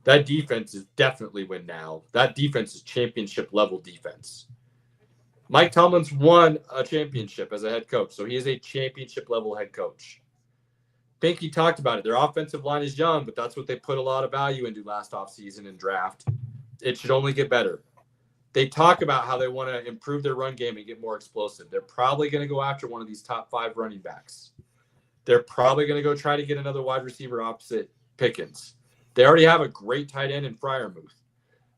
That defense is definitely win now. That defense is championship level defense. Mike Tomlin's won a championship as a head coach, so he is a championship level head coach. Pinky talked about it. Their offensive line is young, but that's what they put a lot of value into last offseason and draft. It should only get better. They talk about how they want to improve their run game and get more explosive. They're probably going to go after one of these top 5 running backs. They're probably going to go try to get another wide receiver opposite Pickens. They already have a great tight end in Freiermuth.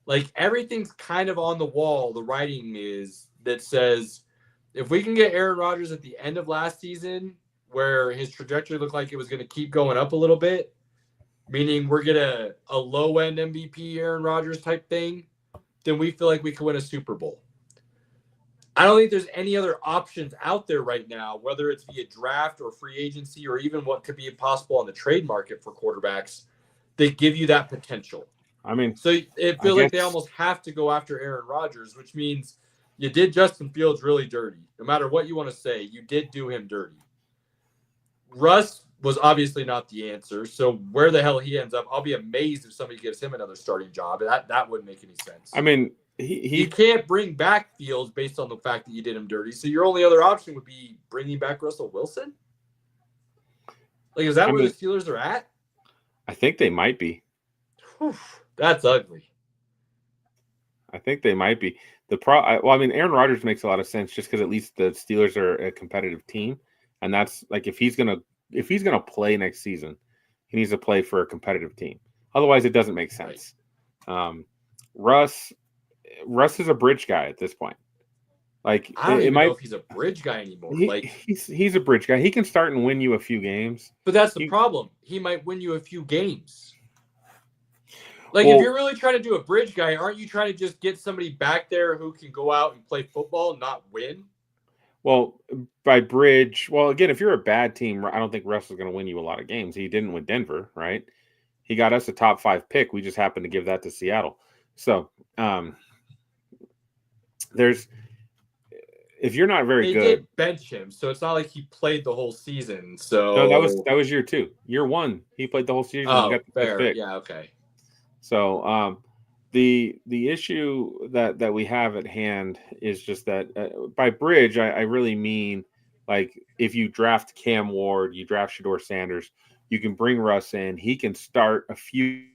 Like, everything's kind of on the wall. The writing is that says, if we can get Aaron Rodgers at the end of last season, where his trajectory looked like it was going to keep going up a little bit, meaning we're going a low-end MVP Aaron Rodgers type thing, then we feel like we could win a Super Bowl. I don't think there's any other options out there right now, whether it's via draft or free agency or even what could be possible on the trade market for quarterbacks, that give you that potential.
I mean,
so it feels like they almost have to go after Aaron Rodgers, which means you did Justin Fields really dirty. No matter what you want to say, you did do him dirty. Russ was obviously not the answer. So where the hell he ends up, I'll be amazed if somebody gives him another starting job. That wouldn't make any sense.
I mean,
he can't bring back Fields based on the fact that you did him dirty. So your only other option would be bringing back Russell Wilson. Like, is that where the Steelers are at?
I think they might be.
Whew, that's ugly.
I think they might be. Aaron Rodgers makes a lot of sense just because at least the Steelers are a competitive team, and that's like if he's gonna play next season, he needs to play for a competitive team. Otherwise, it doesn't make sense. Russ is a bridge guy at this point. Like,
I don't even know if he's a bridge guy anymore.
He's a bridge guy. He can start and win you a few games.
But that's the problem. He might win you a few games. Like, if you're really trying to do a bridge guy, aren't you trying to just get somebody back there who can go out and play football, not win?
Well, by bridge, again, if you're a bad team, I don't think Russ is going to win you a lot of games. He didn't with Denver, right? He got us a top 5 pick. We just happened to give that to Seattle. So, if you're not very good,
did bench him, so it's not like he played the whole season. So
no, that was year 2. Year 1, he played the whole season.
Oh,
got the
fair.
pick.
Yeah, okay.
So, the issue that we have at hand is just that by bridge, I really mean, like, if you draft Cam Ward, you draft Shedeur Sanders, you can bring Russ in. He can start a few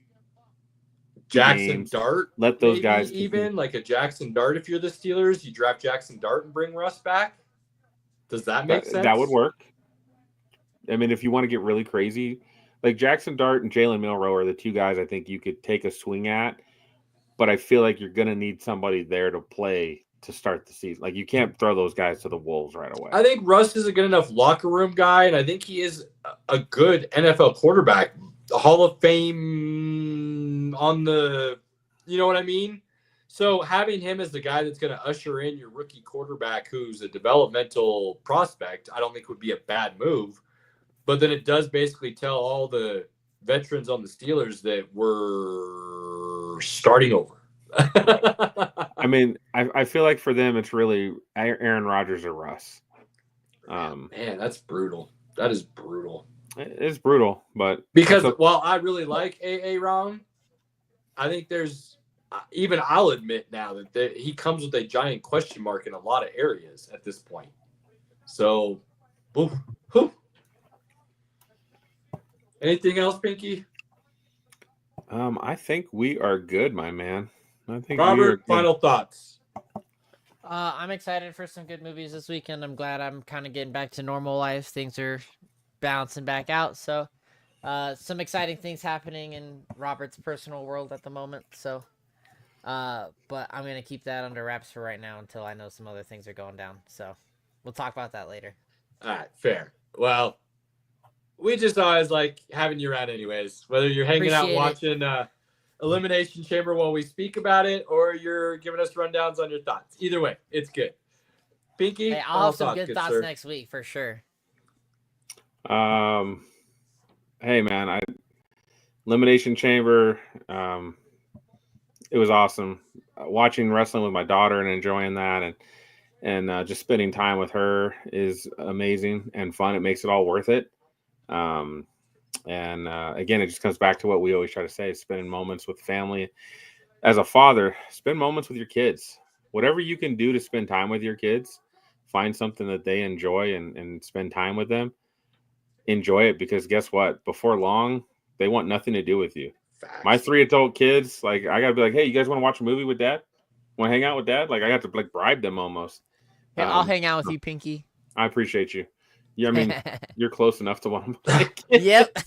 Jackson
games,
Dart.
Let those guys
even like a Jackson Dart. If you're the Steelers, you draft Jackson Dart and bring Russ back. Does that make sense?
That would work. I mean, if you want to get really crazy, like Jackson Dart and Jalen Milroe are the two guys I think you could take a swing at. But I feel like you're going to need somebody there to play to start the season. Like, you can't throw those guys to the wolves right away.
I think Russ is a good enough locker room guy, and I think he is a good NFL quarterback. Hall of Fame on the, you know what I mean? So having him as the guy that's going to usher in your rookie quarterback who's a developmental prospect, I don't think would be a bad move. But then it does basically tell all the veterans on the Steelers that we're starting over.
I mean, I feel like for them, it's really Aaron Rodgers or Russ.
Man, that's brutal. That is brutal.
It's brutal, but
because while I really like Aaron, I think there's even I'll admit now that he comes with a giant question mark in a lot of areas at this point. So, whew, whew. Anything else, Pinky?
I think we are good, my man. I think we are
Robert,
good.
final thoughts.
I'm excited for some good movies this weekend. I'm glad I'm kind of getting back to normal life. Things are bouncing back out. So, some exciting things happening in Robert's personal world at the moment. So, but I'm going to keep that under wraps for right now until I know some other things are going down. So, we'll talk about that later.
All right, fair. Well, we just always like having you around anyways, whether you're hanging out watching Elimination Chamber while we speak about it or you're giving us rundowns on your thoughts. Either way, it's good. Pinky,
Hey, I'll have some good thoughts
sir.
next week for sure.
Hey, man, Elimination Chamber, it was awesome. Watching wrestling with my daughter and enjoying that and just spending time with her is amazing and fun. It makes it all worth it. Again, it just comes back to what we always try to say, spending moments with family. As a father, spend moments with your kids. Whatever you can do to spend time with your kids, find something that they enjoy and spend time with them. Enjoy it, because guess what? Before long, they want nothing to do with you.
Facts.
My 3 adult kids, like, I got to be like, hey, you guys want to watch a movie with dad? Want to hang out with dad? Like, I got to like bribe them almost.
Hey, I'll hang out with you, Pinky.
I appreciate you. Yeah, I mean, you're close enough to want to.
Yep.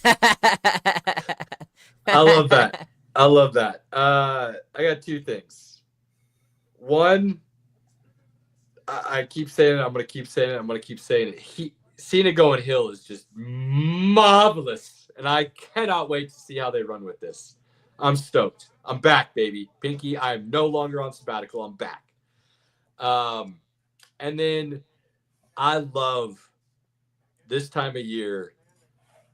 I love that. I love that. I got 2 things. One, I keep saying it. I'm going to keep saying it. I'm going to keep saying it. Cena going heel is just marvelous, and I cannot wait to see how they run with this. I'm stoked. I'm back, baby. Pinky, I am no longer on sabbatical. I'm back. And then I love this time of year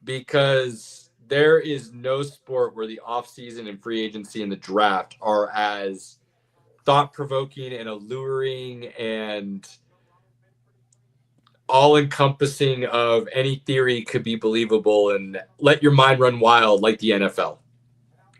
because there is no sport where the offseason and free agency and the draft are as thought-provoking and alluring and all-encompassing of any theory could be believable and let your mind run wild like the NFL.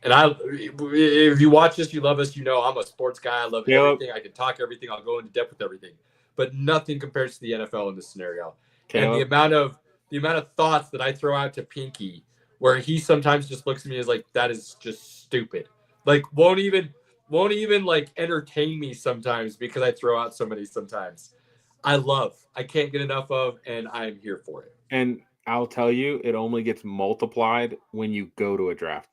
And if you watch this, you love us, you know I'm a sports guy. I love everything. I can talk everything. I'll go into depth with everything. But nothing compares to the NFL in this scenario. And the amount of thoughts that I throw out to Pinky, where he sometimes just looks at me as like, that is just stupid. Like won't even like entertain me sometimes because I throw out so many sometimes. I can't get enough of, and I'm here for it.
And I'll tell you, it only gets multiplied when you go to a draft.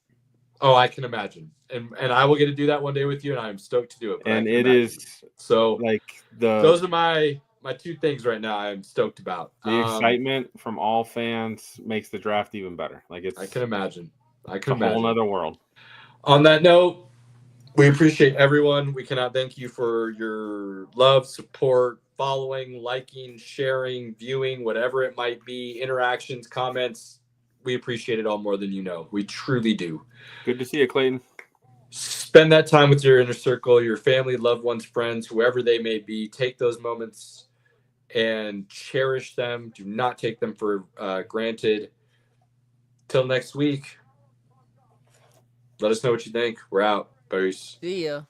Oh, I can imagine. And I will get to do that one day with you, and I'm stoked to do it.
And it is
so
like
those are my 2 things right now I'm stoked about.
The excitement from all fans makes the draft even better. Like I
can imagine.
A whole other world.
On that note, we appreciate everyone. We cannot thank you for your love, support, following, liking, sharing, viewing, whatever it might be, interactions, comments. We appreciate it all more than you know. We truly do.
Good to see you, Clayton.
Spend that time with your inner circle, your family, loved ones, friends, whoever they may be. Take those moments and cherish them. Do not take them for granted. Till next week. Let us know what you think. We're out. Peace.
See ya.